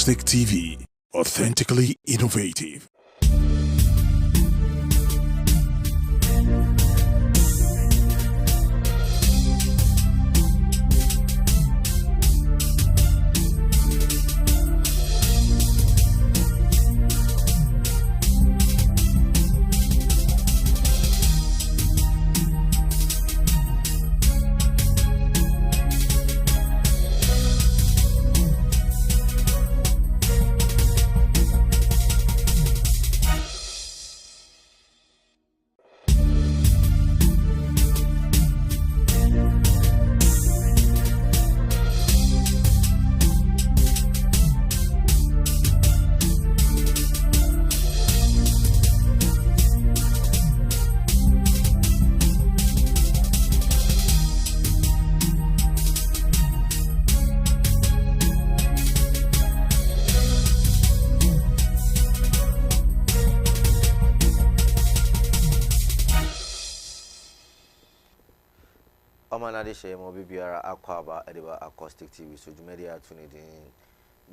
AKOUSTIC TV, authentically innovative. Omanade shey mo bibiara akwaba ediba AKOUSTIC TV so jumedia tunidin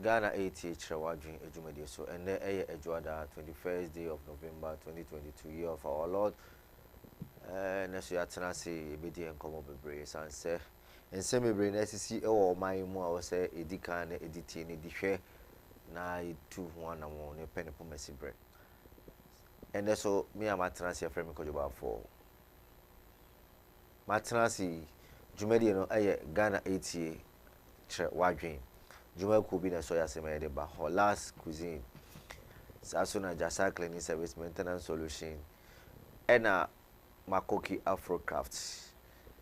Ghana Etie Chrewadwin ejumedie so ene eye ejuada 21st day of November 2022 year of our Lord neso ya tena se ebedi enkomo bebre sanse ense bebre na sisi ewo man mu a wo se edika na editi ni dihwe na itu ho anamo ne penepo mesibre ene so me amatena se frame ko Baffour Matranasi Jumedi no aye Ghana Etie Chrewadwin Juma ko bi na so ya sema de ba last cuisine saso na jasa cleaning service maintenance solution ena makoki afrocraft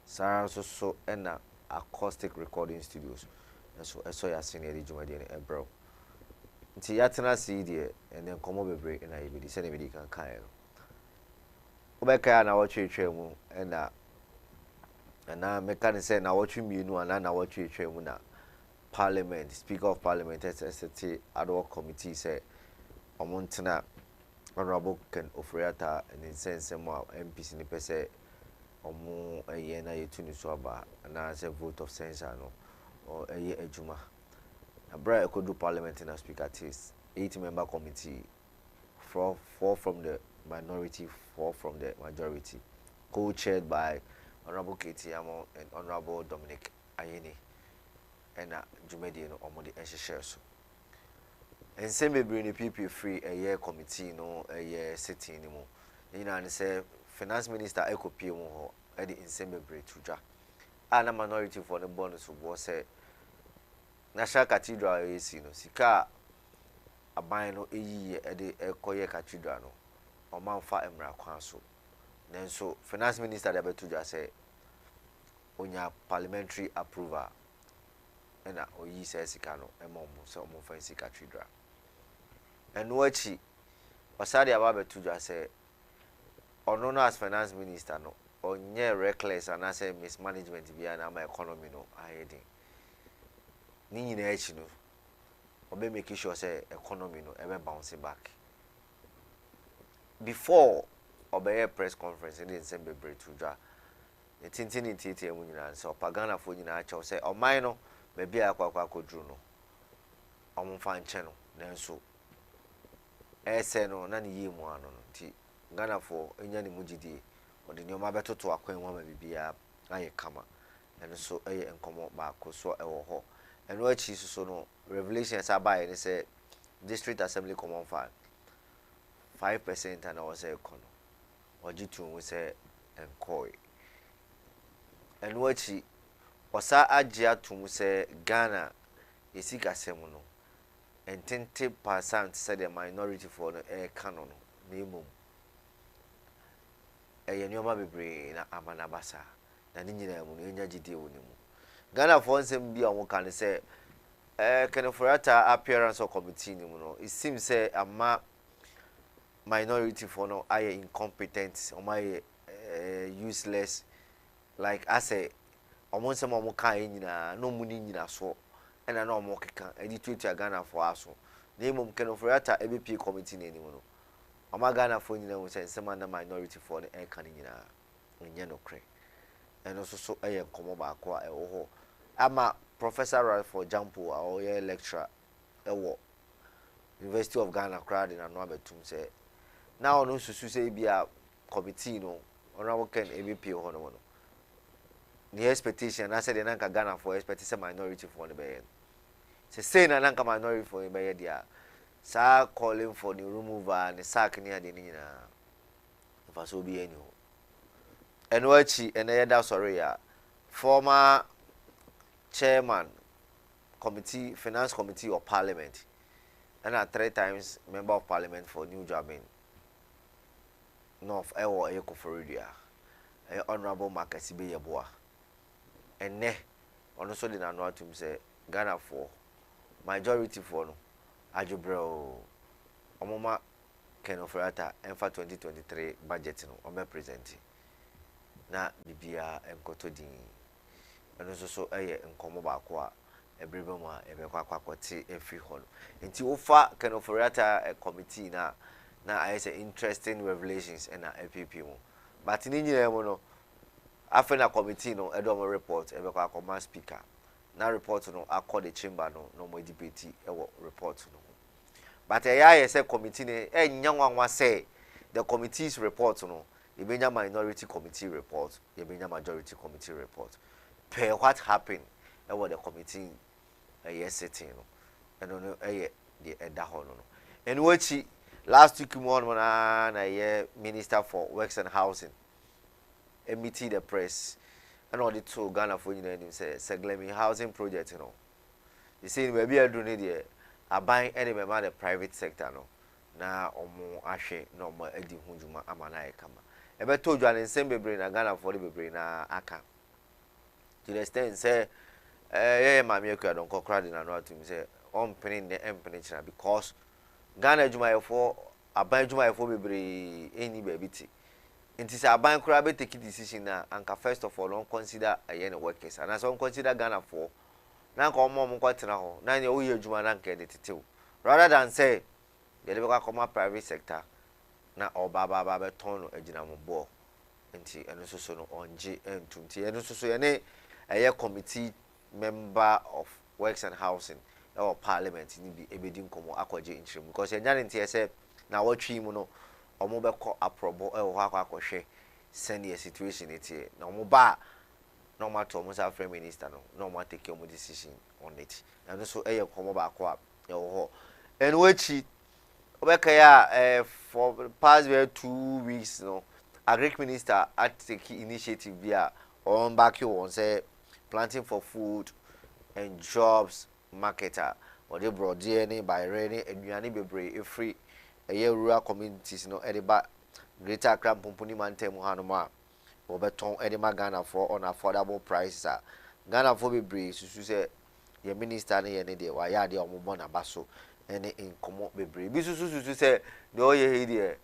sara so ena AKOUSTIC recording studios so ya senior de Jumedi no ebro nti ya tenasi de ene nkomo bebre na yebedi se na bedi kan kan no obeka na wo twetwe mu ena na mekani say na watch mienu ana na watch mu na parliament speaker of parliament SST ad hoc committee say omontena honorable Ken Ofriata in sense mo MPs ni pese omo eye na yetu ni so aba na say vote of censure no or eye ejuma abra ekodu parliament na speaker tis 8-member committee, four from the minority, 4 from the majority, co-chaired by Honorable Katie Amo and Honorable Dominic Ayeni and Jumedi no Omodi Enshishes. And same be bring the PP free a year committee no a year sitting anymore. You know, and say Finance Minister Eko Pimo at the insane break to and a minority for the bonus of was say National Cathedral is no Sika a bino a year at the Koye Cathedral no or Mount Far Emra Council. Then so Finance Minister de Betuja say onya parliamentary approval and oyi say sikano emo so mo fancy cathedral and wachi osade aba Betuja say ono no as Finance Minister no onye reckless and say mismanagement bia na my economy no ayedin ni nyina echi no obe make sure say economy no ebe bounce back before obey press conference in December to ja the tintin titi mu nyina so pagana fo nyina acho say o man no be bia akwa kodru no omfa nche no nanso ese no na ne yemu ano no ti Ghana fo enya ne mugidi ode ne oma betoto akwan wa ma bibia aye kama nanso eye enkomo ba ko so ewo ho eno achi so no revelations abaye ne say district assembly common fund 5% and I was a econo ojitu we say enkoi and wachi osa agya tum say Ghana esika semu no and 20% said the minority for no e kano no nemum e nyoma bebre na amana basa na ni nyina mu enya gide woni mu Ghana for nsem bia won kan say Ken Ofriata appearance of committee ni mu no it seems say ama minority for no are incompetent or my useless like I say almost some more kind no money in so and I know more can edit Ghana for us name of Ken Ofriata ABP committee anymore ama Ghana for you say some other minority for the air canning in yellow cray and also so a come back ama Professor Ralph for Jampo or lecturer University of Ghana crowd in anwa betum say now no susu say be a committee no honorable Ken ABP ho no. The expectation I said the nanka Ghana for expect say minority for the be. Say na nanka minority for be dia. Sa calling for the removal and the sack near the nina. If I so be any. And wachi and the sorry former chairman committee finance committee of parliament and 3 times member of parliament for New Jamin North Ewo Eko Florida honorable Marcus Beyeboa and ne on also the annual to say Ghana for majority for no Ajubro Omoma Ken Ofrata and for 2023 budget no on presenting na bibia enkotodi and also so nkomo ba kwa ebrebe mu a ebekwa kwakwoti efi ho nti ofa Ken Ofrata committee na I say interesting revelations and APP mu but ni nyina mu no after na committee no edom report ebekwa akoma speaker na report no accord the chamber no mo debate ewo report no but say committee ne nyanwanwa say the committee's report no ebenya minority committee report ebenya majority committee report per what happened ewo the committee sitting no and no the edaho no and wachi last week mo na minister for works and housing meeting the press and all the two Ghana for you know say Seglemi housing project you know you see we be do need there aban any member the private sector no na omo ahwe na omo adi hunjuma amana e kama e be to dwan nsem bebre na Ghana for the bebre na aka to the extent say ma me akua don kokra de na no atum say on penin the empene chira because Ghana jumayefo aban jumayefo bebre eni ba biti nti say aban kura be take decision na anka first of all don't consider ayen workers and as on consider Ghana for na nka omo kwatena ho na ne oye adwuma na nka edetitew rather than say the lebeka come private sector na oba be ton no agina mo bo nti eno so no onje entum nti eno so ye ne aye committee member of works and housing or parliament ni bi ebedi nkomo akwaje intrim because enyan nti say na watwi mu no omo be ko aprobo e ho akwa send the situation etie na omo ba no matter omo sa prime minister no matter take omo decision on it and so e komo ba akwa e ho and wechi obeka ya for the past 2 weeks no agric minister at take initiative via on back you on say planting for food and jobs marketer or they brought DNA by rainy and you bebre free rural communities no ediba greater Accra Pumpuni Mantem Hanoma Obeton Edema Ghana for on affordable prices. Ghana for be brave so say your minister ne ne de wa ya de omobona baso ene inkomo be brave bi so say the oye here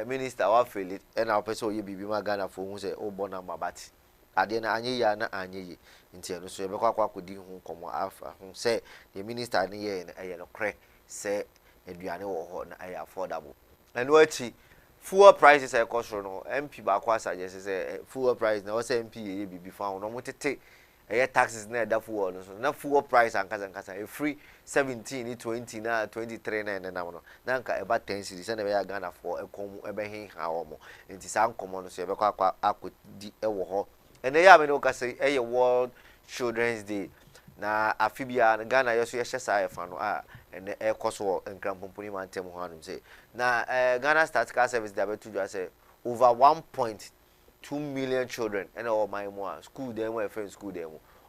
minister wa fail it and our person oye bibi ma Ghana for hu say obona mabati ade na anye ya na anye yi nti eno so e be kwakwa kodi hu komo afa hu say the minister ne ye no kre say eduane wo ho na ay affordable and wachi fuel prices e cost no MP ba kwa suggest say fuel price na o say MP ye bibi fa no mo tete taxes na da fuel no so na fuel price ankasa e free 17 20 na 23 na no na nka e ba 10 series na be ya Ghana for e kom e be hin ha wo mo nti sa nkomo no so e be kwa akodi e wo ho and ya me no ka say e World Children's Day na afibia Ghana yeso ye hyesa e fa no and air cost or and Crampompuni Mantem Hanum say. Now, Ghana Statistical Service, they have to say over 1.2 million children and all my more school them, where friends school them,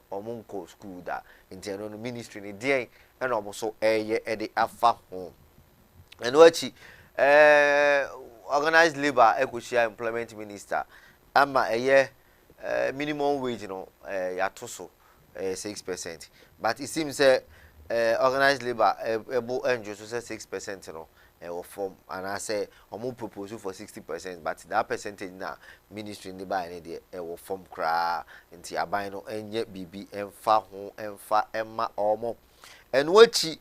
or Munko school that in general ministry in day and almost so a year at the Alpha home. And what she organized labor, equity employment minister, a year minimum wage, you know, yatoso 6%. But it seems organized labor able enjoy so say 6% you know or form and I say omo propose for 60% but that percentage na ministry ni ba ni de e wo form kra nti aban no enye bibi emfa ho emfa emma omo and wachi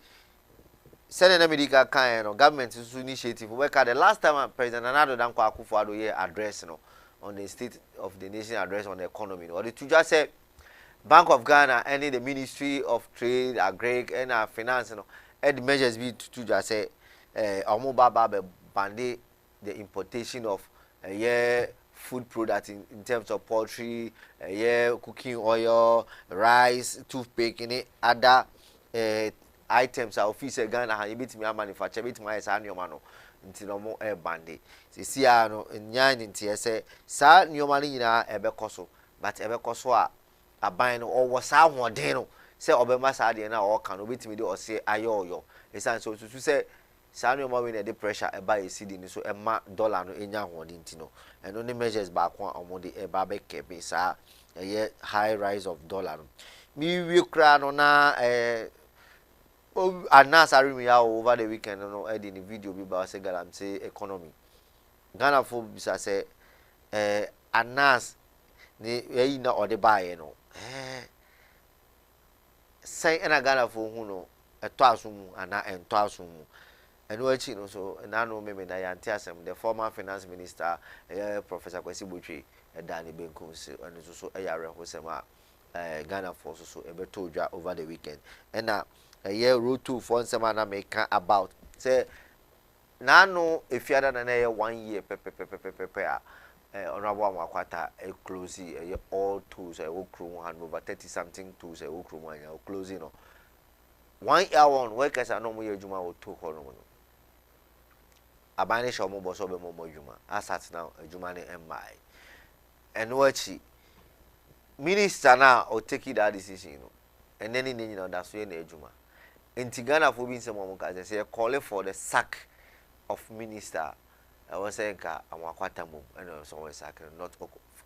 send na medical kan no government so initiative we ka the last time president Nana Danko Akufo-Addo here address no on the state of the nation address on the economy or the to just say Bank of Ghana and the Ministry of Trade, Agric and Finance, and the measures be to just say omo baba be bande the importation of food products in terms of poultry, cooking oil, rice, toothpaste, any other items are office Ghana ha bit me manufacture bit my sa nyoma no nti no mo bande sisi a no nya nti ese sa nyoma ni nyina ebekoso but ebekoso a aban no owo sa hoden no se obema sa de na o ka no bit me de o se ayoyo esan so susu se sa nyoma we na de pressure eba esidi ni so ema dollar no enya hoden nti no eno ne measures ba ko omode eba be kebe sa high rise of dollar mi wi kra no na Anas Arimi over the weekend no in the video bi ba say galam say economy Ghana for bisa say Anas ni yi na ode baaye no say na Ghana for hu no eto asum ana ento asum eno achi no so na no me na yanti asem the former finance minister Professor Kwesi Botwe Dani Benkum so eno so yare ho sema Ghana for so ebeto dwa over the weekend and a year road to for semana make about say nano if you na 1 year honorable Amakwata close all tools okru hand over 30 something tools okru closing no 1 year on workers are no more juma o to ko no abane show mo boso be mo juma asat now juma ne MI and wachi minister now or take that decision no and then in you know that's where na juma in Ghana for being someone can say call for the sack of minister. I was saying Amakwata mum and someone sack not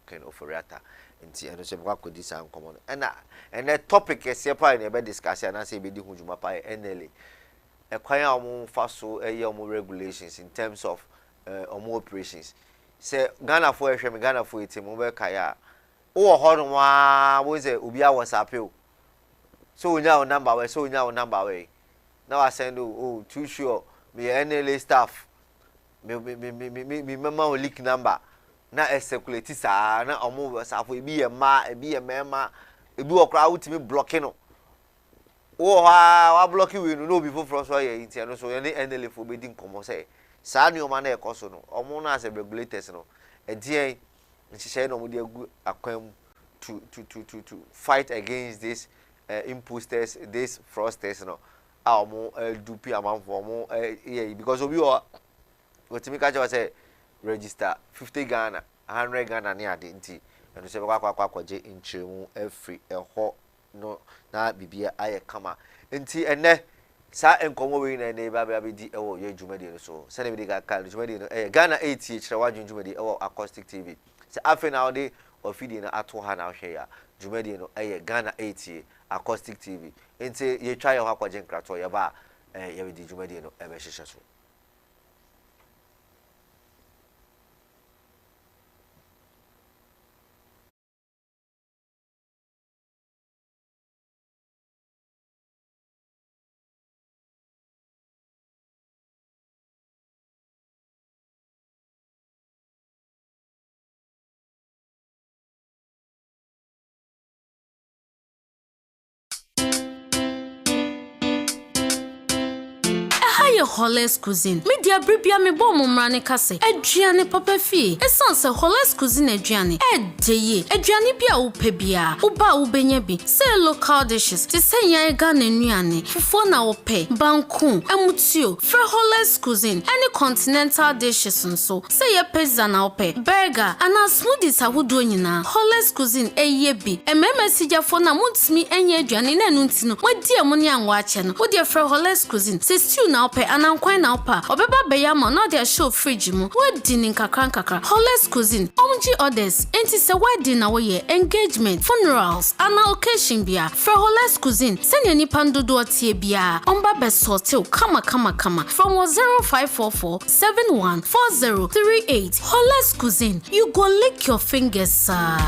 can offerata and and so what could this common and the topic is separate in a discussion and say be the hujuma pa NLA a quite faso regulations in terms of operations say Ghana for Ghana for it mobile kaya oh honwa was it ubia was appeal. So now number way, so now number way. Now I send too sure me NLA staff me mama leak number. Na circulate sa na omo sa for be a mema e bi okra ultimi blocking no. Oh wa blocking we no before from so here intia no so any NLA for be din komo say. Sa ni o ma na ekoso no. Omo na as regulators no. E die nhihye no mo de agu akwam to fight against this imposters, this fraudsters, no, more dupe amount for more because of you are what to make I say register 50 Ghana, 100 Ghana near the inti, and you say Quaquaje in Chimu every a hot no na bibia aye kama inti and ne sa enkomo we na neighbor be di ewo ye dwumadi so se na be ga kan dwumadi no Ghana Etie chirawadwun dwumadi ewo acoustic TV se afi na ode ofidi na ato ha na hwe ya dwumadi no Ghana Etie Acoustic TV. Ente ye try your hakwaje nkrato ye ba ye be di dwumadi no ebe hihye so. Holes cuisine. Media bribia me bom mrane kase. Aduane papa fie. Esan se Holes cuisine aduane. Edeye. Aduane bia wo pebia. Uba wo benya bi. Se local dishes. Ti se yan Ghana nnuane. Fufo na wo pe. Banku, emutio. Fre Holes cuisine. Any continental dishes nso. Se ye pizza na wo pe. Burger ana smoothies ahodo nyina. Holes cuisine eye bi. Emema sijafo na muntimi enye aduane na enu ntino. Wadi emu ne anwa ache no. Wodi Fre Holes cuisine. Se stew na wo pe anankwan na opa obeba beyama na dia show fridge mu wadi ni nkakra Holes cuisine omji orders enti se wedding na wo ye engagement funerals ana occasion bia Fre Holes cuisine senya nipa ndodo tie bia omba be sortel kama from 0544 714038 Holes cuisine you go lick your fingers sir.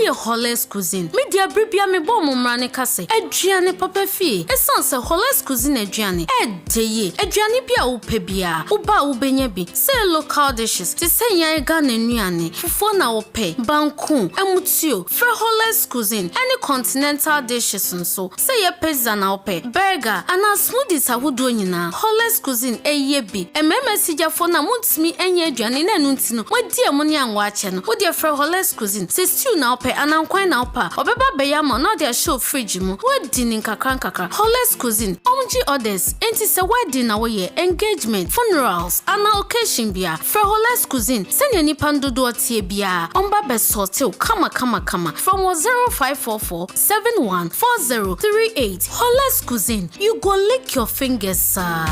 ye Hollis cuisine. Media bribia me bo mumrane kase. Aduane papa fie. Esan se Hollis cuisine aduane. Deye. Aduane bia wo pe bia. Wo ba wo benya bi. Say local dishes. Ti say yan Ghana nnuane. Fufuo na wo pe. Banku, emutio, fre Hollis cuisine. Any continental dishes nso. Say ye pizza na wo pe. Burger, ana smoothies ahodo nyina. Hollis cuisine eye bi. Ememesi jafo na muntimi enye aduane na nunti no. Wadi emo ne anwa ache no. Wo de fre Hollis cuisine. Se stew na wo pe, anankwan na wo pa. Obeba beya ma na de show fridge mu. Wadi ni nkakra. Hollis cuisine. Omji orders. Enti se wedding na wo ye, engagement, funerals, ana occasion bia. Fre Hollis cuisine. Senya nipa ndodo tie bia. Omba be sortel kama. From 0544 714038. Hollis cuisine. You go lick your fingers, sir.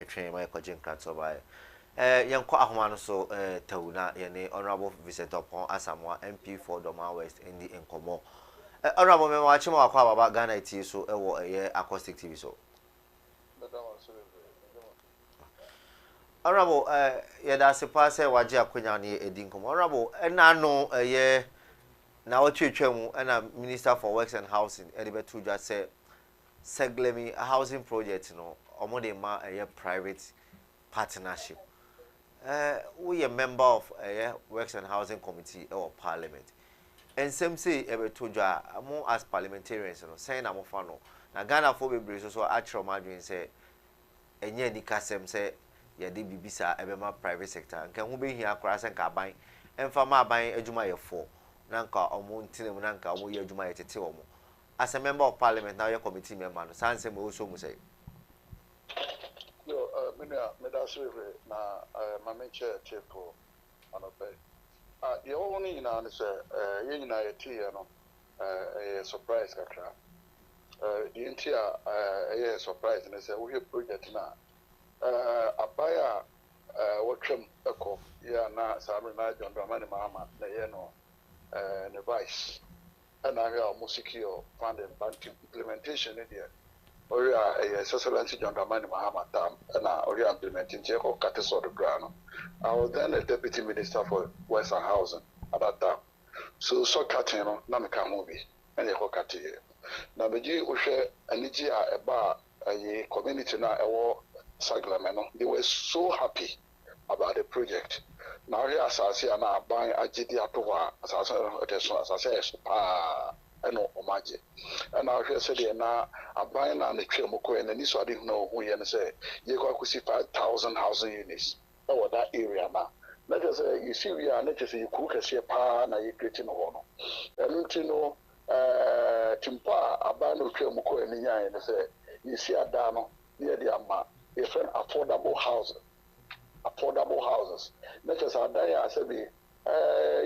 Train my coaching cancer by young Kwahman so Tauna, Yene, Honorable Visitor upon Asamoah MP for Doma West in the Incomo. Honorable member, watching more about Ghana Etie so a year acoustic TV so. Honorable, yeah, that's a pass. Wajia Kunyani Edinkom. Honorable, and I know a year now, Chichemu and a Minister for Works and Housing, Edibetu just said, Seglemi, a housing project, you know. Omodema a private partnership. We a member of a Works and Housing Committee or Parliament. And some say ever to ja more as parliamentarians, you know, saying I'm a fan. Now Ghana for be so actual margin say and ye Nikasem say ye did bisa ebema private sector and can be here across and buying and farmer buying a juma for Nanka or Montin Nanka or ye juma tete. As a member of Parliament now your committee member, Sanse also say. Yo, me da so na my chair for anope. The only na say ye na Etie no a surprise kakra. The entire a surprise na say we project na abaya watchem eko ya na Samuel na John Dramani Mahama na ye no ne vice and I hear secure funding bank implementation there. Or a sociality John Dramani Mahama Tam and I implementing Jacob Catis or the Grano. I was then a deputy minister for Western Housing at that time. So Catino, Namika movie, and a Hokati. Now the G Ushe and Nigia about a community now a war Saglameno. They were so happy about the project. Now here as I say now buying a GD Atoa as I say no omaje and I hear say na aban na twemoko and ni so ade no hu ye say ye kwa kusi 5,000 housing units over that area na just say you see we are not just you cook kase pa na ye create no ho no and no timpa aban no twemoko and nya ye say you see ada no near the ama a friend affordable houses not just ada ya say be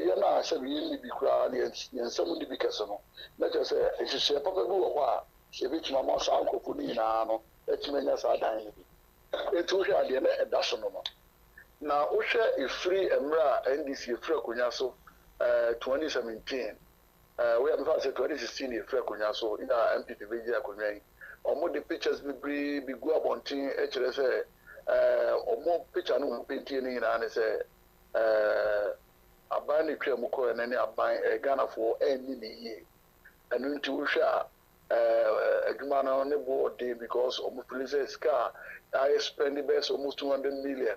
you know, I said, we be crowd and some would be casino. Let us say, if you say, Papa, go, she reached my mom's uncle, Punina, let me know, I dying. It was at the end of that. Now, Osha is free and Mra NDC Free Kunyaso 2017. We have passed 2016 Free Kunyaso in our MPP Vija Kunay. Or more the pictures be go up on team, HLS, or more picture no painting in and say, Abani Kremuko and any Abine Ghana for any year. And into Usha, adwuma no ne board day because almost police car I spend the best almost 200 million.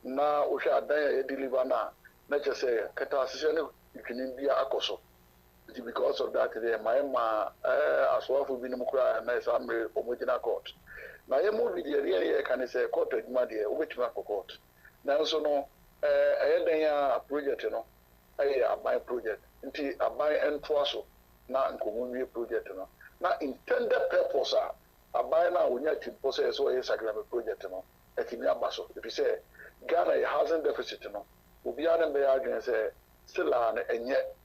Now we shall die deliver now. Let's just say catastrophe you can be a coso. Because of that, my as well for being a nice army original court. Now, you move with the area can say court at Madia, which Marco court. Now, so no, a project, you know, a buy project, until a buy and twasso, not in community project, you know. Now, intended purpose, a buy now when you possess or a sacrament project, you know, at Basso. If you say Ghana hasn't deficit, you know, will be on the argument, say, still on and yet.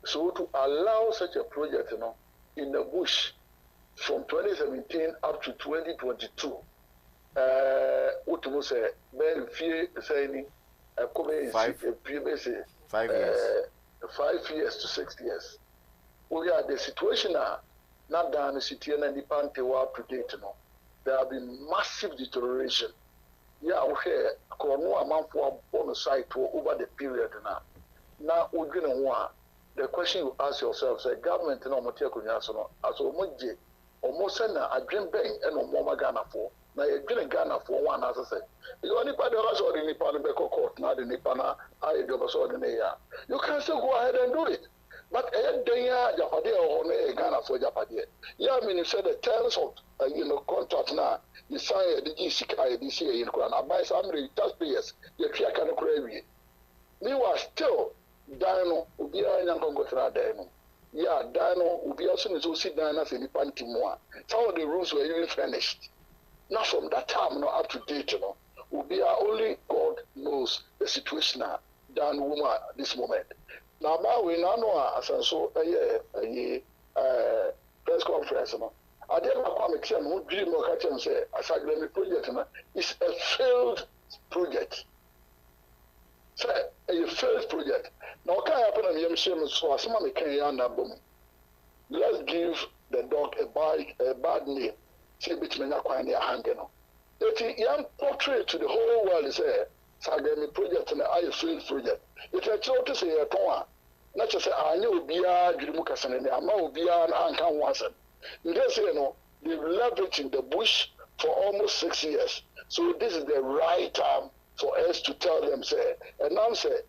So to allow such a project, you know, in the bush from 2017 up to 2022, what you say, very few saying, 5 years. 5 years to 6 years. We are the situation now, not down the city and the panty up to date, you know. There have been massive deterioration. Yeah, okay, Corona amount for bonus site over the period now. Now we're going to want. The question you ask yourself, say, government no material kunyaso as omoje almost send a dream bank and no Ghana for. Now you dream Ghana for one as I say. You only part the rest of the Nippon Beko court, not the Nippana, I do the you can still go ahead and do it. But a day Japadia or Ghana for Japadia. Yeah, I mean you said the terms of contract now, you sign the GCI this year in Kuran, buy some taxpayers, you can crave. Meanwhile still Dino ubia nyanko gotra dino. Yeah, Dino ubia soon to sit down as a panty more. Some of the rooms were even finished. Now from that time no up to date, you know, ubia only God knows the situation down woman this moment. Now we now know as so a press conference, you know. I didn't come to who dream or catch and say a sag-aftraghanamovie project, you know, is a failed project. So a failed project. Now, can happen and you so as someone can let's give the dog a bad name. Say between a quine hanging. It young portrait to the whole world is a sag-aftraghanamovie project and a failed project. It's a choice to say a toa. Not just say I knew Bia Grimukasan and Amau Bia and Ankan Watson. You just say no, they've leveraged the bush for almost 6 years. So this is the right time for us to tell them, say, and now say,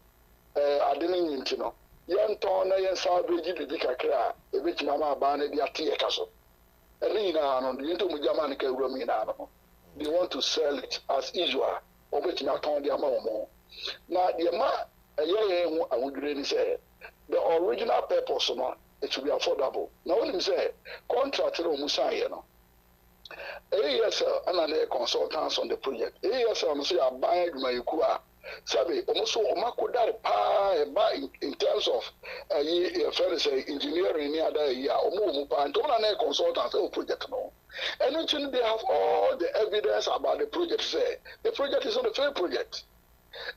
I didn't know. Young Tona and Savage did the Kakra, a rich Mama Barney, the Atia Castle. And on the Intermujamanica Romina. They want to sell it as usual, of which not on the amount more. Now, the amount, I would really say, the original purpose, it should be affordable. Now, when you say, contract Musaya, ASL and consultants on the project. ASL say I buy my Kua. Sabe, almost in terms of engineering near the year or move and consultants project no. And actually they have all the evidence about the project say the project is not a fair project.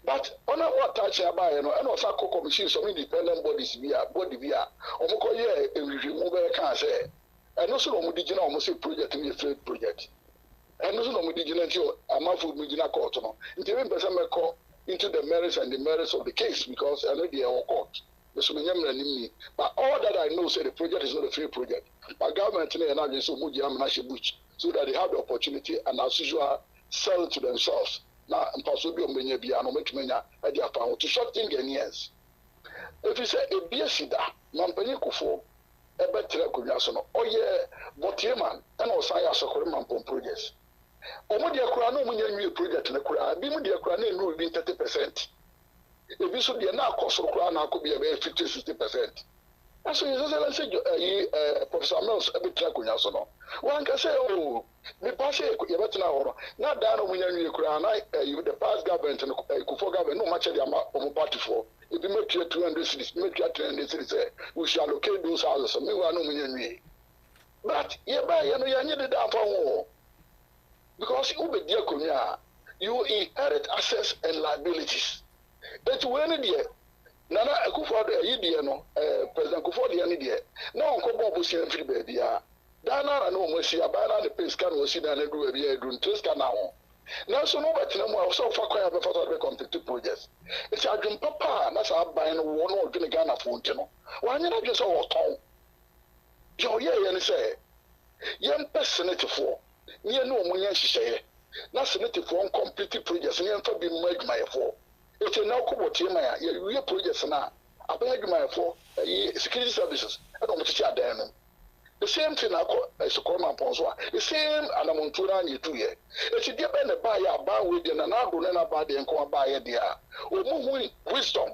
But on what touch about and also commission some independent bodies via body via remove can say. And also no digina almost a project in a failed project. And also no digina a month of Medina court no. Into the merits and the merits of the case because I know they are court. But all that I know say the project is not a failed project. But government and so that they have the opportunity and as usual sell it to themselves. Now impossible to short thing Ghanaians. If you say a BSida, Mampany Kufo, a better Kunyasono, oh yeah, Botiman, and also I ask a Koreman projects. Omodia Kurano Munyan project in the Kura, Bimudia Kurane will be 30%. If this would be a now cost of Kurana could be about 50-60%. And so you say, Professor Mills, a bit like Kunyasono. One can say, oh, the Pasha, you better now, not down on Munyan Kurana, the past government and Kufo government, no much of the party for. If you make your 200 cities, make your 200 cities, we shall locate those houses, and we are no million. But, you need the down for war. Because you be dear Kunya, you inherit assets and liabilities. That's when it Nana Akufo no President Akufo the no Uncle Bob see free baby. Dana no mercy abana the pace can was in and do a year doing test now. Now so no better no so far quite before the competitive projects. It's a dream papa, that's our buying one or Ghana phone. Why not just all town? Your year and say Yem Senate for near no money share. Na Senate for complete projects and for being made my for. If you now come what you projects now, I beg my for security services. I don't want to chat there. The same thing I call as a common ponsoa. The same and I'm on 2 years. If you get a buy with you and I go and buy the and come buy a dear. Or move wisdom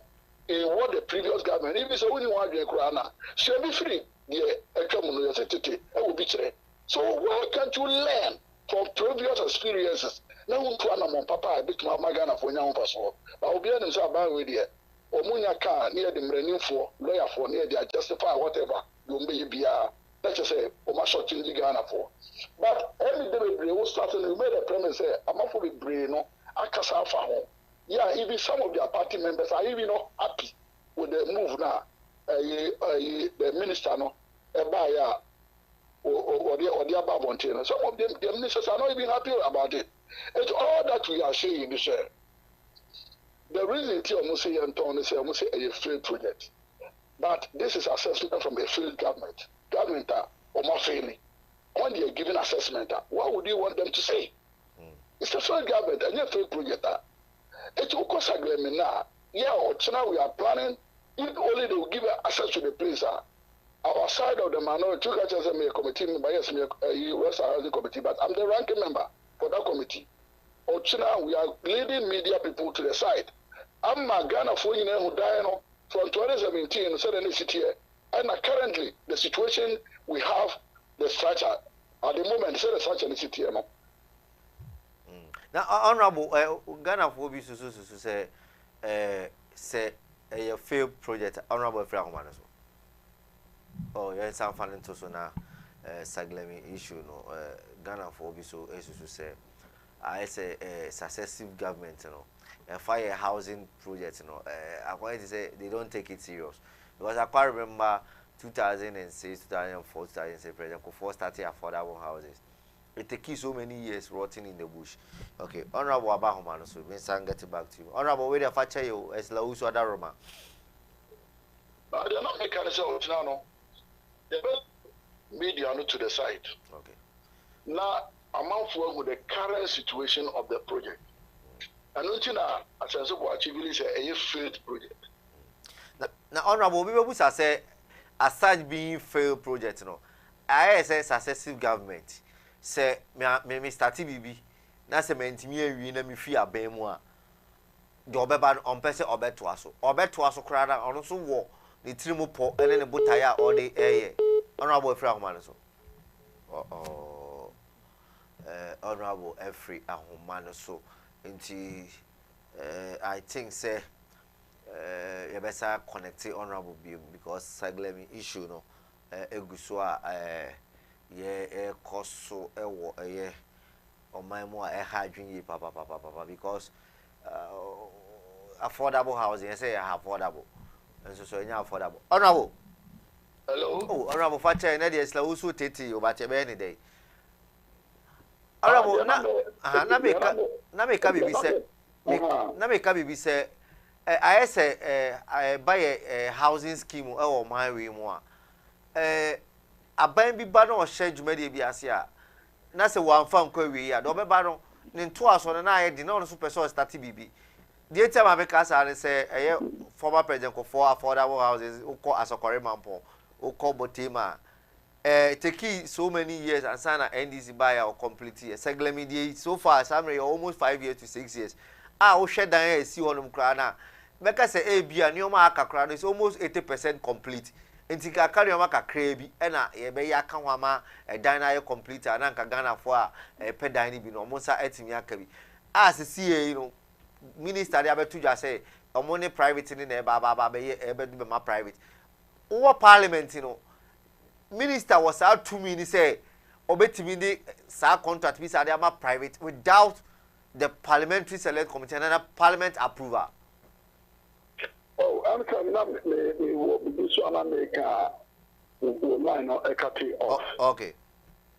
in what the previous government, if it's only 1 year crana, shall be free. Yeah, a common university, I will be there. So why can't you learn from previous experiences? Now, to papa, I bit my Ghana for young passport. I will be an inside with you. Or Munya car near the marine for lawyer for near the justify whatever you may be. Let's just say, my short in the Ghana for. But every day we was starting, we made a premise say, I'm not for the brain, no, I can't home. Yeah, even some of their party members are even not happy with the move now. The minister, no, buyer or the above on channel. Some of them, the ministers are not even happy about it. It's all that we are saying this year. The reason Musi and Tony say Musi a failed project. But this is assessment from a failed government. Government are more failing. When they are giving assessment, what would you want them to say? It's a failed government and a failed project. It's of course agreement now. Yeah, or now we are planning. If only they will give access to the place. Our side of the minority, two guys a committee member, yes, West Housing Committee, but I'm the ranking member for that committee. Or now we are leading media people to the side. I'm a Ghana for you who died from 2017 in certain city. And currently, the situation we have, the structure, at the moment, the structure in the city. Now, Honorable, Ghana for you say a failed project, Honorable Fragmanaso. Oh, you're in San Fernando, so now, Saglemi issue, no, Ghana for you so, as you say, I say a successive government, you know, a fire housing project, you know, I want to say they don't take it serious. Because I quite remember 2006, 2004, 2006, President Baffour started affordable houses. It takes so many years rotting in the bush. Okay, Honorable Abahomano, so we can get back to you. Honorable, where the facha you as la uso da Roma. But they're not making it now. The media not to the side. Okay. Now, I'm out for with the current situation of the project. And until now, as I said, it's a failed project. Now, Honorable, we will say, as such being failed project, no, I say successive government. Say, me start TVB. Na se mentimi awi na me fi aban mu a de obeba on pese obeto aso krada ono so wo ne tirimo po ene ne botaya o de eye Honorable Efri Ahoma so Honorable Efri Ahoma so nti I think say you better connect Honorable because saglemi issue no eguso a ye koso ewo ye on my more hydrogen papa because affordable housing, I say affordable. And so affordable. Honorable. Hello. Oh, Honorable Facha, and there's also Titi over any day. Honorable, Nabe say, I say, I buy a housing scheme or my way more. A baby banner or shade media biasia. Na se wan fan kwa wi ya do be ba no ne nto aso na aye di na no super so start bibi the time America say say former president for affordable houses uko asokore mampo uko botima take so many years and sana NDC buy or complete seglemi so far summary almost 5 years to 6 years o hwe dan si honum kra na meka say bia ne o ma akakra is almost 80% complete. Enti ka carry o maka krebi e na ye be ya kan hwama dan na ye complete na nka Ghana fo a pe dan ni bi no mo sa atimi aka bi as see you know minister dey abetu ja say omo ne private ni na ba be ye e be do be ma private wo parliament you know minister was out to me ni say obetimi ni sa contract bi sa dey ma private without the parliamentary select committee and parliament approval. Oh, I'm coming up. This one I make line or a copy off. Okay.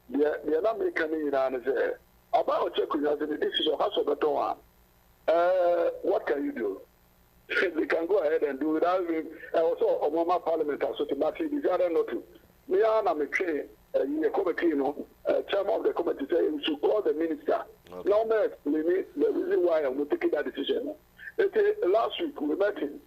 The other making it about checking this is your house of the door. What can you do? They can go ahead and do it. Also, Obama Parliament has automatically decided not to. Me and I'm a train the committee, chairman of the committee saying you should call the minister. Okay. Now, the reason why I'm taking that decision. Last week we met him,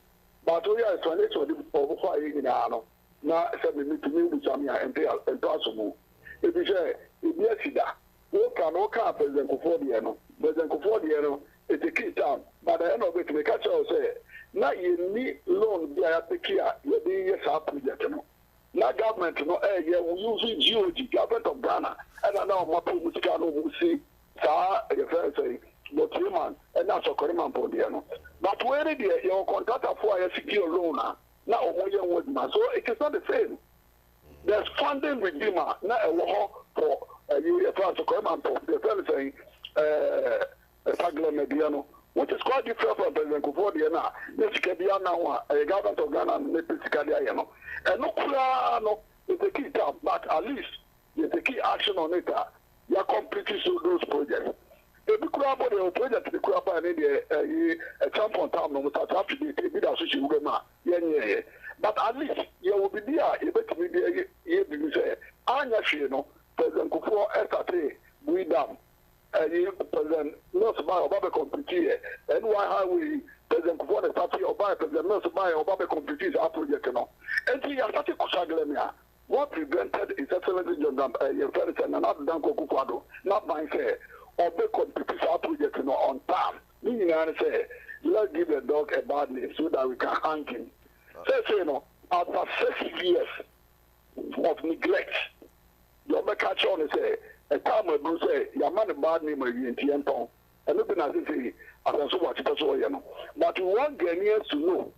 but we are trying to over 5 years now. Now, said we need to meet with some and possible. If you say, if you see that, we can President Kufuor, it's a key town. But the end of it, we catch us say, now you need loan, they are the key, you're being yes, our project. Now, government, we use GOG, government of Ghana, and I know my political will see, sir, but human, and that's a Korean Podiano. But where did your contractor for a secure loan now? So it is not the same. There's funding redeemer, not a law for a Korean the fellow saying, Mediano, which is quite different from President Kufuor. This can be now a government of Ghana and Npp and no, it's a key job, but at least there's a key action on it. You are completing those projects. If you could have a project, the crop and a champion town, no matter to be a association with them. But at least you will be there, able to be there. You say, Anya, President Kufuor, SAT, we done. President Nelson Bay, Obama Complete, and why highway, President Kufuor, the party, Obama, President Nelson Bay, Obama Complete, our project. And he has started Kusagelemia. What prevented His Excellency John Ferguson and not Danko Kufuor, not my say. Or they complete our project on time. Meaning, I say, let's give the dog a bad name so that we can hang him. Say, after 6 years of neglect, you'll be catch on and say, a time when you say, your man a bad name in Tienton, and looking at it, as I so much, but we want Ghanaians to know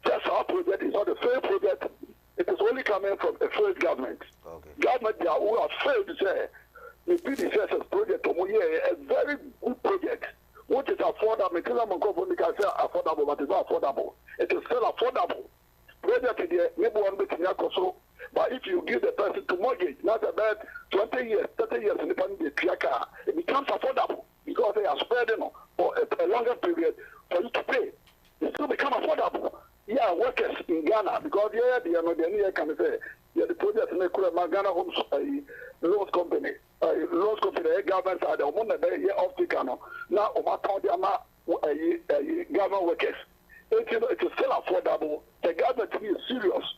just our project is not a fair project, it is only coming from a failed government. Okay. Government who have failed to say, the predecessors project, a very good project, which is affordable. Affordable, but it's not affordable. It is still affordable. Project but if you give the person to mortgage, not about 20 years, 30 years, in the it becomes affordable because they are spreading for a longer period for you to pay. It still becomes affordable. Yeah, workers in Ghana, because the can say, the project in the Ghana Homes Loans Company. Loans company, government side, or one day off the Ghana. Now, government workers. It is still affordable. The government is serious.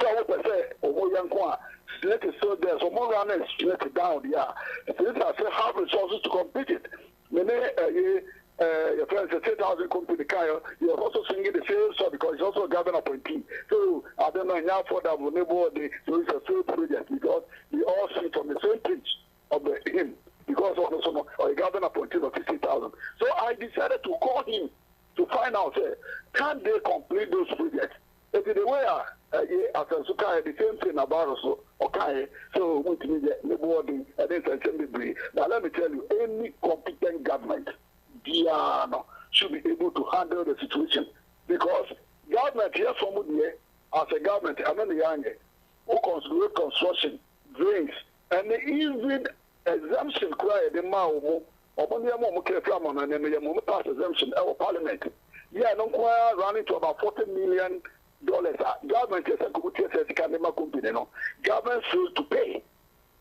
So, I would say, let it so there. So, more runners, let it down. Yeah. Since I say have resources to complete it. Your friends, the 10,000 company, you're also singing the same song because it's also a government appointee. So, I don't know now for that, nobody, so it's a same project because we all sing from the same pitch of him because also a government appointee of 50,000. So, I decided to call him to find out, can they complete those projects? If the way the same thing about us, okay, so we need the boarding and then now let me tell you, any competent government should be able to handle the situation because government here somebody as a government, I mean the young who consider construction, drains, and even exemption cry the Mao or pass exemption our parliament. Yeah, no running to about $40 million. Government is a company, no. Government fails to pay.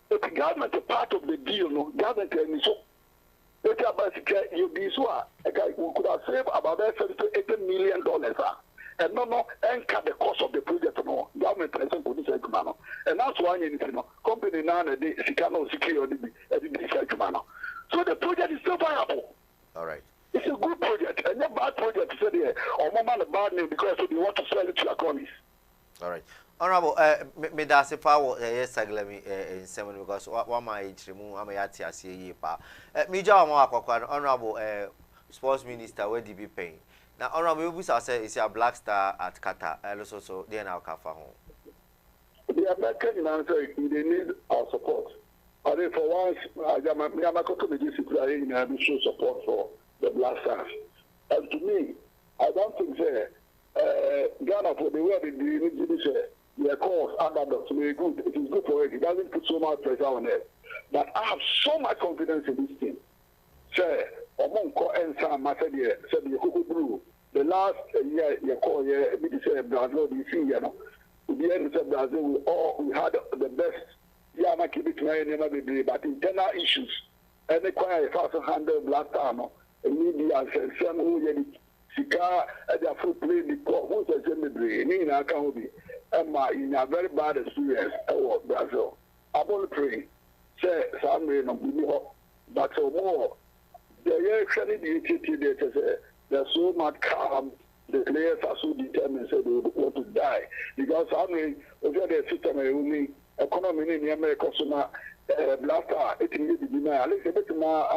If the government is part of the deal, no, government is so. You could have saved about $70 to $80 million. And and cut the cost of the project, no. Government present police man. And that's why you know, company now they cannot secure the man. So the project is still viable. All right. It's a good project, and a bad project to say there, or more man a bad name because they want to sell it to your cronies. All right. Honorable, me that's a power, yes, I in 7 because one my age remove, I'm a yati as ye pa. Me John Honorable Sports Minister, where did be paying? Now, Honorable, we say is a black star at Qatar, and also then our Kafa home. The American answer, they need our support. I think for once, I'm not going to be disciplined and show support for the black stars. And to me, I don't think Ghana for the way they do their cause underdogs very good. It is good for it. It doesn't put so much pressure on it. But I have so much confidence in this team. The last year, you call Brazil, you see, the end of Brazil, we had the best yeah, I keep it never be, but internal issues. And the quiet fast handle black time, media and some who Sika at their foot play the court, who's a cemetery, in our county, and my in a very bad experience at Brazil. I'm only praying, say, some rain of me, but so more. The election they're so much calm, the players are so determined, so they want to die. Because I mean, over the system, economy in America, blaster, it is the at least a bit more,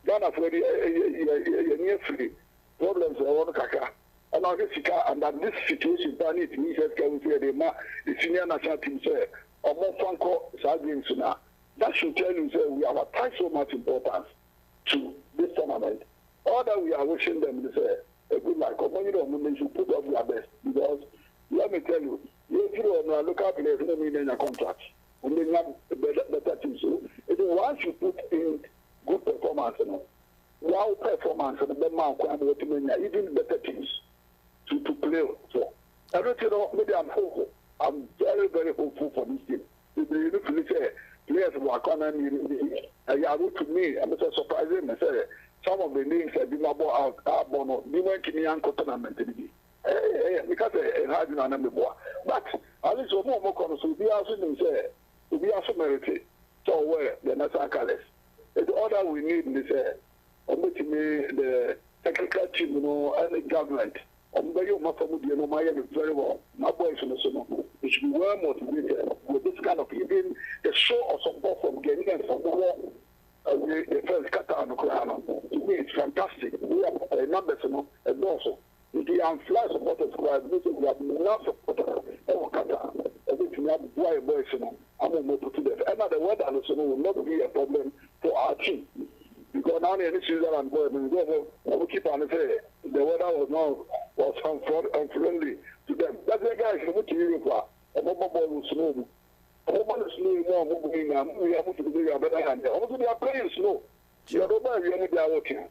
Ghana for the near free problems, I want to kaka. And I guess and that this situation, that it means that the senior national team say, or more Franco Sagin Suna. That should tell you, say, we have attached so much importance to this tournament. All that we are wishing them to say, a good like, they should put up their best. Because, let me tell you, if you look at players, no mean in a contract. And they have better teams. So, once you put in good performance, wow performance, and the even better teams to play for. I don't maybe I'm hopeful. I'm very, very hopeful for this team. You look to say, players who are coming to me, I'm so surprising. I say, some of the names have been out, they went to the uncle tournament. Because it has been a boy. But at least more comes to be also say, to be also merited. So, where the national colors. The order we need is the technical team, and the government. Very well. My boys in the summer. It should be well motivated with this kind of even the show of support from Ghanaians from the first Qatar and Ukraine. To me, it's fantastic. We have numbers, and also the fly supporters who have enough supporters over Qatar. Everything we have why boys, I'm going to put it. And the weather will not be a problem for our team. Because now in Switzerland, we keep on saying the weather was unfriendly to them. That's the guys who went to Europe. A mobile was snow. A mobile is more moving. We have to do a better hand. Also, they are playing snow. You are not really working.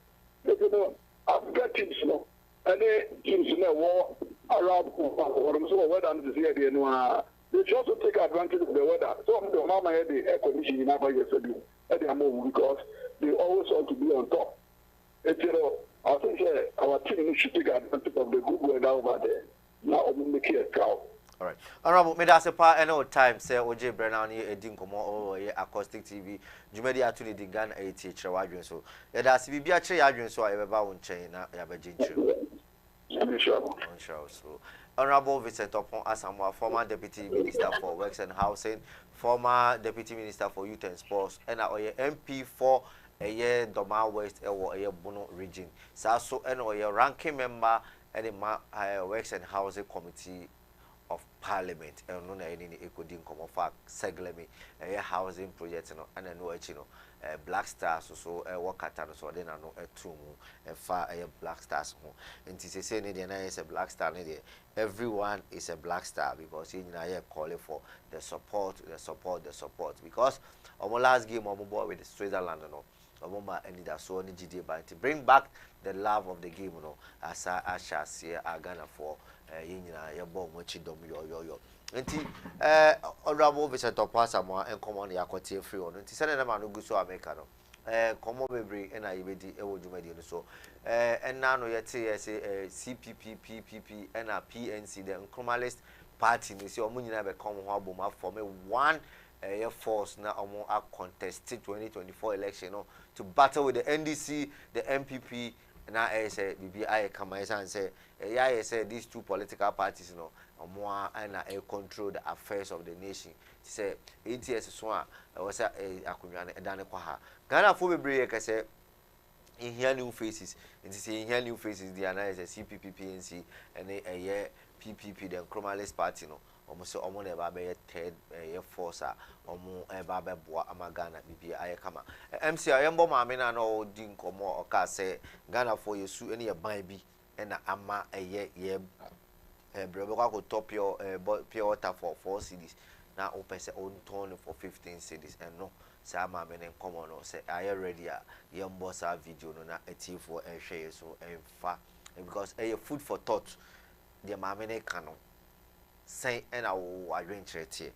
I've got teams snow. And they teams in the war around so weather is here. They should also take advantage of the weather. So I'm the mama had the air conditioning in our yesterday. Because they always want to be on top. And, I think our team should take advantage of the good weather over there. Now, I'm make it a cow. All right. Honorable, me that's a part any time say OJ Brennan here edin komo or acoustic TV. Jumedi atuni di Ghana Etie chrewadwen so. Ya da se bibia chre yadwen so a yebeba won chen na ya ba ginchre. Sure. So, Honorable Vincent Opon Asamoah, former Deputy Minister for Works and Housing, former Deputy Minister for Youth and Sports, and MP for a year Doma West or a Bono region. So, and a ranking member at the Works and Housing Committee of Parliament, and no any equity come of Seglemi, a housing project, and a Black Stars so work at so then I know a two and far a Black Stars home. And to say is a Black Star, everyone is a Black Star because in I calling for the support. Because our last game on board with the Switzerland, and it so on GD to bring back the love of the game, as I shall see Ghana for your bomb which yo. Honorable Vincent Asamoah and come on the Aquatia free on. Send a man who goes to America. Come on, baby, and I will do so. And now you say CPP, PPP, and a PNC, the Nkrumah party. You see, Omunina have come home for me one Air Force now a contested 2024 election to battle with the NDC, the MPP. Now I say BBI come and say, I say these two political parties, more and control the affairs of the nation. Say 8 years swan was a Danequaha. Ghana for break, I say in here new faces, and to see in here new faces, the analysis CPP, PNC, and a year PPP, the Nkrumah party, almost almost a baby third year force, almost a baby boy, Amagana, BBI come. MC, I am Bomamina, no dinko more or say Ghana for you, sue any a baby, and ama a year. Brother could top your pure water for 4 cities. Now open say own tone for 15 cities and no Sama men and common or say I already young boss our video no na a tea for a share so and fa because a food for thought the mamene canon say and I will adventure here.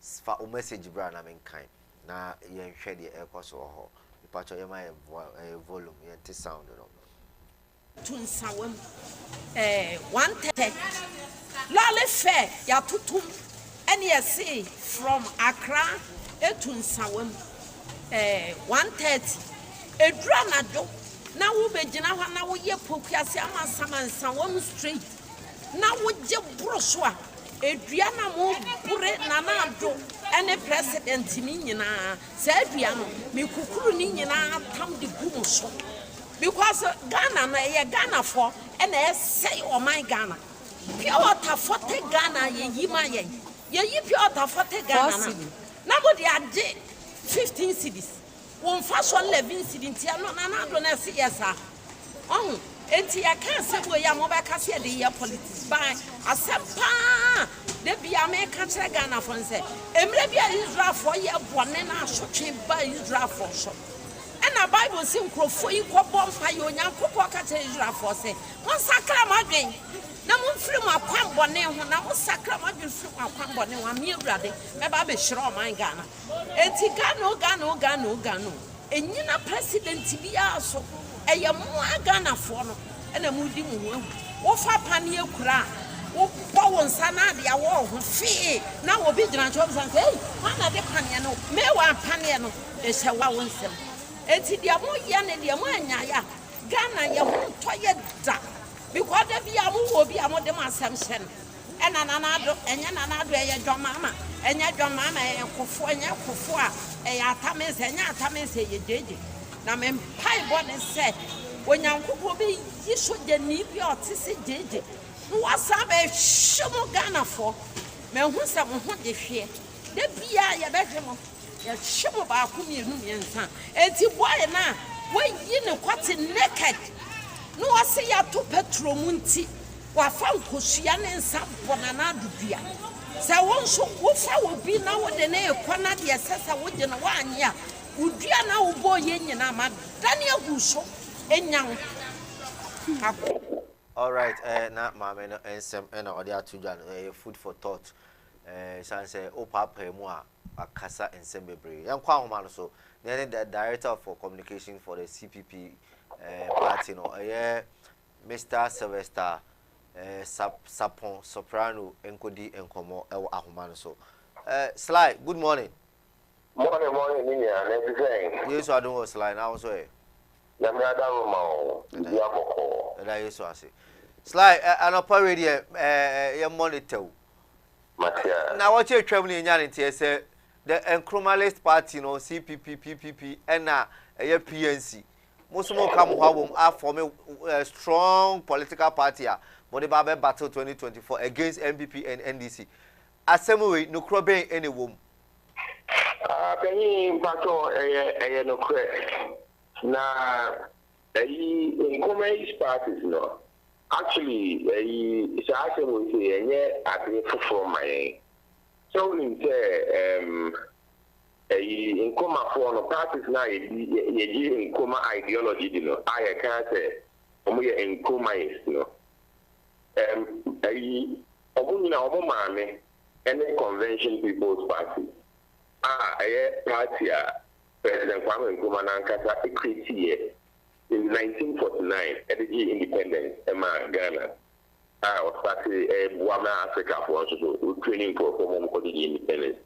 fa o message bra na menkan na yen hwe de ekoso ho ipacho ye my volume yen ti sound no tunsawam 110 lale fair ya tutum ene yesi from Accra etunsawam 130 edura na do na wo begina ho na wo ye pokuase amansawam street na wo je broso a edua na mo bure na na do ene president ni nyina sa edua no me kukuru ni nyina tam de gumu so because Ghana na ye Ghana for and say oh my Ghana pure water 40 Ghana ye yima ye pure water 40 Ghana na body ade 15 cities won fashion 11 cities tia no na do na say yes oh enti ya kan se bo ya mo ba ka se de ye politics by asempa de bia me ka kire Ghana for say emre bia Israel for ye bone na asotwe ba Israel for so and the Bible says, "Crofo yi ko bompa yo nyankopɔ ka kire Israel for say, "Mon sakra madwen, na mon firi mo akwan bone ho na mon sakra madwen firi mo akwan bone ho ami awurade me ba be hyira oman Ghana." Enti Ghana. Enyina president bia so eye mo Ghana for no na mu di mu hu. Wo fa pane akura, wo bɔ won sana de awo ho fi na wo bi gyina chom san say, "Mana de pane no, me wa pane no, e hye wa won sem." Eti dia mo ye ne dia mo anya ya Ghana ye ho toye da because da bia mo wo bia mo de masem hye no ena na do enya na do ye dwomama enya dwomama ye kofo enya kofo a ye atamense enya atamense ye jeje na me pai body se onyankopɔ bi yi so de ni bi otise jeje no wasa be hwemo Ghana for me hu se mo ho de hwe da bia ye be hwe mo ya shimo ba ku mi enu miensa enti boy na we yi ne kwate naked no wase ya to petrol munti wa fa nkosua ne nsa bona na adudua se won so wo fa wo bi na wo de na ekwana de sesa wo de na wa anya udua na wo boy nyina ma dane aguso enyan all right na mama no ensem na odi atudwa no food for thought san say opapa mu a akasa ensemble yankwa homa no so the director for communication for the CPP party no Mr. Sylvester Sapon Soprano enkodi enkomo ewo ahoma no so Sly, good morning. Morning niya na everything yes I don't Sly now so na brada mo dia boko na yes so ase Sly anopa radio ye monitor Matia na what you travel in yan say the Nkrumah party no CPP PPP and PNC most more come home are forming a strong political party but the Babe battle 2024 against Npp and NDC assembly no crobe any womb can you battle no correct na Nkrumah parties no actually it's assembly say agree for my so in Nkrumah for no parties na ye Nkrumah ideology di no I can say omo ye Nkrumah no omo na omo maame any convention people's party party President Kwame Nkrumah na nkasa create in 1949 energy independence Ghana was party Buama Africa for also training for independence.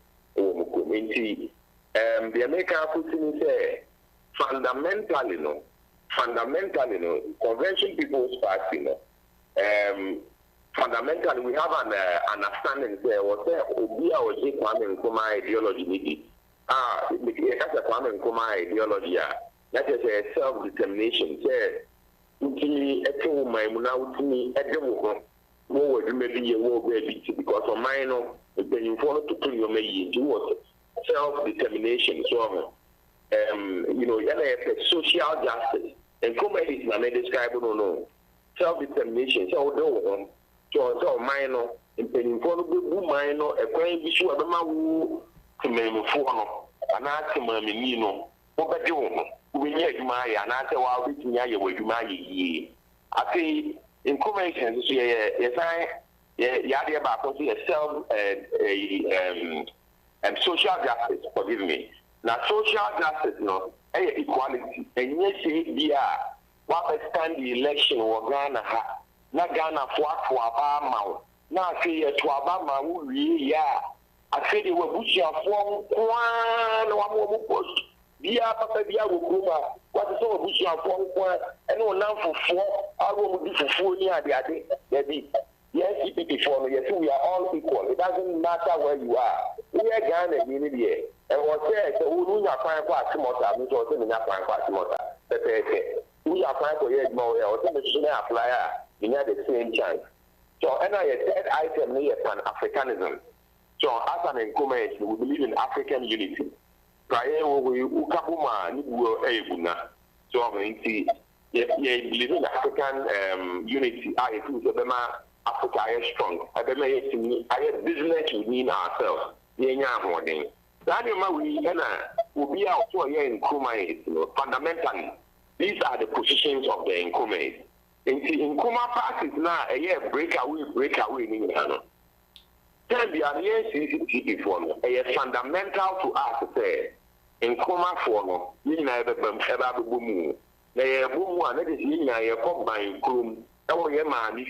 The American football say fundamentally no, convention people's party no. Fundamentally we have an understanding there was there Obia or Kwame Nkrumah ideology because Kwame Nkrumah ideology that is a self-determination say utimi eto maimuna utimi edewo wo wadumeli ye wo baby because of mine no the for to put your me was self-determination so social justice and comedy is na describe no self-determination so do so mine no in for the mine no e kwan bi so abema wo tememfo no ana temamini no wo bede wo we need my and I say, well, we can with my ye. I say, in convention, yes, I, yeah, about a self social justice, forgive me. Now, social justice, no, equality. And yes, yeah, what stand the election or Ghana ha, na Ghana for Abama, now say to Abama, yeah. I say they were bushing from one more post. Bia papa bia wokuma what is so bushing from one and no now for 4 I will be for 4 near the other. Yes, before yes, we are all equal. It doesn't matter where you are. We are Ghana community. And what says who are fine for Timota, which also in Japan for Timota. We are fine for years more, or some flyer in the same chance. So, and I third item here Pan Africanism. So, as an incumbent, we believe in African unity. Prior, we Ukabuma, Ebuna. So, I'm going to believe in African unity. I feel Africa is strong. I have business within ourselves. Will be out to in Kuma. Fundamentally, these are the positions of the incumbents. In Kuma parties now, a year breakaway in Ghana. Then the CCTV for a fundamental to us say in Kuma for you know the boom. They boom one that is in a pop by Krum. Oh, Yemani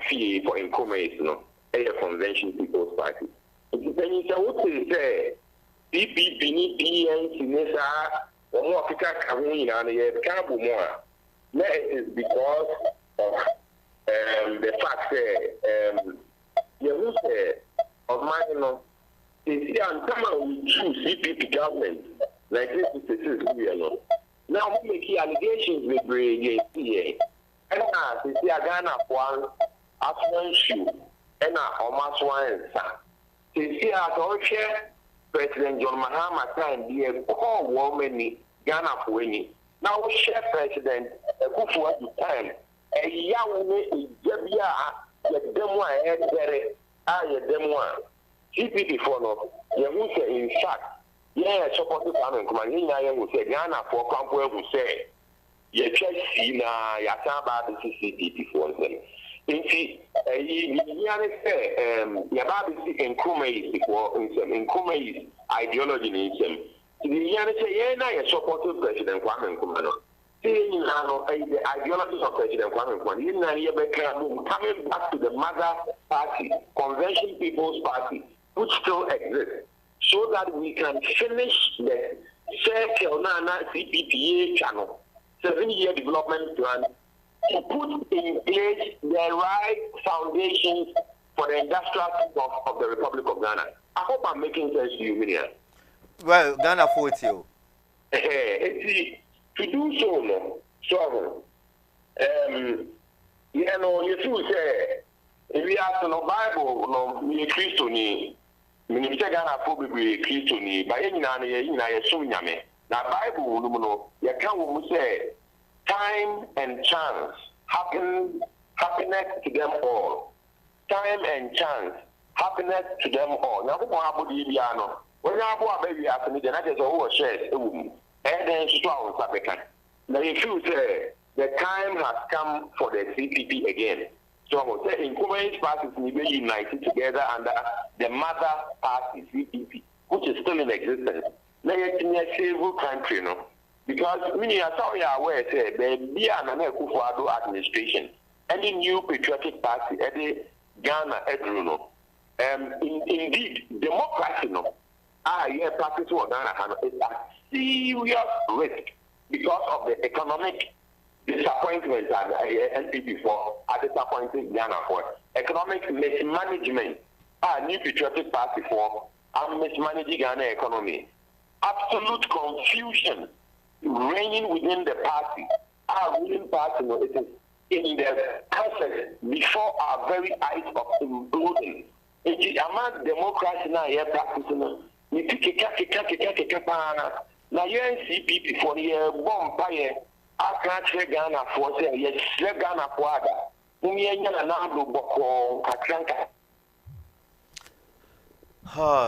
fee for incumbents, a convention people's party. Then you say, PPP, Sinesa, or more Africa coming and a cabo more. That is because of the fact that you say of my is here we choose CPP government like this is now we make allegations with against here. And since Ghana one as one shoe and almost one since President John Mahama time be a call woman Ghana for any. Now we share President Baffour at the time. A young Jabia, the demo head very demo. CPP for no, you say in fact, yeah, support the family command. You will say Ghana for Campo will say, you just see now, you can't buy the CPP for them. In see, you say, Yababi in Kuma is ideology in him. The say, yeah, I support President Kwame Nkrumah. Saying the ideology of President Kwame Nkrumah, coming back to the mother party, Convention People's Party, which still exists, so that we can finish the circle CPPA channel, 7-year development plan, to put in place the right foundations for the industrial system of the Republic of Ghana. I hope I'm making sense to you, Miriam. Well, Ghana 40. To do so, no, so, you know, you say, if we ask no Bible, no, me Christo ni, me Ghana probably Christo ni, but any na yesu nyame. Na Bible no, you can say, time and chance happiness to them all. Time and chance, happiness to them all. Now, what about the Ibiano? When you have a baby after me, then I just share a woman. And then strong Sabekan. Now, if you say the time has come for the CPP again, so I would say incumbent parties will be united together under the mother party CPP, which is still in existence. Now, it's in a civil country, no? Because many are sorry aware say there be an AKOUSTIC administration, any new patriotic party, any Ghana, Edruno. Indeed, democracy, no. Practice what Ghana is a serious risk because of the economic disappointment that NPP for are disappointing Ghana for. Economic mismanagement, new patriotic party for, and mismanaging Ghana economy. Absolute confusion reigning within the party. Our ruling party, no, it is in the process before our very eyes of imploding. It is among democracy now here practicing. You pick a now you CPP for the bomb fire. I can't say Ghana for say yes, Ghana for other.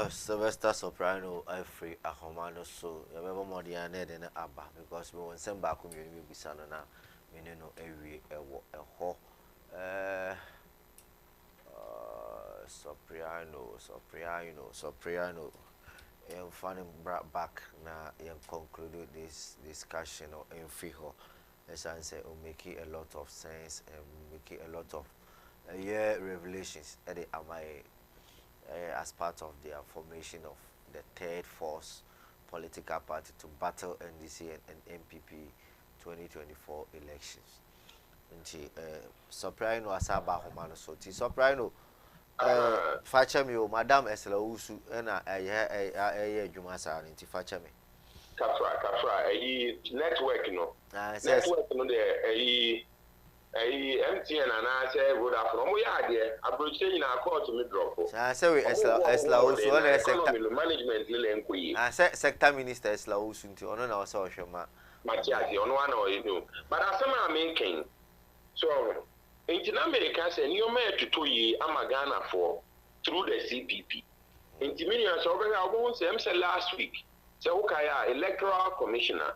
Sylvester Soprano, I free a homano so you remember more than than Abba because we won't send back community with Sanana, we know a ho. Sopriano. And funny brought back now and concluded this discussion or in friho. As I say, will make it a lot of sense and make it a lot of revelations at the as part of their formation of the third force political party to battle NDC and Npp 2024 elections. Soprano asaba homano so ti soprano facha mi o madam Esla Usu na adwuma sa nti facha mi kafra network no network no de MTN na say Vodafone mo ya de abroche nyina court me drop say we Esla Usu na sector management le nkoyi sector minister Esla Usu nti ono na wasa ohwema Matiasi ono ana o you but asema making so in America say new to ye ama Ghana for through the CPP in Timinian so I say last week say okay electoral commissioner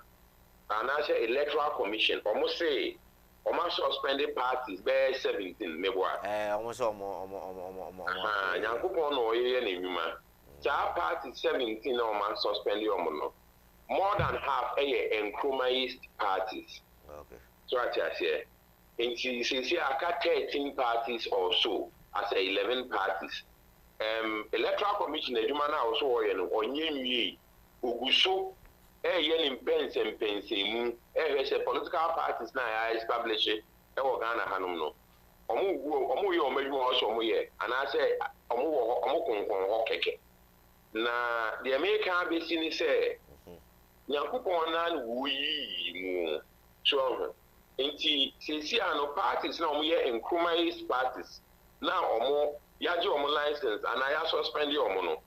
and I say electoral commission almost say almost suspended parties by 17 meboa almost nyankopon no ye na nwuma cha party 17 almost suspended no more than half enchromized parties okay so I say in CCC, I got 13 parties or so, as 11 parties. Electoral Commission, the human also or Yemi, Uguso, yen pence and pensemu, a political parties now I establish it, Ghana Hanumno. Omu yo meju also moye, and I say, Omu keke. Na the American Basin say, Yankupon we so. Inti sisi ano parties na omo ye enchromized parties na omo yaje omo license and I suspend omo no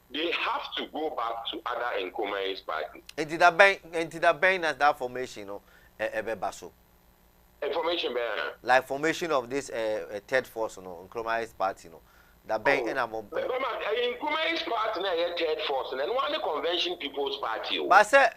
they have to go back to other enchromized parties into that bank as that formation no ebebaso information be like formation of this third force no enchromized party no that bank and am enchromized party na ye third force and one convention people's party but say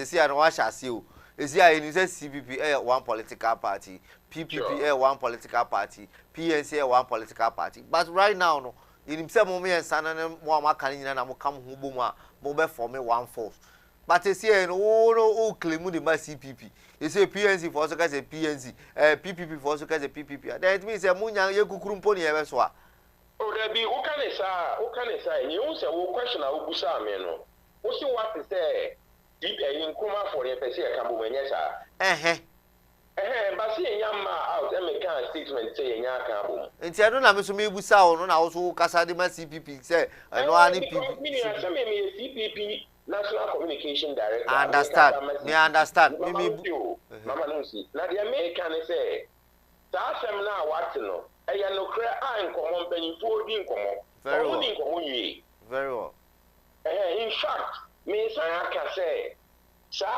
see I know shall see you is here in CPP one political party PPP one political party PNC one political party but right now no in himself mo me sana na mo amaka nyina na mo kam ho bom a mo be form one force but is here no claim the CPP you say PNC for so say PNC PPP for so say PPP that means say mo nya ye kukuru mpo ne ye so a oh there be o kan say you say wo question a wo busa me no wo see what is say if in kuma for the person can bo menye sa but see nyama out and make a statement say nya kan bo nti eno na me so me busa o no na wo so kasa de ma CPP say no ani PPP me CPP National Communication Director understand me mama no see na the American say that sem na what no no kra an common penifo di nkomo very well in fact me say say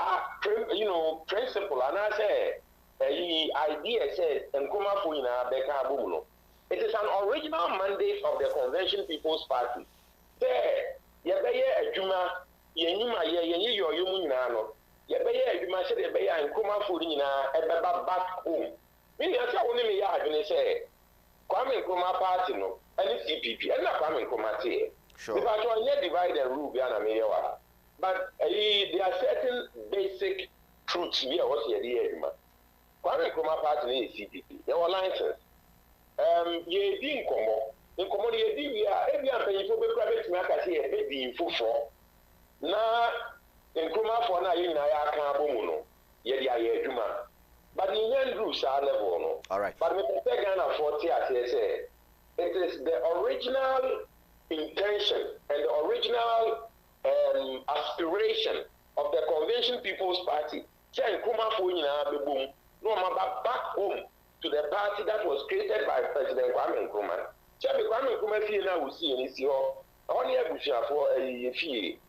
principle and I say idea says nkoma fo ina beka bomu no it is an original mandate of the Convention People's Party say ye beye adwuma yenyima ye yoyum nyina no ye beye adwuma se de beye nkoma fo nyina ebeba back home me ya say woni me ya adwene say Kwame Nkrumah party no any CPP and na Kwame Nkrumah tie sure because you divide and rule bia na me yawa but there are certain basic truths here what you dey adwuma Kwame Nkrumah party na CPP they were license ye di nkomo ye di bia e bia mpanyifo be kura betimi aka say e di infofo na Nkrumah for na ye na ya kan abomu no ye di aye adwuma but in Andrews level no all right but me say Ghana 40 as say it is the original intention and the original aspiration of the Convention People's Party say Nkrumah for nyina be boom no ma back home to the party that was created by President Kwame Nkrumah say Kwame Nkrumah fie na we see any see ho only abusia for fie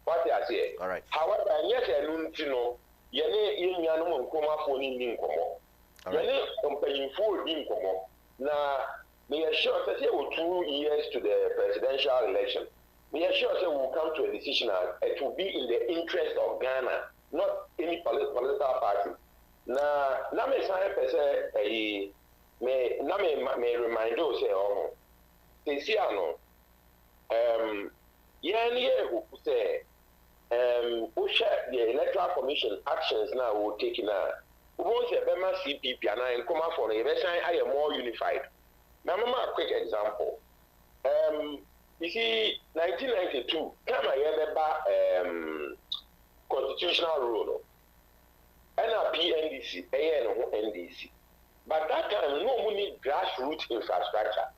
what I say all right however yes enu ntino yene yenya no Nkrumah for ni nkomo yene companyfo ni nkomo na me assure say we 2 years to the presidential election me assure say we will come to a decision and it will be in the interest of Ghana not any political party na me say me remind you say oh see ano who say who share the electoral commission actions now will take now who wants a Bema CPP and come for the I am more unified. Now a quick example. You see 1992 time I constitutional rule Npp Ndc NDC. But that time, no money grassroots infrastructure.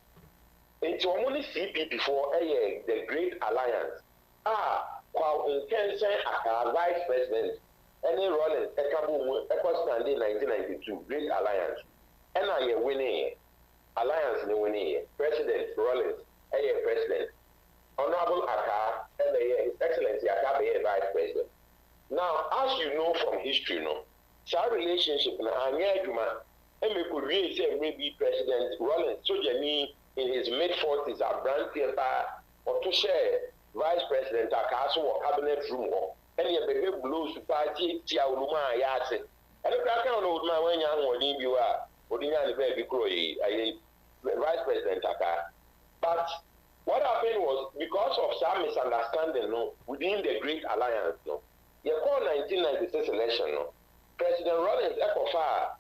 It's only CP before the Great Alliance. While intense as Vice President, any Rollins, Ecostand in 1992, Great Alliance. And I winning Alliance in winning President Rollins, President. Honorable Aka, His Excellency Aka, Vice President. Now, as you know from history, our relationship now, and we could really say maybe President Rollins, so in his mid-40s, a brand paper, or to share Vice President Akaso or cabinet room, and you baby blues to party, Tia Uluma, Yase. And if I can't know my when you are, or the baby Croy, Vice President Aka. But what happened was because of some misunderstanding within the Great Alliance, you call 1996 election, President Rollins Ecofa.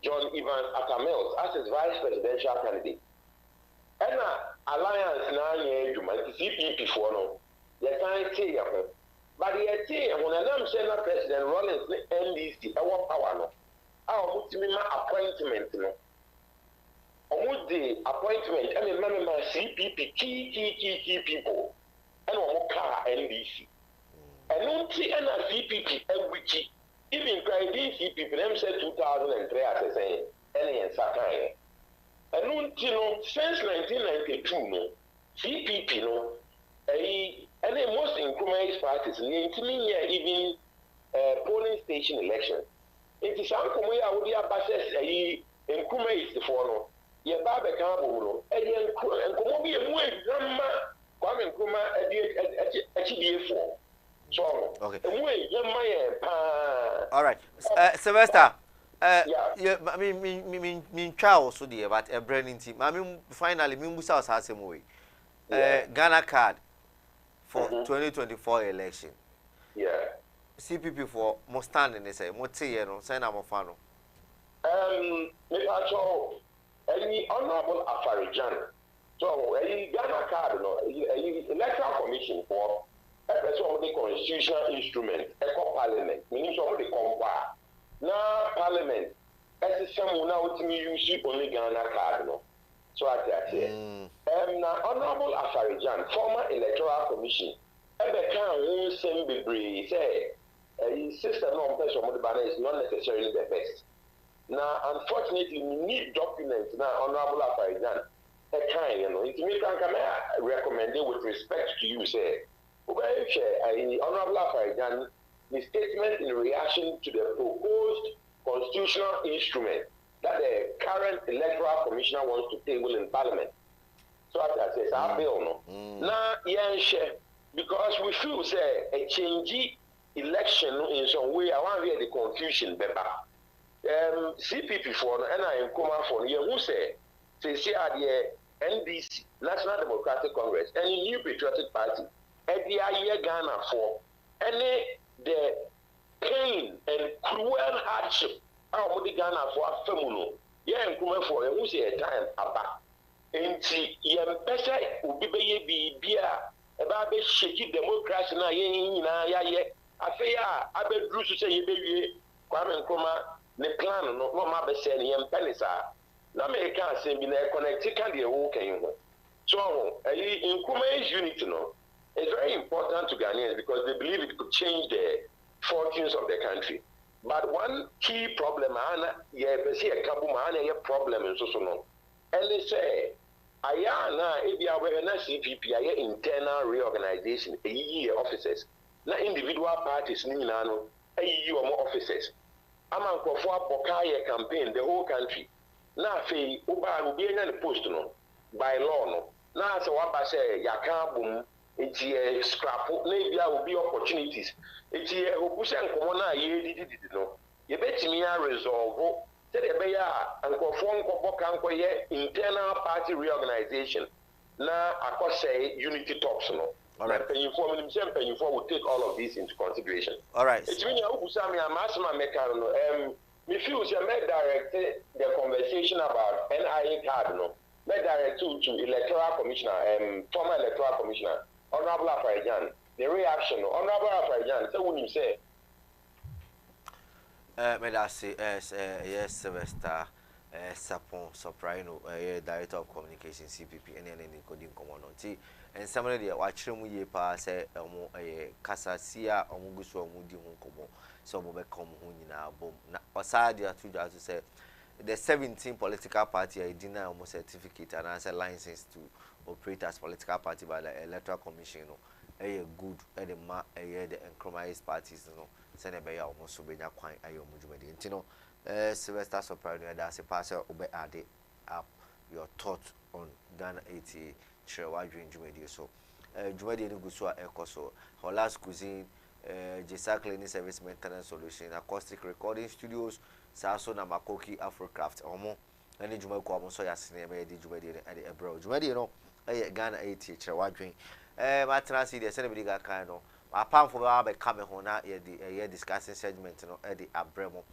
John Evans Atamels as his vice presidential candidate. And alliance now the CPP for no. Yes, I say but the when I'm saying President Rollins NDC, I want power no. I want my appointment no. I the appointment. I mean, my CPP key people. And I want car NDC. And don't see any CPP every key. Even Friday CPP, them said 2003 as I say, any and Sakai. And since 1992, CPP, any most incremental parties, even polling station elections. It is something we are with a incremental for your Baba Cambo, and come be a way, Kwame Nkrumah, HDA4. So, okay. All right. Sylvester. Yeah. I mean, Charles, so dear, but a branding team. I mean, finally, Musa has some way. Ghana card for 2024 election. Yeah. CPP for more standing, they say, more tea, sign up of Fano. Any honorable Afarijan. So, any Ghana card, electoral commission for. Some of the constitutional instrument, eco parliament, meaning some of the compare. Now parliament, as some now to me use only Ghana card, So I say, now honorable Afarijan, former electoral commission, every time who send the say, a system of person of the banner is not necessarily the best. Now, unfortunately, we need documents now, honorable Afarijan, a kind, it means I recommend it with respect to you, say. Honorable Afarijan, the statement in reaction to the proposed constitutional instrument that the current electoral commissioner wants to table in Parliament. So as I say, our bill now, because we feel say a change election in some way. I want to hear the confusion, Beba. CPP for and I am coming for you who say the NDC, National Democratic Congress, and a new patriotic party. Year Ghana for any the pain and cruel hardship. Our Ghana for a family. Yeah, and come for a who's a time about. And see, Pesa will be beer about the shaky democracy. Na I say, I bet Bruce say, baby, Kwame Nkrumah, the plan, no matter saying, Penisa. Now, I can't say, be connected, can't be a walking. So, in Nkrumah's unity, it's very important to Ghanaians because they believe it could change the fortunes of the country. But one key problem, problem in so and they say, CPP, internal reorganization, officers, not individual parties, more officers. I'm on Bokaya campaign, the whole country. Now, Uba will be in the post by law. Now, so what I say, Yakabum. It's a scrap, maybe there will be opportunities. It's a Opusan Komona, you bet me I resolve Said a bear and conform internal party reorganization. Now, I could say unity talks. No, all right. Paying for will take all of this into consideration. All right. It's when you Usami and Masma Mekano, me feels you may direct the conversation about NIA card, no, may direct to electoral commissioner, former electoral commissioner, Honorable Afrajan. The reaction, Honorable Afrajan, so when you say, may I say, yes, Sylvester. Sapon Soprano, Director of Communication, CPP, and any coding commonality. And somebody watch him with pa say, Casa Sia, or Muguso, Mudi Hunkomo, so Mobecom Hunina, Boom. Osadia to say the 17 political party, I deny almost certificate and answer license to operate as political party by the Electoral Commission. A good at the the compromise parties, no, Senator almost so be a quite a mujumedi. Sylvester Soprano, that's a passer, obey added up your thoughts on Ghana Etie, Chewa Dream Jumedia. So, Jumedia Gusua Ecoso, her last cuisine, Jesa Cleaning Service Maintenance Solution, Acoustic Recording Studios, Sasso Namakoki Afrocraft, or more, any Jumeco, Soya Cinema, Jumedia and the abroad. Jumedia, no, Ghana Etie, Chewa Dream. Matanasi, the Senator Gacano, my palm for Abbey coming home, a discussing segment, Eddie Abremo.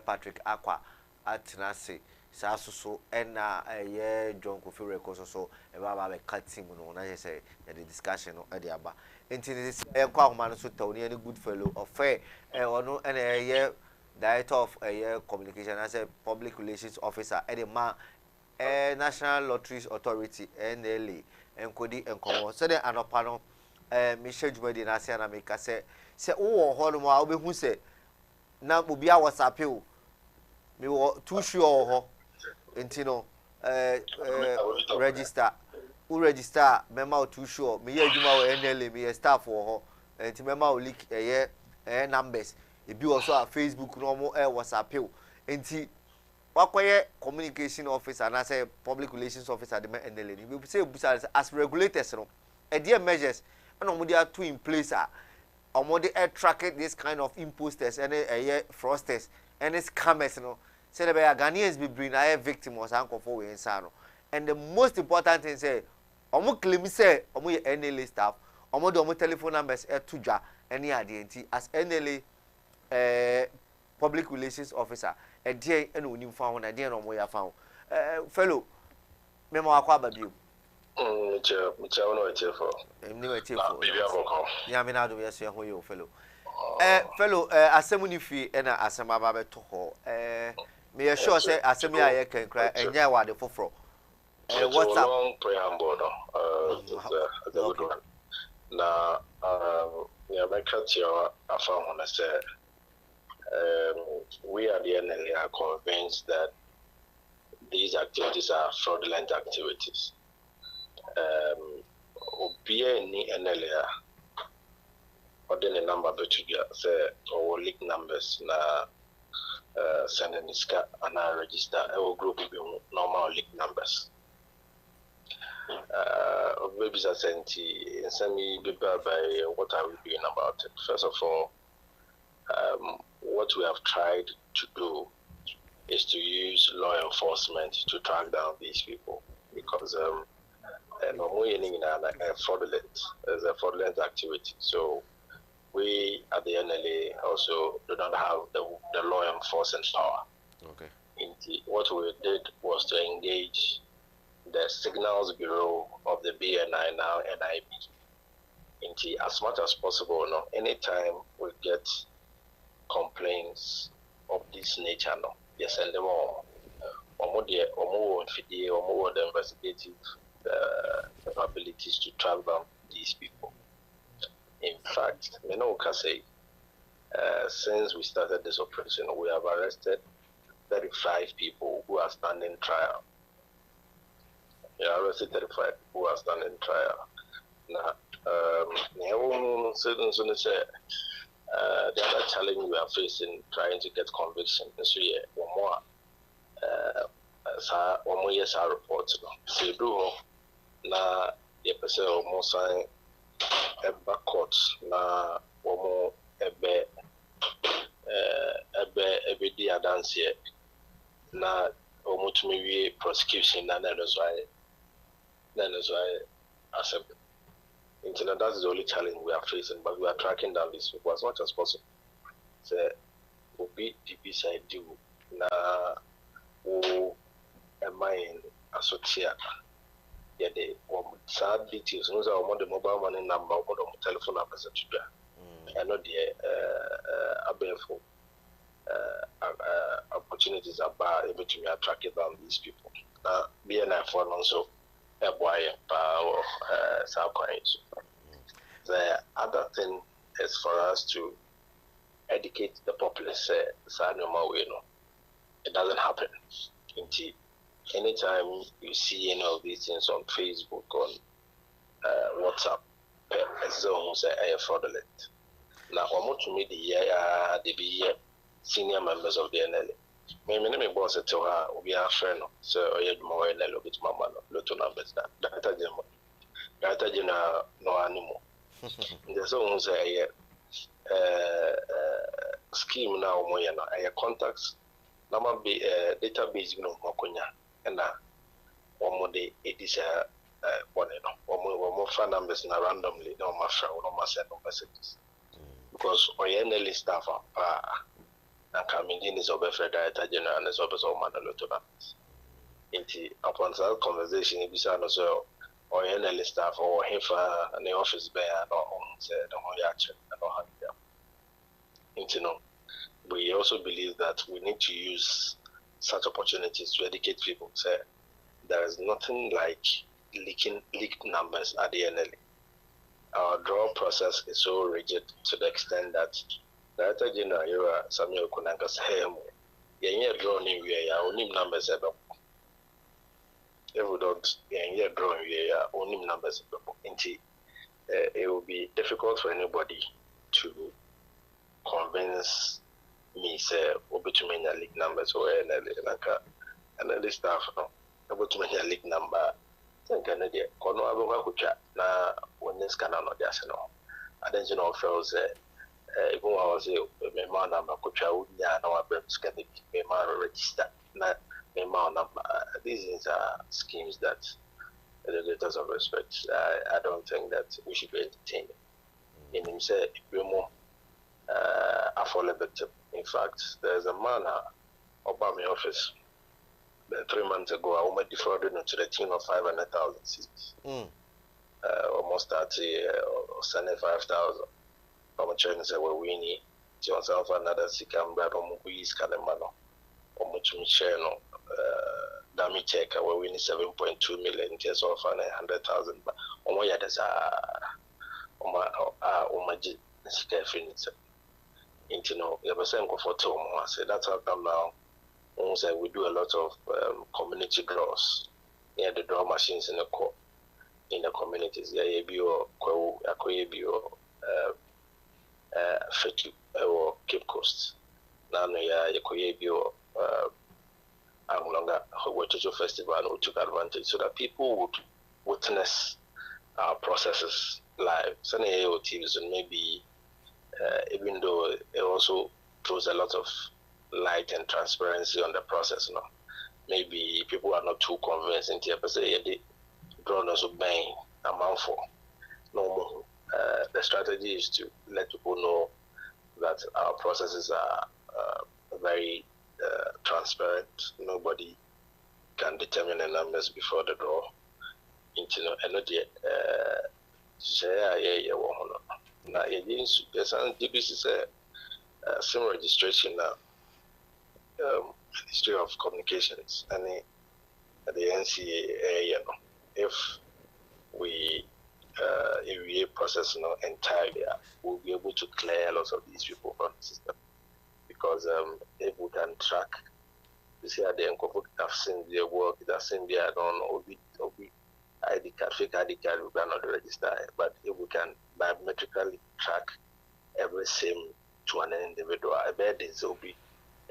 Patrick Aqua at Nasi, Sasso, and John Kofi Records so about a cutting on I say the discussion of the Abba. Into this man so Tony and a good fellow of fair or no and a year director of a year communication as a public relations officer at the National Lotteries Authority NLA and Cody and Common. So then an panel Michelle Jumedi Nasiana make us say, oh, hold on, who said. Now will be our WhatsApp. Me too sure intino register. Who register? Member too sure. Me here Juma NLA. Me staff for her. And member leak numbers. It be also a Facebook normal WhatsApp. And what communication officer and I say public relations officer at the NLA. We say as regulators, no. And their measures. And they are two in place. Or they track this kind of imposters and fraudsters and scammers, you know. Say the Ghanaians be bring a victim or uncle for we insano. And the most important thing say, claim say, NLA staff, the telephone numbers tuja any identity as NLA public relations officer. A day and when you found a day no more found. Fellow, Memo Aquababu. Yeah, me now do we see who you fellow. Fellow, assembly fee and assemble to her. Me assure say assembly I can cry and yeah, what the for. What's up? Long preamble, the good one. Now, yeah, my cut your affair when I said, we are the NLA are convinced that these activities are fraudulent activities. Obia ni NLA or then a number between say or leak numbers na send an iska and I register our group normal leak numbers. Maybe send me by what are we doing about it? First of all, what we have tried to do is to use law enforcement to track down these people because fraudulent is a fraudulent activity. So we at the NLA also do not have the law enforcement power. Okay. What we did was to engage the Signals Bureau of the BNI, now NIB. As much as possible, anytime we get complaints of this nature, you send them all. Or more the investigative capabilities to track down these people. In fact, since we started this operation, we have arrested 35 people who are standing trial. We arrested 35 who are standing trial. Now, the other challenge we are facing, trying to get conviction, so yeah, one more years our reports. So you do na the person almost sign a back court na one more a be dia dance here. na omutumi prosecution na na so I accept. Internet, that is the only challenge we are facing, but we are tracking down these people as much as possible. So will be DP side do na o a mine associate. Yeah, the sad details. Those are the mobile money number, or the telephone number, etc. I know the available opportunities are able to attract down these people. Now, BNI for also a boy or South Koreans. The other thing is for us to educate the populace. It doesn't happen. Anytime you see any of these things on Facebook, on WhatsApp, it's fraudulent. Now, to me, the senior members of the NLA. My name boss at her, we are friend, so I had more than a little bit mama, little numbers that data general no animal. There's almost a scheme now, a contacts, number be database, Mokonya, and one more day it is one more phone numbers randomly, no matter no send no messages. Because NLA staff are and coming in is over Director General and is over so many upon that conversation, if you say also or NLA staff or HIFA and the office bear or said no action and no hand. We also believe that we need to use such opportunities to educate people. Say there is nothing like leaked numbers at the NLA. Our draw process is so rigid to the extent that Director General, you are Samuel Kunankas, you're drawing only numbers. If we don't, you're drawing only numbers. It will be difficult for anybody to convince me, say, over to many league numbers or another staff, over to many league number. Think Canada, Kono Abuja, na when this cannot just know. I don't know if I was even I was a man number, coach, I would know about scanning a man register, not a man number. These are schemes that the letters of respect. I don't think that we should be entertaining. In himself, we more affordable. In fact, there's a man about my office 3 months ago. I almost defrauded to the tune of 500,000 cities. Almost 30 or 75,000. I'm trying to say, well, we need to yourself another sick and bad or Muguis Calamano or Muchmicheno damage check where we need 7.2 million just off 100,000. But on my others are my Finite. You have a same for Tom. So that's how come now. We do a lot of community draws. Yeah, the draw machines in the communities. Yeah, Fetu or Cape Coast. Now, Yakoyebio Anglonga Wachocho Festival who took advantage so that people would witness our processes live. Some AOTs and maybe even though it also throws a lot of light and transparency on the process, maybe people are not too convinced in but say the drawn us obeying amount for no more. The strategy is to let people know that our processes are very transparent. Nobody can determine the numbers before the draw. And not yet. Now, this is a SIM registration now. Ministry of Communications and the NCA, if we process entirely, we'll be able to clear a lot of these people from the system because if we can track, you see how the incorporate have seen their work, it has seen their ID card, fake ID card, we cannot register, but if we can biometrically track every SIM to an individual, I bet this will be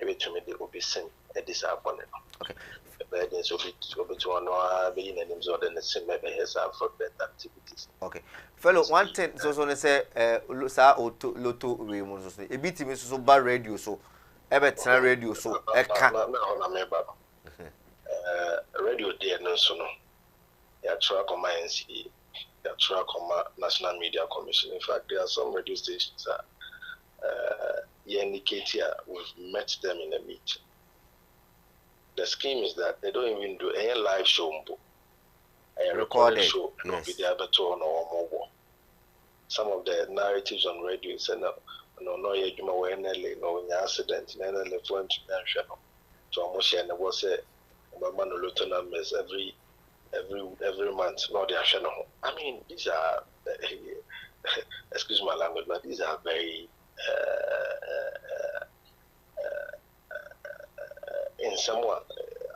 every to me they will be seen at this opponent. Okay. Okay. Fellow, one thing so say sa loto we mo so e biti me so ba radio so Ebetra radio so eka na member radio there no so no ya try come NCA ya try come National Media Commission. In fact, there are some radio stations that Ghana Etie we've met them in a meeting. The scheme is that they don't even do any live show, a recorded show, and yes. Be able to on or mobile. Some of the narratives on radio say no, you know, no accident, no left to almost and was a man numbers every month. No, they are channel. I mean, these are excuse my language, but these are very in somewhat,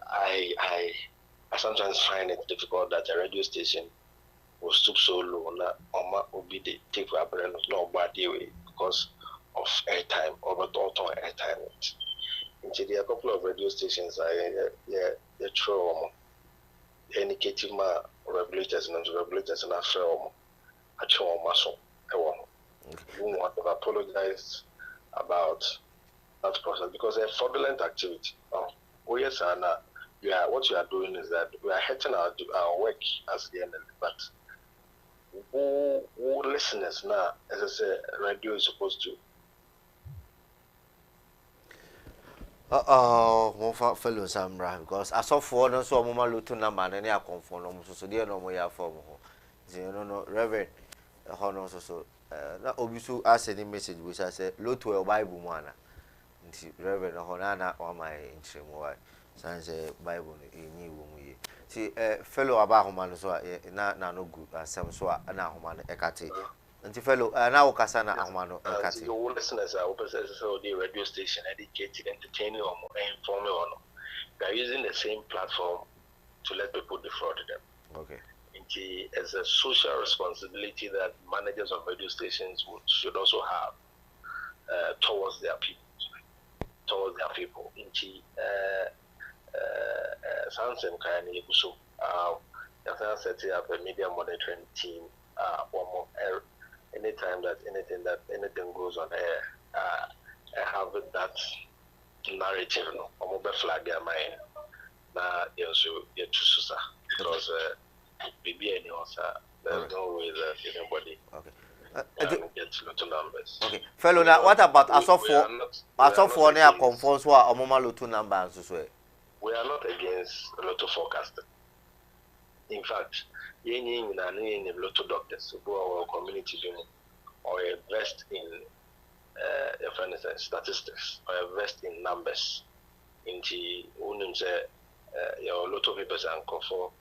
I sometimes find it difficult that a radio station will stoop so low will be the take for apparent no bad way because of airtime or airtime. There are a couple of radio stations they throw indicating my regulators and after I show muscle. I want to apologize about that process because a fraudulent activity. Oh yes, and what you are doing is that we are hurting our work as the end, but who listeners now, as I say, radio is supposed to. More fellow Samra because I saw for no so mama lutu number and I conform so dear no more form. No Reverend Honor so na obisu ask any message which I said lutu a Bible one. Reverend Honana or my interim wife. Sans Bible in you. See, fellow about human so na no good as some so na human ekati. And fellow now Casana Ahmano ekati. The listeners are open the radio station, educated, entertaining, or informing on. They are using the same platform to let people defraud them. Okay. As a social responsibility that managers of radio stations should also have towards their people. Sounds kind of so. I set up a media monitoring team. Anytime that anything goes on air, I have that narrative. No, I'm a flag in my na also get to because maybe anyone there's no way that anybody. Okay. Get little numbers. Okay, fellow. Now, what about as of for near conforms what a mama lotu number so? We are not against lotto forecasting. In fact, any lotto doctors who are our community unit or invest in statistics or invest in numbers into your lotto papers and conform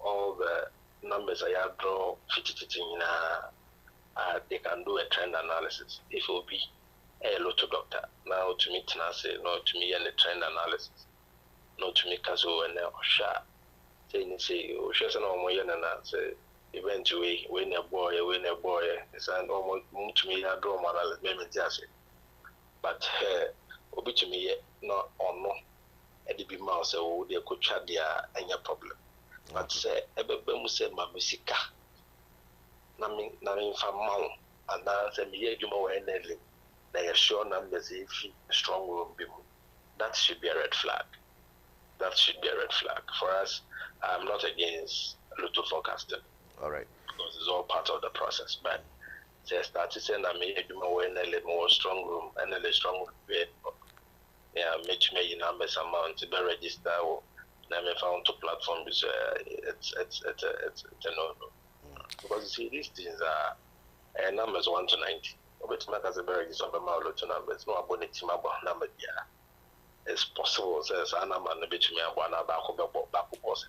all the numbers I have drawn they can do a trend analysis. If it will be a lotto doctor now to me say no to me and the trend analysis, not to me caso and say no more say eventually when a boy it's an almost to me I draw my analysis but obi to me no or no and be mouse so they could chat their any problem. But say ebebe say mamusika na me fa mawo and say me adwuma wa enele na ya sure numbers if strong room be that should be a red flag. For us. I'm not against lotto forecasting. All right, because it's all part of the process, but say start to say na me adwuma wa enele more strong room and a strong room yeah make me numbers amount to be register I found to platform is it's a no. Because you see these things are numbers 1 to 90. But make as a very example to numbers. No abonnee team about number yeah. It's possible says I number no bit me about back boss.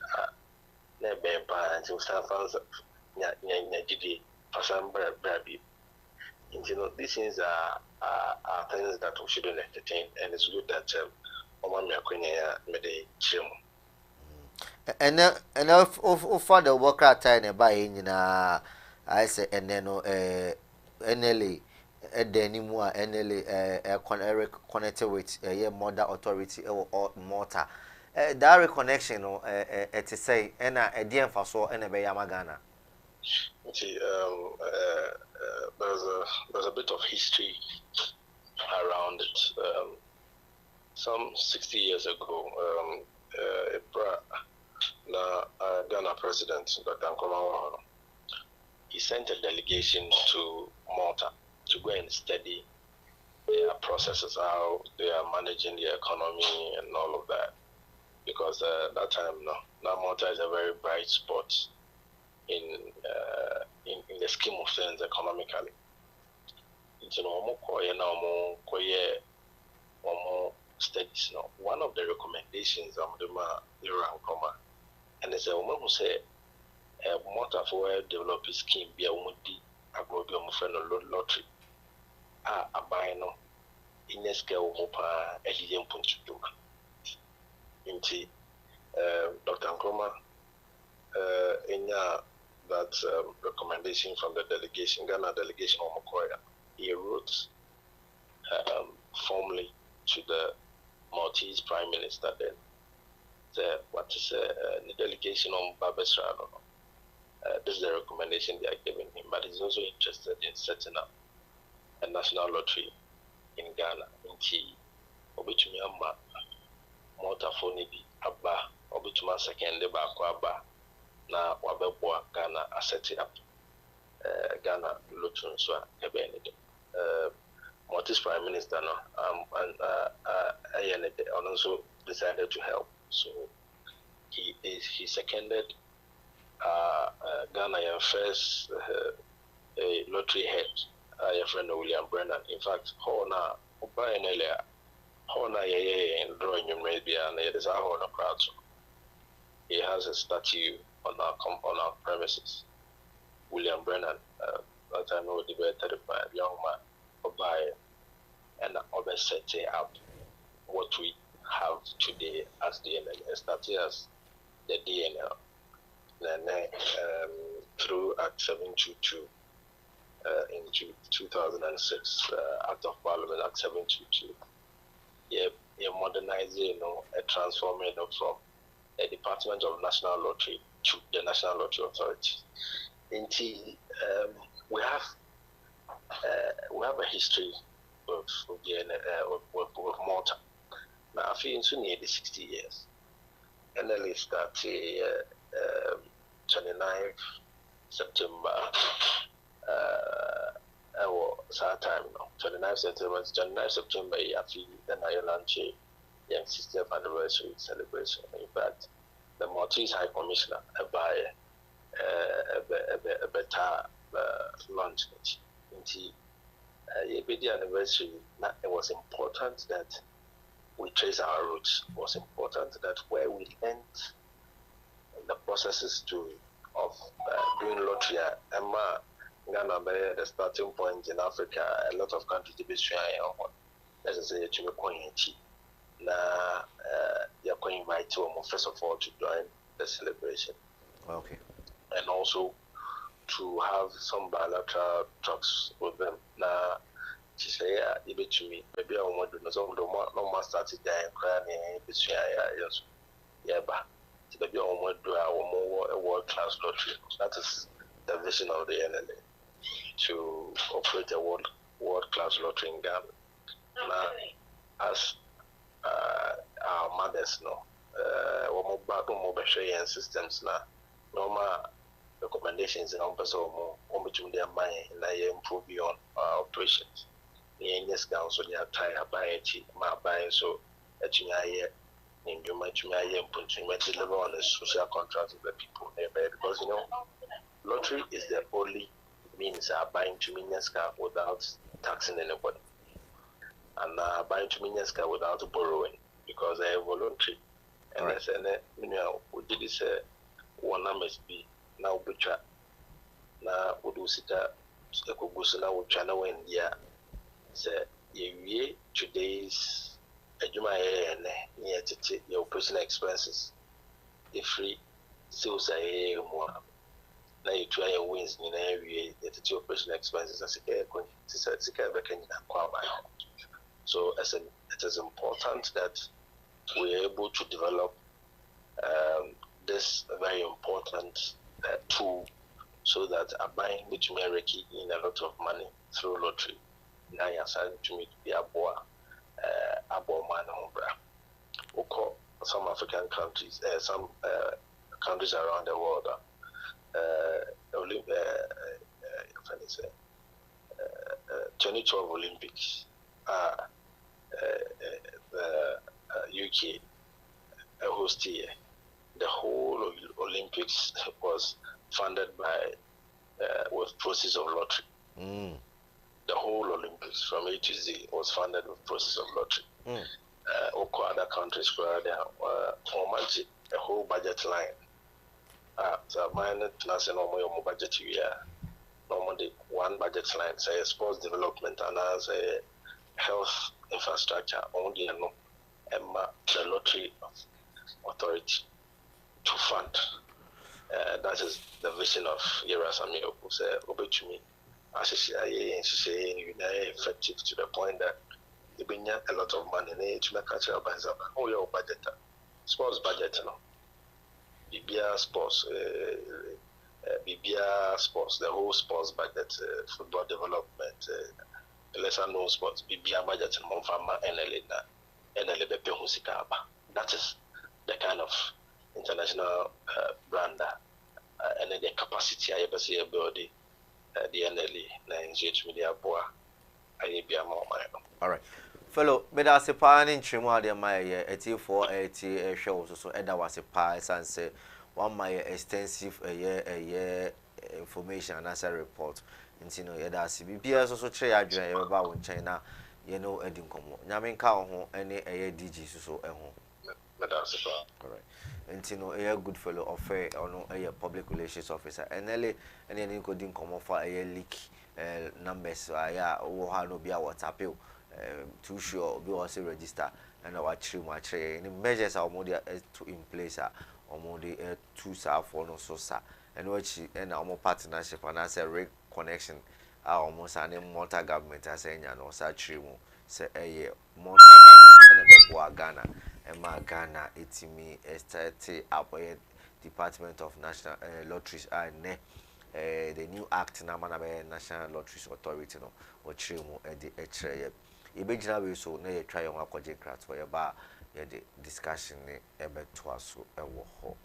Na be pa and stand fans nya gidi person brabi. You know these things are things that we shouldn't entertain, and it's good that Oman Yakunya made a chim. And of for the worker time by in I say and then NLA anymore NLA connected with a mother authority or mortar. That reconnection to say and a dear for so and a Bayamagana. See, there's a bit of history around it. Some 60 years ago, Ghana President Dr. Nkrumah, he sent a delegation to Malta to go and study their processes, how they are managing the economy and all of that. Because that time, now Malta is a very bright spot in the scheme of things economically. Studies now. One of the recommendations of the Nkrumah, and it's a woman who said, Malta for develop a scheme be a woody agrobium friend lottery. A bino in a scale of a helium punch to do. Inti Dr. Nkrumah in that recommendation from the delegation, Ghana delegation of Makoya, he wrote formally to the Maltese Prime Minister then what is the delegation on Babesrano. This is the recommendation they are giving him, but he's also interested in setting up a national lottery in Ghana. Inti Obitumi Amma Malta Fonibi Abba Obituma second Abba na Wabeboa Ghana set up Ghana lottery so Maltese Prime Minister also decided to help. So he seconded Ghana first lottery head, your friend William Brennan. In fact, Hona drawing you maybe and it is our crowd. He has a statue on our premises. William Brennan, that I know debated by a young man by and over setting up what we have today as DNL, started as the DNL, then through Act 722 in 2006, Act of Parliament Act 722, modernizing, transforming from the Department of National Lottery to the National Lottery Authority. We have a history of Malta. Now, I feel it's nearly 60 years. And then it started 29th September. Time now. 29th September, I feel then I launched the 60th anniversary celebration. In fact, the Maltese High Commissioner by a better launch. The anniversary, it was important that we trace our roots. It was important that where we learned the processes of doing lottery, Ghana, the starting point in Africa, a lot of countries to be trying on. Let's say to be you're going to invite you first of all to join the celebration. Okay. And also to have some bilateral talks with them. Now, she said, yeah, give it to me. Maybe I want to do some no more started there and crying between yes. Yeah, but maybe I want to do a world class lottery. That is the vision of the NLA, to operate a world class lottery in Ghana. Now, as our mothers know, and systems now, normal recommendations and also between their mind and improve beyond operations. Yes, so they are tired of buying so that you deliver on the social contract with the people there, because lottery is the only means of buying 2 million car without taxing anybody, and buying 2 million car without borrowing, because they are voluntary. And right. We did this one must be now butcher. Now we do sit up, now we try to win. Yeah, say today's near to your personal expenses. If free sales are more. Now you try your wins in area that your personal expenses as a going to so it is important that we are able to develop this very important tool, so that a buying which may rake in a lot of money through lottery na yasa to me be aboa man hombra. Oko some African countries, some countries around the world, 2012 Olympics, the UK host year. The whole Olympics was funded by with process of lottery. The whole Olympics from A to Z was funded with process of lottery. Other countries where they a whole budget line. So mine national budget year. Normally one budget line say sports development and as a health infrastructure only no the lottery authority to fund. That is the vision of Yerasami who said Obechumi as saying effective to the point that you bring a lot of money to make cultural bands up. Oh, your budget, sports budget, no. BBR sports, the whole sports budget, football development, lesser known sports, BBR budget, and Monfama and that is the kind of international brand and the capacity I ever see about the NLE, NGH Media Boa. All right. Fellow, but as a pan in Chimwa, my 8480 show so Eda was a pies and say one my extensive a year information and as a report. And you know, that's BBS also tray about China, you know, Edin Como. Yamin Cow, any a DG so a home. All right. And you know, a good fellow of fair or no a public relations officer. And Nelly and then couldn't come off a leak numbers. Yeah, oh, no be our WhatsApp. Too sure we also register and our three and the measures are more to in place or more the 2 for no so and which and our partnership and as a reg connection are almost an multi government as a no such say a multi government and Ghana and my Ghana Etie estate up Department of National Lotteries and the new act na National Lotteries Authority no or trimu at the H. Ibejina we so na ye try yon akwaje krat for ye ba ye the discussion ne ebeto aso ewo ho.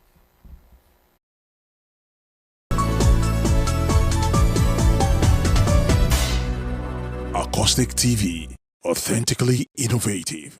Acoustic TV, authentically innovative.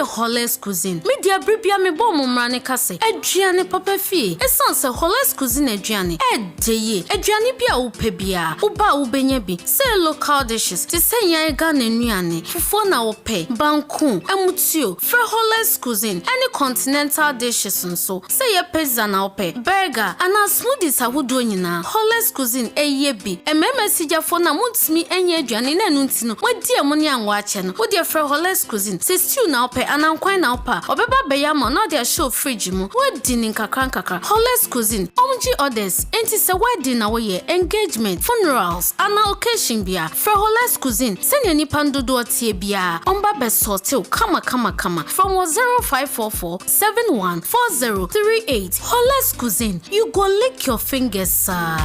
Hollis cuisine. Media bribia me bom mrane kase. Aduane papa fie. Esan se Hollis cuisine aduane. Edeye. Aduane bia wo pebia. Uba wo benya bi. Say local dishes. Ti se yan Ghana nnuane. Fufuo na wo pe. Banku, emutio. Fre Hollis cuisine. Any continental dishes nso. Say ye pizza na wo pe. Burger ana smoothies ahodo nyina. Hollis cuisine eye bi. Emema sijafo na muntimi enye aduane na enu ntino. Wadi amoni anwa ache no. Wo de fre Hollis cuisine. Se stew na wo pe anankwan na opa obeba beyama na dia show fridge mu wadi ni nkakra Hollis cuisine omji orders enti se wedding na wo ye engagement funerals ana occasion bia for Hollis cuisine senya nipa ndodo tie bia omba be sortel kama from 0544 714038 Hollis cuisine you go lick your fingers sir.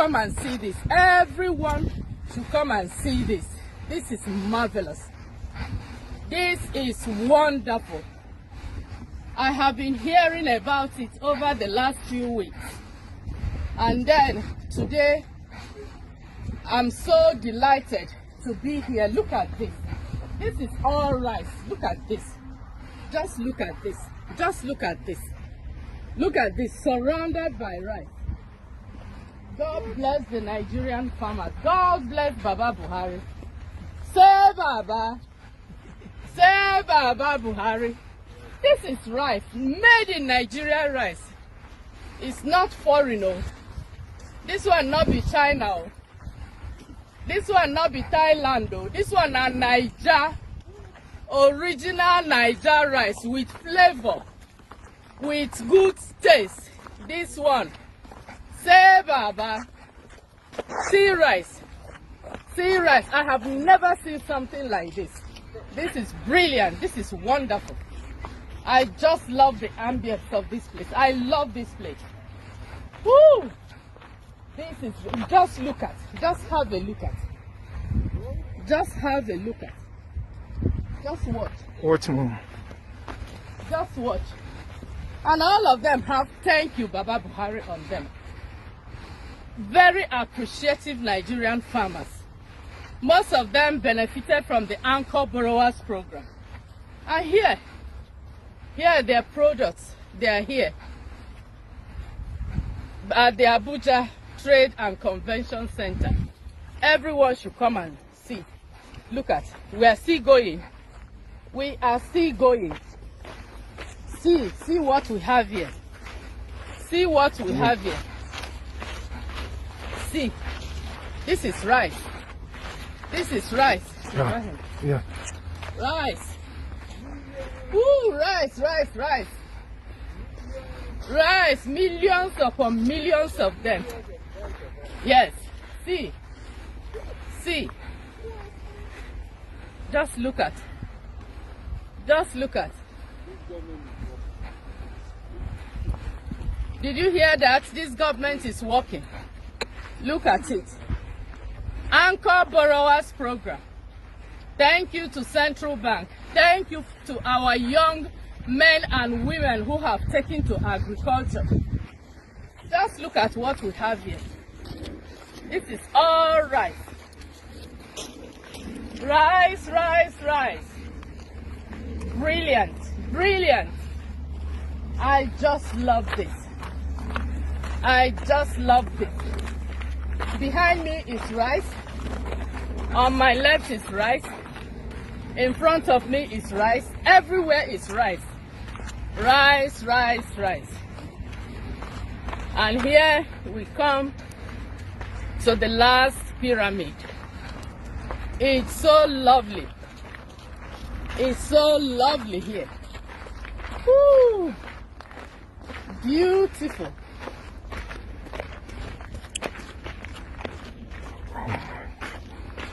come and see this. Everyone should come and see this. This is marvelous. This is wonderful. I have been hearing about it over the last few weeks. And then today, I'm so delighted to be here. Look at this. This is all rice. Look at this. Just look at this. Just look at this. Look at this, surrounded by rice. God bless the Nigerian farmers. God bless Baba Buhari. Say Baba. Say Baba Buhari. This is rice, made in Nigeria rice. It's not foreign. Oh. This one not be China. Oh. This one not be Thailand. Oh. This one are Niger. Original Niger rice with flavor, with good taste. This one. Say Baba. See rice. See rice. I have never seen something like this. This is brilliant. This is wonderful. I just love the ambience of this place. I love this place. Woo! This is, just look at. Just have a look at. Just have a look at. Just watch. Watch more. Just watch. And all of them have thank you Baba Buhari on them. Very appreciative Nigerian farmers. Most of them benefited from the Anchor Borrowers Program. And here are their products. They are here at the Abuja Trade and Convention Center. Everyone should come and see. Look at, we are still going. We are still going. See what we have here. See what we have here. See, this is rice. This is rice. Yeah. Rice. Ooh, rice. Rice, millions upon millions of them. Yes, see. Just look at. Did you hear that? This government is working. Look at it. Anchor Borrowers Program. Thank you to Central Bank. Thank you to our young men and women who have taken to agriculture. Just look at what we have here. This is all rice. Rice. Brilliant. I just love this. Behind me is rice. On my left is rice. In front of me is rice. Everywhere is rice. Rice. And here we come to the last pyramid. It's so lovely. Here. Woo! Beautiful.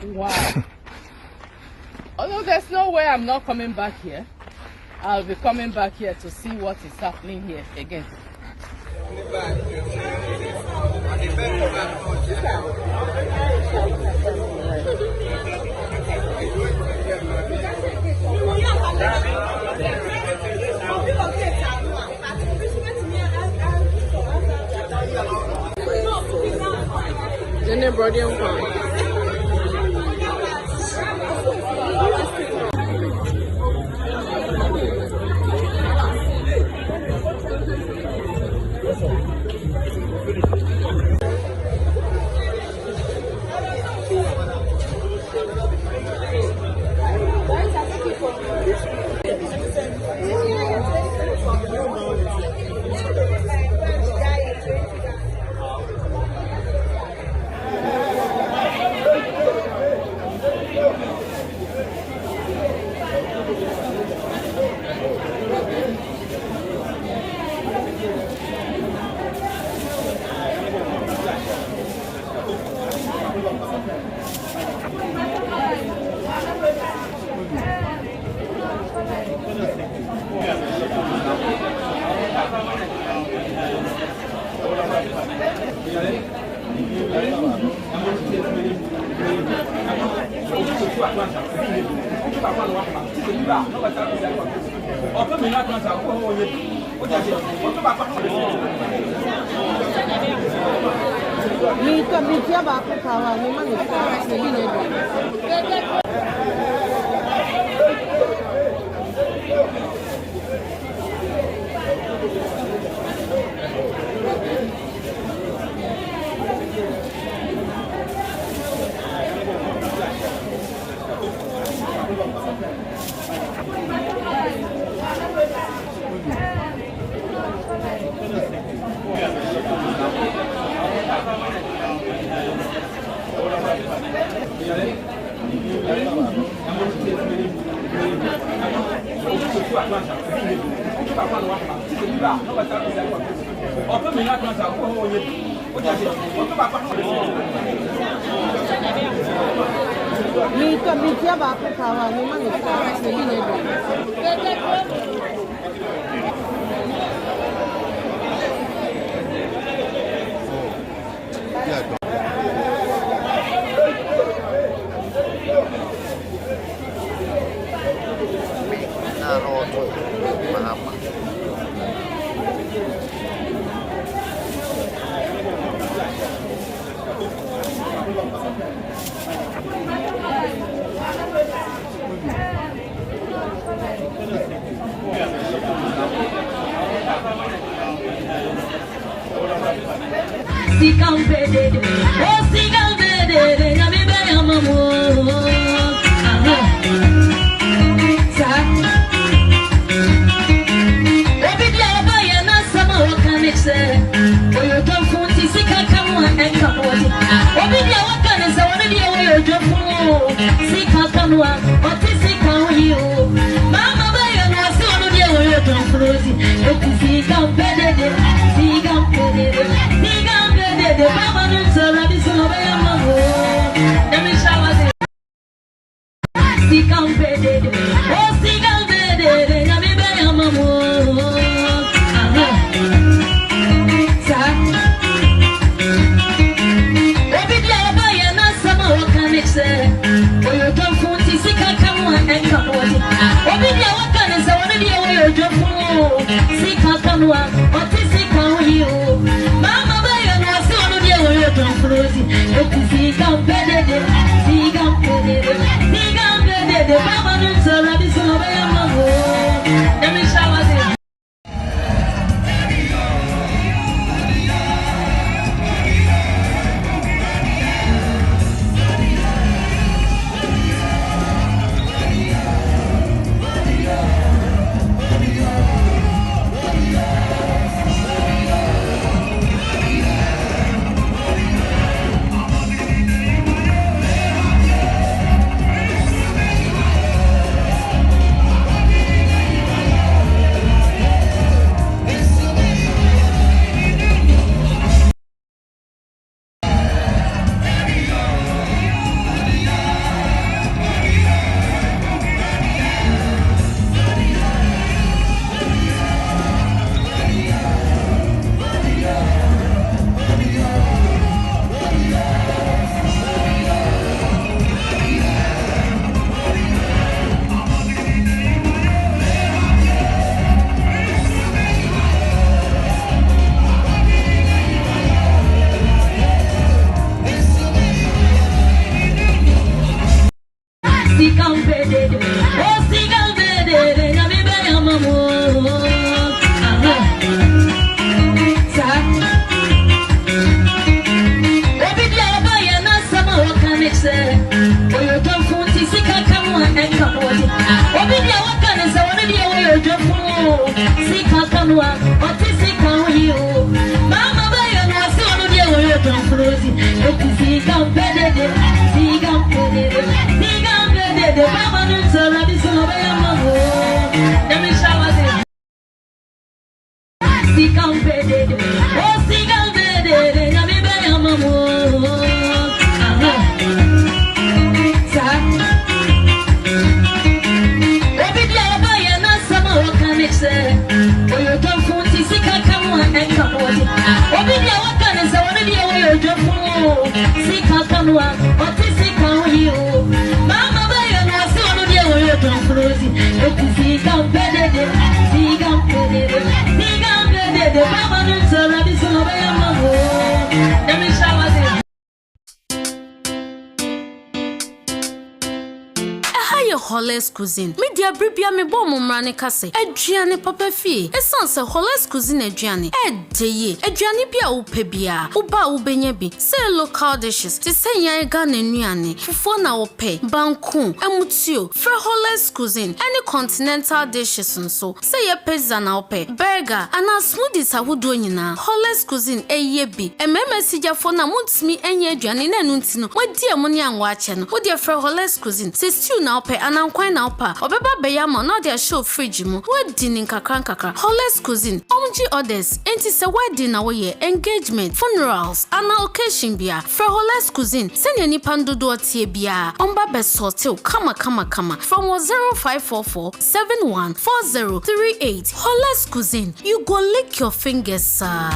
Wow. Although there's no way I'm not coming back here. I'll be coming back here to see what is happening here again. Say, oh, you don't Sika kanwa, otisika uyu. Mama bayo na so no de wore konfrozi. Otisika pedede, sika pedede, sika pedede. Mama no so na biso no bayo mamo. Let me shower them. Hollis cuisine. Media bribia me bo mumrane kase. Aduane papa fie. Esanse Hollis cuisine aduane. Deye. Aduane bia wo pebia. Wo ba wo benya bi. Say local dishes. Ti say yan Ghana nnuane. Fufuo na wo pe. Banku, emutio. Fre Hollis cuisine. Any continental dishes nso. Say ye pizza na wo pe. Burger ana smoothies ahodo nyina. Hollis cuisine eye bi. Emema sijafo na muntimi enye aduane na nuntino. Wadi amoni anwa ache no. Wo de fre Hollis cuisine. Say stew na wo pe. Anankwan na opa obeba beyama na dia show fridge mu wadi nin kakra Hollis cuisine omji orders enti se wedding na woye engagement funerals ana occasion bia fra Hollis cuisine senya nipa ndodo otie bia omba besote kama from 0544 714038 Hollis cuisine you go lick your fingers sir.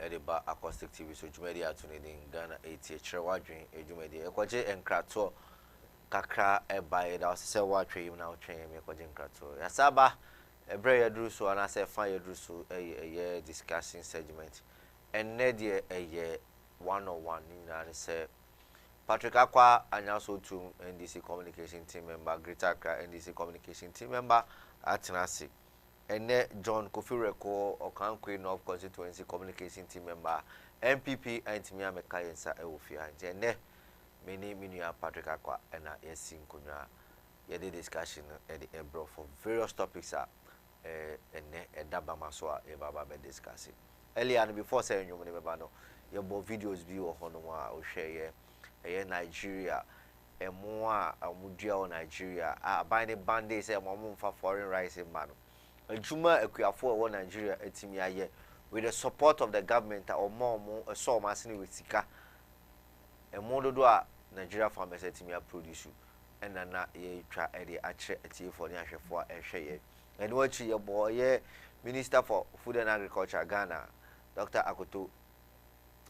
Edeba Acoustic TV so jumedi atunidi Ghana Etie Trewadwin ejumedi ekwaje enkrato kakra ebae da se watwe na otwen me ekwaje enkrato ya saba ebre yadru so ana se fa yadru so eye discussing segment enne de eye 101 ni na se Patrick Akwa anyaso to NDC communication team member Greater Accra NDC communication team member Atenase ene John Kofireko Okan Queen of constituency communication team member Npp Ndc Mekayensa Ewofia ene many Patrick Akwa ena yesin kunya yede discussion the ebro for various topics ene edaba maso e baba be discussing earlier before saying you remember no your videos bi o hono a o share Nigeria emoa amudia o Nigeria abane bande say momfa foreign rice man Juma Ekuafo of Nigeria etimi aye with the support of the government or more so masini with sika e mododo a Nigeria farmers etimi produce and na ye twa e de ache etie for ni ahwefo a ehwe and wachi ye boy Minister for Food and Agriculture Ghana Dr. Akoto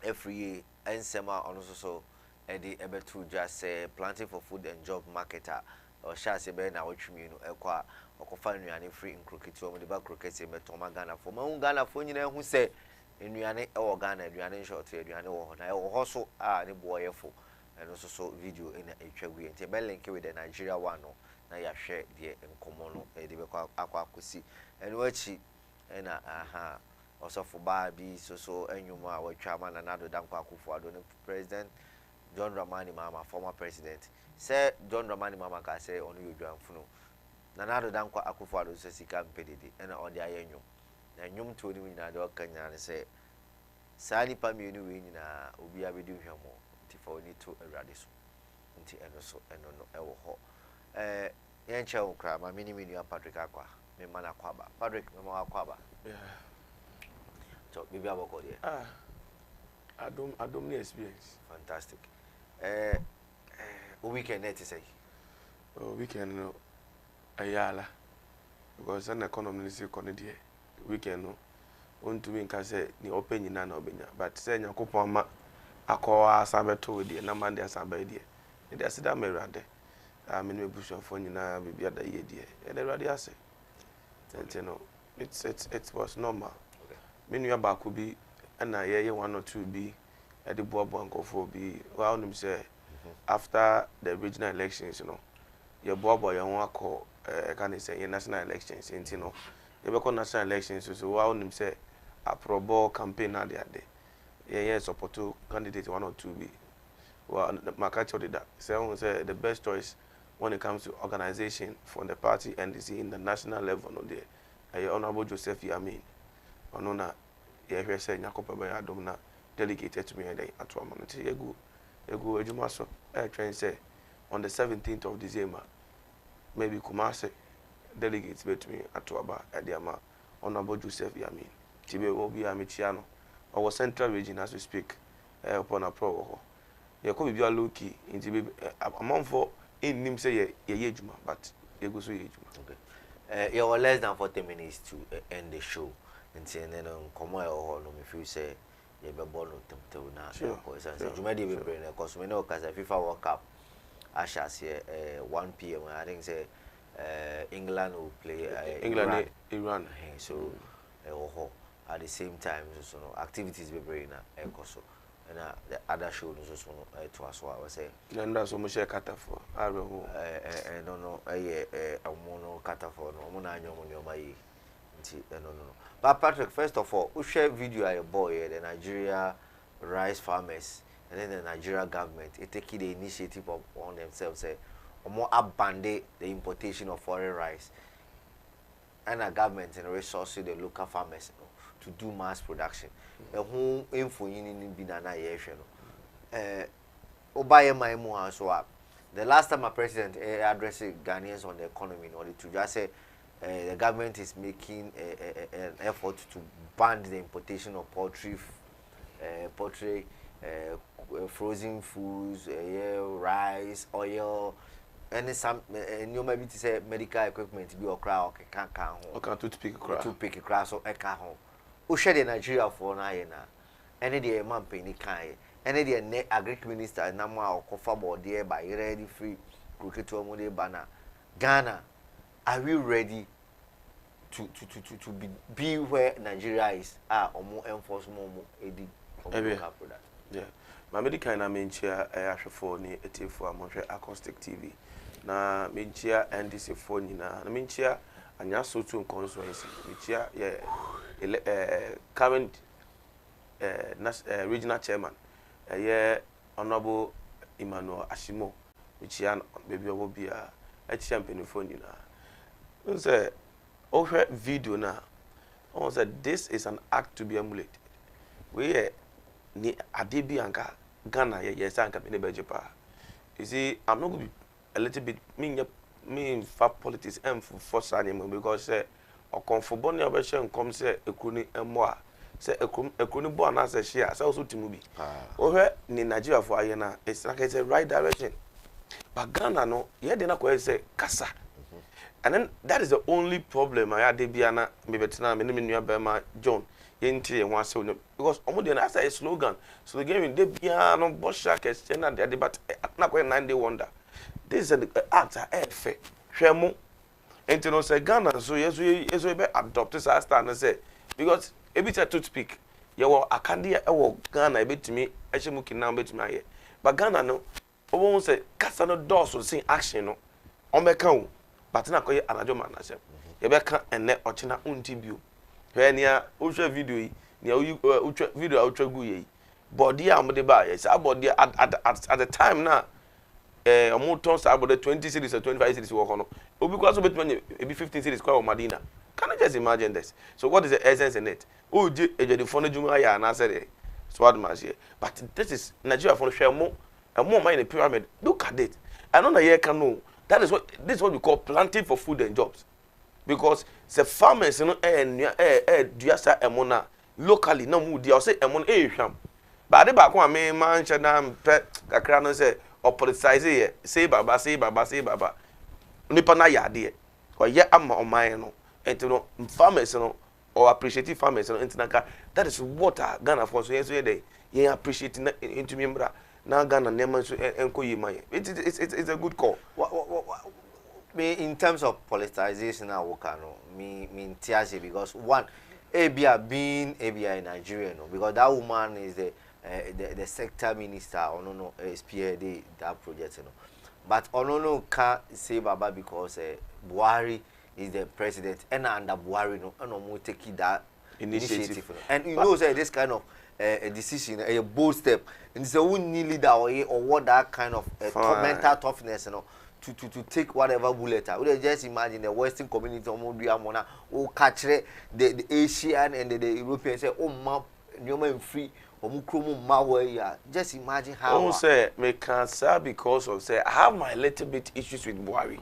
every ensema on so e de ebetu just say planting for food and job marketer or shase be na wotwimi no ekwa okofa nnuane free inkroketi o de ba kroketi metoma Ghana for ma Ghana for nyina hu se nnuane e wo Ghana nnuane short nnuane wo na e wo hoso ne boyefo eno so video ina etwagu enti be link with the Nigeria one no na ya hwe de enkomo no e de be akwa akosi eno achi ena aha osofo ba bi so enwumo a watwa ma na nado dankwa akufo ado ne president John Dramani Mahama former president say John Dramani Mahama ka say onu yodwanfuno na nado dankwa akufo ado se sika mpedede ena ode ayenwum na nwum to ni nyina de okanya ne say sani pa mienu we nyina obi abedi hwemo ti fa oni to awrade so nti eno so eno no ewo ho yenche okra ma mini Patrick Akwa me mana kwaba Patrick me ma kwaba so bibi aboko de adom ni experience fantastic weekend net say weekend no ayala because an economy is connected weekend no on to win say ni open nyina na obenya but say nyakopon ma akọ asabeto de na mande asabe de e de asida merade me no ebusu afọ nyina bibia da ye de e de rade ase no it was normal me nua ba ko bi na ye 1 or 2 bi e de boabo ankofo bi wa onum say after the regional elections ye boabo ye ho akọ can I say national elections no ye be national elections so wa onum say aprobo campaign na de ade ye support candidate 1 or 2 bi well my culture did that say the best choice when it comes to organization for the party NDC in the national level no there honorable Joseph Yamin onona ye hwe say nyakopa ba adom na delegated to me dey atwa man ti egu ejuma so train say on the 17th of December maybe Kumase delegates bet me atwa ba ediama honorable Joseph Yamin tibe obi amichia no our central region as we speak upon a pro ye ko bibia low key inti be amount in nim say ye ejuma but ye go so ye ejuma. Okay. You were less than 40 minutes to end the show. And then come on, me feel say you be born to na. Because I Juma dey be brain because we know cause FIFA World Cup I shall say 1 p.m. I think say England will play Iran. So at the same time so activities be brain na so. And the other show is also to us what I was saying. And that's almost a cut for. I don't know. A mono cut for no money on your my. No. But Patrick, first of all, we share video of your boy, the Nigeria rice farmers, and then the Nigeria government. It take the initiative on themselves, say, or more abandon the importation of foreign rice, and the government and resources the local farmers to do mass production. The whole info in Binana Yeshen. Obaye Maimu so up. The last time a president addressed Ghanaians on the economy, in order to just say the government is making an effort to ban the importation of poultry, frozen foods, rice, oil, and some you maybe to say medical equipment be or crowd can toothpick crowd so who share the Nigeria for na any the man penny kind any the net agric minister na mo kofa board there by ready free cricket to banner Ghana, are we ready to be where Nigeria is or more enforcement more product? Yeah, my medical na menchia for ni etifo amonhwe acoustic TV na menchia NDC for nyina na menchia anya so to constituency menchia current regional chairman honorable Emmanuel Ashimo menchia baby obia champion for nyina say over video na on said this is an act to be emulated we ni adebi anka Ghana yes anka me bejepa you see I'm not going to be a little bit me for politics and for sanimo because say okonfo ne obehye nkom say ekuni emoa say ekuni bo na say share say also timubi ohwe ni Nigeria for aye na it's like it's a right direction but Ghana no ye dey na ko say kasa. And then that is the only problem I had Debiana, me betina, me nua Bema John, Yenti and one so because Omodia as a slogan. So the game in Debiano, Boshak, and the debate not quite 9-day wonder. This is an act I fair. Shemo and to know say Ghana, so yes, we adopt this as and say because a bit to speak. You were a candy Ghana a bit to me, I should look now bit my ear. But Ghana no, won't say Casano doors will sing action no on my count. But na koye anajo man asem ye be ka ene ochina unti bio hwe nia wo video yi nia wo video a wo gu yi body am de ba yes body at the time na omo ton sa body 20 series or 25 series wo kono obi kwa so betuma e be 15 series kwa o Madina. Can you just imagine this? So what is the essence in it? Oje ejede fo na juma ya na say sword match here, but this is Nigeria for share more and more in the pyramid. Look at it. I know na here can know. That is what this is what we call planting for food and jobs, because the farmers you know duasa emona locally no mu dia say emona hwam ba de ba ko ame man chana mpe kakra no say politicize here say baba nipa na yade ko ye ama oman no enti no farmers no or appreciate farmers and that is what Ghana for so yesterday you appreciate into me now Ghana never it's a good call. Me in terms of politicization I work me Tiazi because one ABI being ABI in Nigeria because that woman is the sector minister or no spearhead that project but no can't say Baba because Buhari is the president and under Buhari no take that initiative. And you know say this kind of a decision a bold step and it's a only leader or what that kind of mental toughness to take whatever bullet. We just imagine the Western community or catch the Asian and the Europeans say oh ma nyoma free just imagine how say me cancer because of say I have my little bit issues with Buhari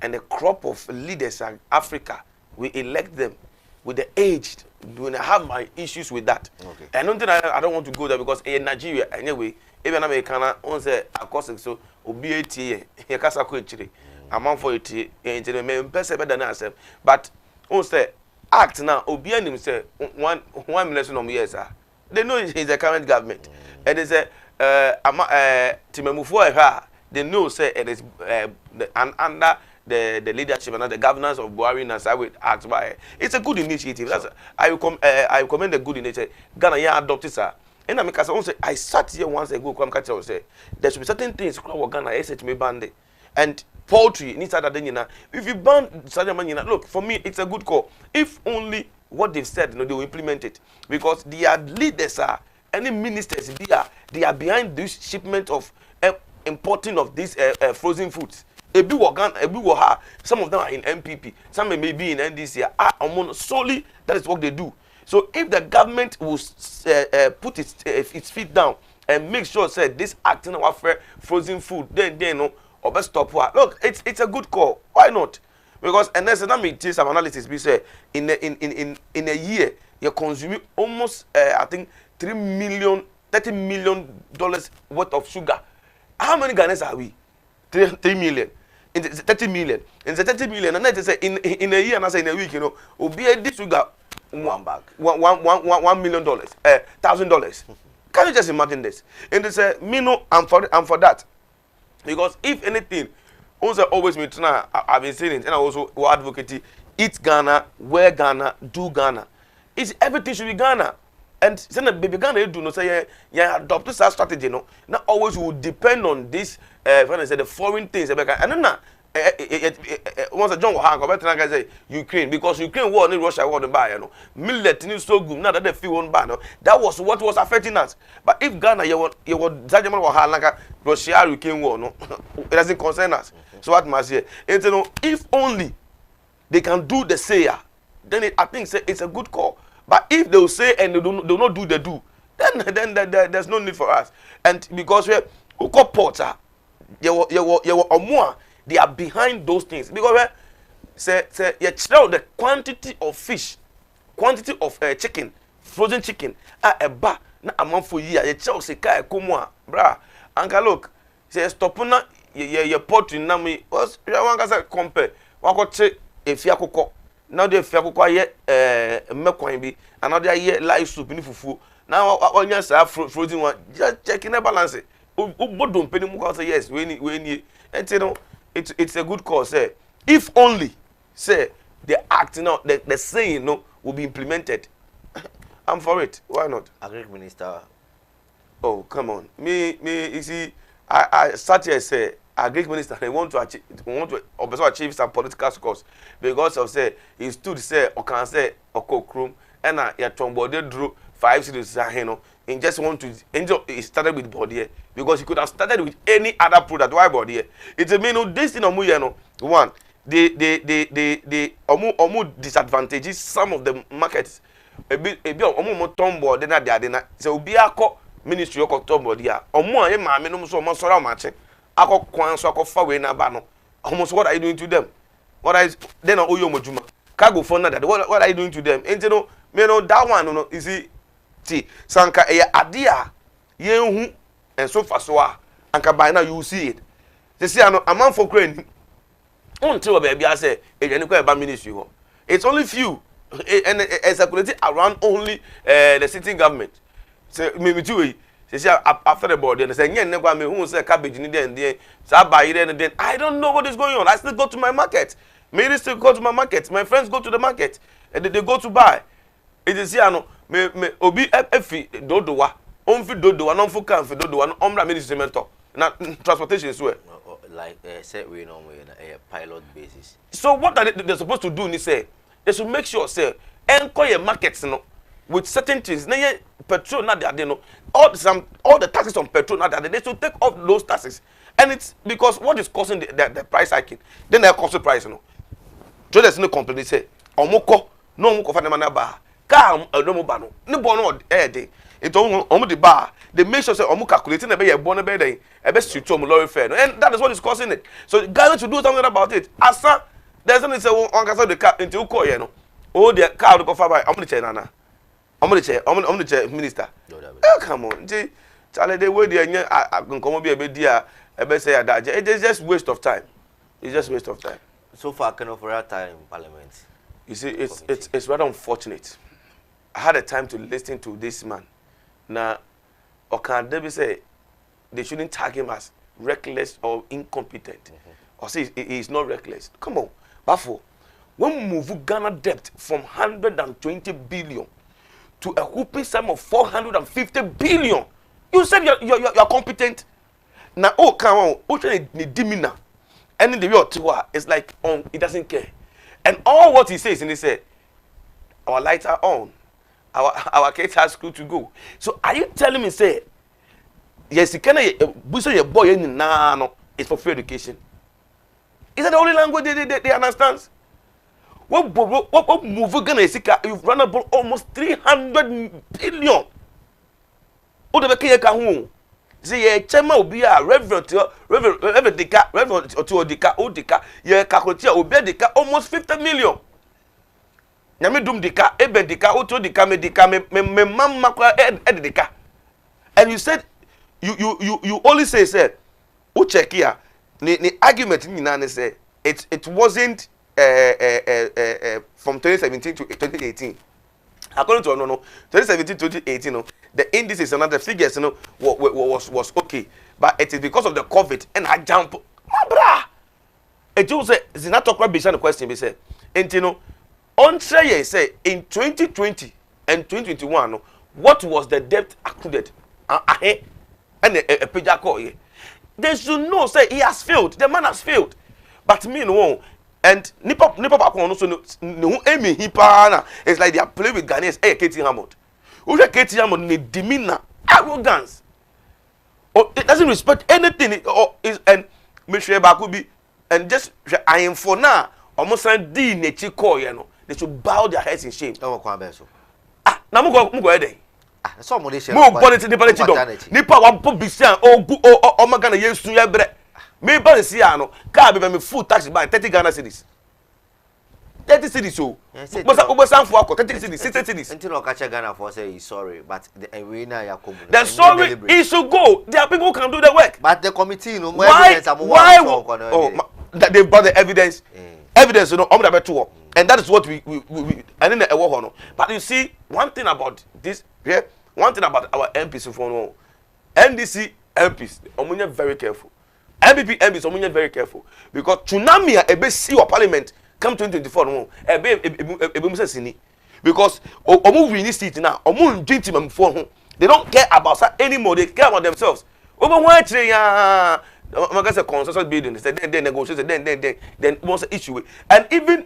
and the crop of leaders in Africa we elect them with the aged when I have my issues with that. Okay. And I don't want to go there because in Nigeria anyway even Americana on say AKOUSTIC so obi etie here kasa ko echire amount for etie entere me pese better than ourselves but on say act now obi anim say 1 million no years they know he's the current government and they say Timemufo they know say it is under the leadership and the governance of Buhari and I will act by it's a good initiative. That's I commend the good initiative. Ghana ya adopted sir. And I sat here once ago come catch say there should be certain things Ghana is me band and poultry needs that then if you ban Sajaman look for me it's a good call if only what they've said they will implement it because their leaders are any ministers they are behind this shipment of importing of these frozen foods. Some of them are in Npp, some may be in NDC. Solely that is what they do. So if the government will put its feet down and make sure say this acting our frozen food, then no or best stop. Look, it's a good call. Why not? Because and there's some analysis we say in a year you consume almost I think $30 million worth of sugar. How many Ghanaians are we? 3 million. In 30 million. In the 30 million, and I say in a year and I say in a week, will be this sugar one bag. $1 million, $1,000. Can you just imagine this? And they say, me no, I'm for that. Because if anything, also always me tonight, I've been saying it, and I also advocate eat Ghana, wear Ghana, do Ghana. It's everything should be Ghana. And say the baby Ghana do not say adopt this strategy, no. Now always will depend on this when I say the foreign things. And then once a John Wahang say Ukraine because Ukraine war in Russia war the buy, millet is so good now that they feel one ban. That was what was affecting us. But if Ghana you want Zajaman Wahang Russia Ukraine war, no, it doesn't concern us. So what must say? And if only they can do the sayer, then I think it's a good call. But if they will say and they do not do the do, then there's no need for us. And because we're porter, they are behind those things. Because say you tell the quantity of fish, quantity of chicken, frozen chicken, a bar, na a month for year. You tell say kai komwa, bra. Anka look, say stop na ye poultry na me. Was you want to say compare? Wako che efiakoko. Now they feel quite mekwan bi another year live soup ni fufu now on your frozen one just checking the balance ubodom peni mu say yes we ni and you know it's a good call say if only say the act now the saying no will be implemented. I'm for it. Why not? Agric Minister. Oh come on me you see I start here say Agric Minister they want to achieve some political scores because of say he stood say or can say okokrum and ya tombode drew 5 cities and just want to enjoy. He started with body because he could have started with any other product. Why body? It's a mean this thing one they disadvantages some of the markets a bit tombo then they so be a ministry of tombo dia so much ako kwan so akofa we na ba no almost what are you doing to them? What is then oyo mojuma cargo for that what are you doing to them? And you know me no that one no you see sanka ade a yenhu and so far so anka by now you see it they say a man for crane until baby I say e ni kwa ministry ho it's only few and circulated around only the sitting government. So me too. Say after the board, they say, "Yeah, me who say cabbage in there, so I buy it and then I don't know what is going on. I still go to my market. Me still go to my market. My friends go to the market and they go to buy. It is here no me obi efi dodowa, onfi dodowa, non fu kan fi dodowa, ombra ministry mentor. Na transportation is where. Like set we know a pilot basis. So what are they supposed to do? Ni say they should make sure say enko your markets no with certain things. Na petrol na they no all the taxes on petrol na they should take off those taxes. And it's because what is causing the price hiking? Then they cost the price no. Traders no complain say omoko no omoko fa na na ba ka no mo ba no ni bo no dey it omo the bar they make sure say omo calculating be your born be then e be street omo lorry fare no, and that is what is causing it. So Ghana to do something about it. Asa there's something say on can the car into call here no oh the car go far by omo the chair nana omo the chair minister come on Charlie they way dey nya nkomo bi e be dia e be say that it is just waste of time. It's just waste of time. So far cannot for that time in parliament. You see it's rather unfortunate. I had a time to listen to this man. Now, Okan Debbie say they shouldn't tag him as reckless or incompetent. Or say he is not reckless. Come on, Baffour. When we move Ghana debt from 120 billion to a whooping sum of 450 billion, you said you're competent. Now, oh, come on, dimina. And in the way it's like he doesn't care. And all what he says in he said, our lights are on. Our kids have school to go. So are you telling me say yes you can your boy no it's for free education? Is that the only language they understand? What move Ghana Etie you've run about almost 300 billion. O de be ka hu. Say ye chema obi a reverend deka reverend to deka o deka ye calculate obi deka almost 50 million. Nyame dum deka ebe deka oto deka me deka me mamma kwa deka. And you said you only say o check here the argument nyina ne say it wasn't from 2017 to 2018. According to 2017 to 2018 the indices and other figures was okay, but it is because of the COVID and I jump bra it was not talk about the question be say on say in 2020 and 2021 what was the debt accrued and a page call here they should know say he has failed, the man has failed, but me no. And Npp no emi hipana. It's like they are playing with Ghanaians. Hey, Katie Hammond. Who Katie Hammond need demeanor, arrogance. Or it doesn't respect anything. Or is and Michelle Bakubi and just I am for now. Almost like D nature call you know. They should bow their heads in shame. Oh, Kwabeso. Now mugo ede. Somebody say. Mo politics Nipa wa po bisian o magana yesu ya bre. Me ban see ano car be me full tax by 30 Ghana cedis. 30 cedis so. But some for 30 cedis, 60 cedis. Until no catch Ghana for say he's sorry, but the arena ya come. The sorry he should go. There are people who can do the work. But the committee no more evidence they brought the evidence. Evidence and that is what we and in the but you see one thing about this here, one thing about our MPs for NDC MPs, omunye very careful. Npp MPs omunye very careful because tsunami ebe see your parliament come 2024 no ebe musa sini because omu win this seat now omu drink team for they don't care about that anymore, they care about themselves. Over one ya a consensus building then negotiate then what's the issue and even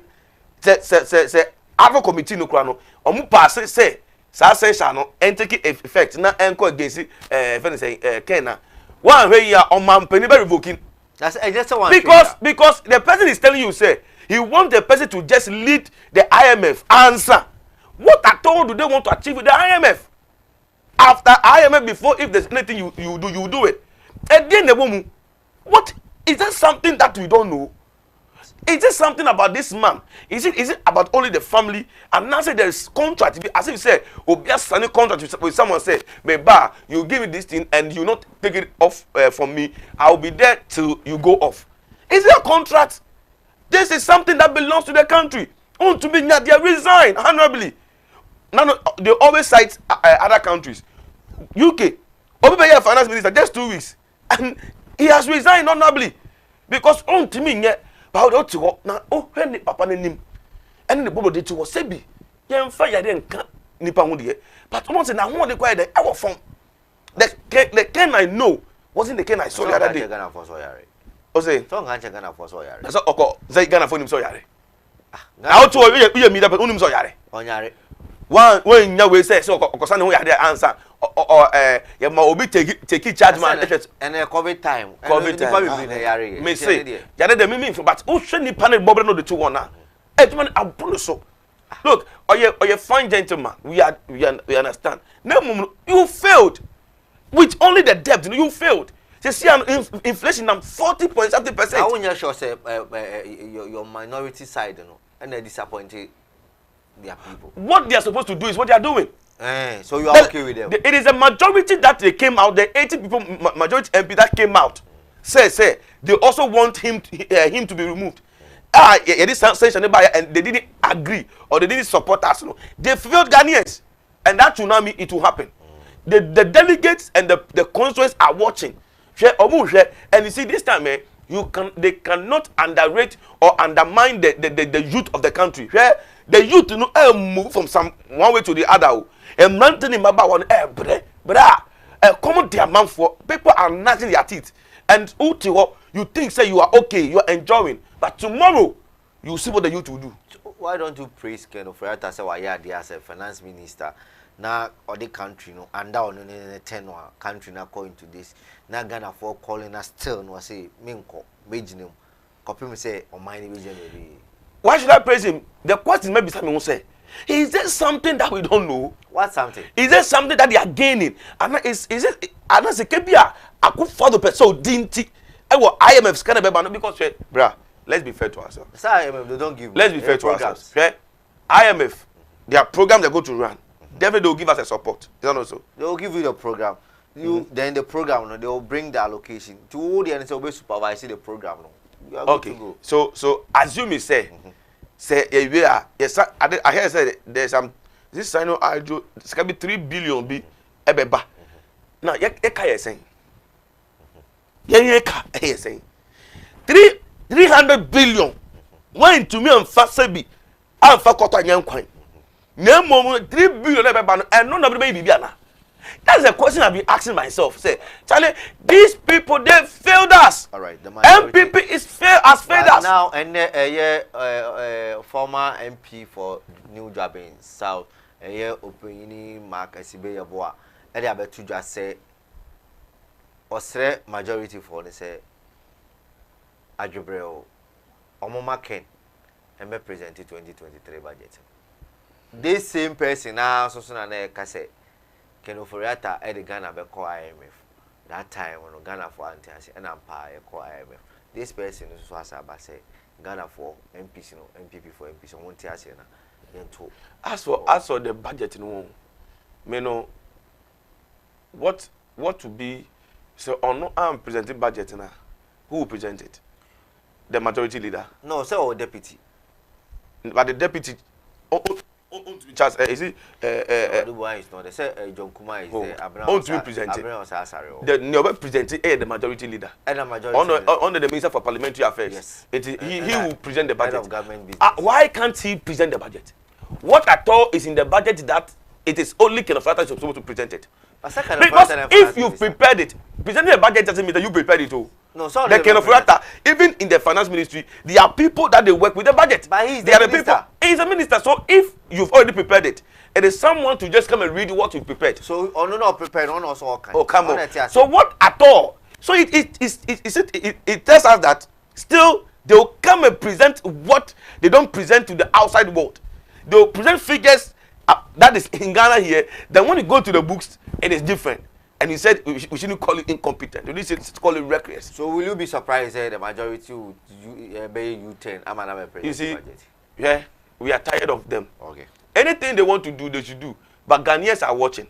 say other committee no krano omu pass say session no and take effect na enko against Kenya one way ya on man penny be revoking that's one because the person is telling you say he wants the person to just lead the IMF answer what at all do they want to achieve with the IMF after IMF before if there's anything you do it and then the woman what is that something that we don't know? Is there something about this man? Is it about only the family? And now say there is contract. As if you say, Obia signing contract with someone say, Beba, you give me this thing and you not take it off from me. I'll be there till you go off. Is there a contract? This is something that belongs to the country. On to be they resign honorably. Now they always cite other countries. UK, Obi finance minister just 2 weeks, and he has resigned honorably because on to me but how to go now? Oh, when the papa name and the bobo de to was sebi. Yen fire then nipa ho de. But once na ho de quiet the our phone. The Ken I know wasn't the Ken I saw the other day. Ghana for so yare. O say, so ngan Ghana for so yare. So oko say Ghana for him so yare. How to you me that unim so yare. Onyare. One when nya we say so oko san ho yare answer or ya ma obi take charge man and COVID time. COVID time. Me say, yare the me but who should ni panel bobo no the 2-1 na. Man abulu so. Look, are you fine gentleman? We understand. No, you failed with only the debt. You failed. You see, inflation 40.something%. I want you to say your minority side, you know, and they disappointed their people. What they are supposed to do is what they are doing. So you are okay with them? It is a majority that they came out. The 80 people, majority MP that came out, say they also want him to be removed. This sensation and they didn't agree or they didn't support us. No. They failed Ghanaians, and that tsunami it will happen. The delegates and the constituents are watching. And you see this time, they cannot underrate or undermine the youth of the country. The youth move from one way to the other. And mountain in Baba one common their man for people are gnashing their teeth. And you think say you are okay, you are enjoying. But tomorrow, you see what the youth will do. Why don't you praise Ken Ofori-Atta say why he as a finance minister? Now, or the country, no, and down in the 10 country now going to this. Now Ghana for calling us still no say Minko, Bejinum. Copy me say on my vision. Why should I praise him? The question maybe someone will say, is there something that we don't know? What something? Is there something that they are gaining? And is it? And as a KPI, I could follow the person dinty. I will IMF's kind of because bruh. Let's be fair to ourselves. IMF, they don't give. Let's be fair to ourselves. Okay? IMF, their program they go to run. Definitely they will give us a support. Is that not so? They will give you the program. Then the program, they will bring the allocation to all the NSA will supervise the program. You are good to go. So assume you say yes. I hear say there's some this sign of Aljo. It's can be 3 billion be ebeba. Now you saying. You saying 300 billion went to me on Fasebi and Fakota Yankwan. No 3 billion and none of the baby. That's the question I've been asking myself. Say, Charlie, these people they failed us. All right, the MPP is failed us. Now, and former MP for New Job in South, opinion Mark Asibe Boa, and I bet to just say, Osre majority for the say. Ajubreo, Omoma Ken, and me presented 2023 budget. This same person now, so soon as I say, Ken Ofori-Atta at the Ghana be call IMF. That time when Ghana for anti and Empire call IMF. This person is what I say, Ghana for MPC, no MPP for MPC. Won't tell us now. As for the budget, no, me know what to be. So on no, I'm presenting budget now. Who will present it? The majority leader. No, sir, or deputy. But the deputy, just is it? Dubai is not. They say John Kuma is there. On to be presented. The never presenting the majority leader. And the majority under the Minister for Parliamentary Affairs. Yes. He will present the budget. Of government business. Why can't he present the budget? What at all is in the budget that it is only Ken Ofori-Atta supposed to present it? Because if you prepared it, presenting a budget doesn't mean that you prepared it all. No, sorry. The Ken Ofori-Atta, even in the finance ministry, there are people that they work with the budget. But he's the minister. He's a minister. So if you've already prepared it, it is someone to just come and read what you prepared. So not prepared, on also all kinds. Oh, come on. So what at all? So it tells us that still they will come and present what they don't present to the outside world. They will present figures that is in Ghana here. Then when you go to the books, it is different. And he said we shouldn't call it incompetent. We should call it reckless. So will you be surprised that the majority will be U10? I'm another president. You see, yeah, we are tired of them. Okay. Anything they want to do, they should do. But Ghanaians are watching.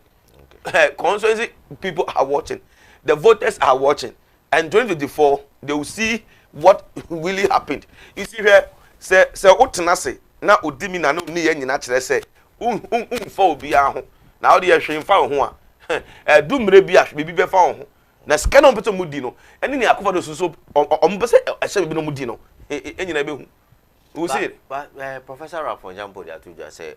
Okay. Constituency people are watching. The voters are watching. And 2024, they will see what really happened. You see here, say Otenase, na odimi na no ni ye nyina kire se fa obi aho na odi ye hwen fa ho a dumre bi a bibi be fa ho na sika no mpeto mudi no eni ni akofa do so ompese ehye bibi no mudi no enyina be hu we see it. But Professor Rapon Jambo they to just say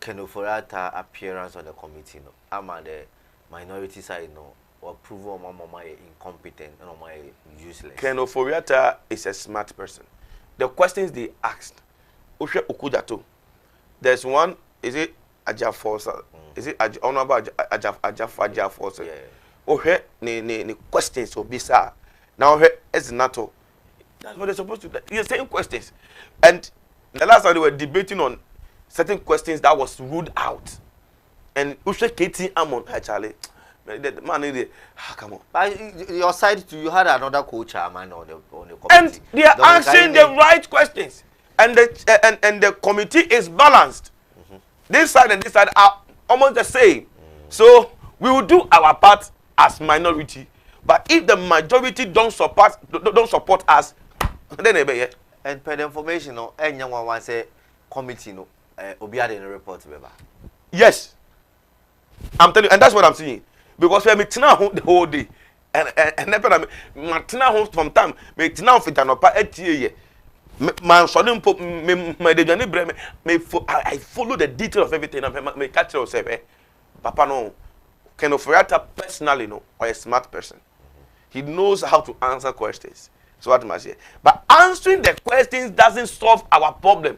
Kenoforata appearance on the committee no ama the minority side no or prove mama incompetent and mama useless. Kenoforata is a smart person. The questions they asked Oshe Okudato. There's one, is it Ajaforsa? Is it Honorable Ajaforsa? Yeah. Oshe ni questions obisa. Now it's NATO. That's what they're supposed to do. You're saying questions. And the last time they were debating on certain questions that was ruled out. And Ushe Katie Amon, Charlie, the man, come on. But your side too, you had another coach man on the committee. And they are answering the right questions. And the committee is balanced. This side and this side are almost the same. So we will do our part as minority. But if the majority don't support us, then they be. And per the information, no, anyone wants say committee, no, obiade in the report, yes, I'm telling you, and that's what I'm saying. Because we meet now the whole day, and never me from time me now fit an opa etie man so dem me de jani bre me I follow the detail of everything and me catch yourself papa no Kenoforata personally no or a smart person. He knows how to answer questions. So what must say? But answering the questions doesn't solve our problem.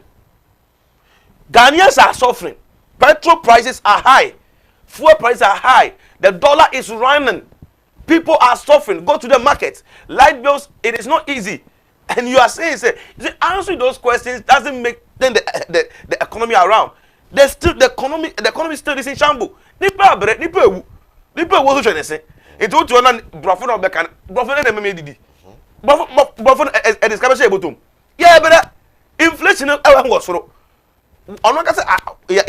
Ghanaians are suffering. Petrol prices are high. Fuel prices are high. The dollar is running. People are suffering. Go to the market. Light bills, it is not easy. And you are saying, answering those questions doesn't make then the economy around. There's still the economy still is in shambles. Nipa wo so hwe say. It would to na Baffour no be kan. Baffour na me didi. Baffour e discover say botom. Yeah, but inflation e wa soro. Ono ka say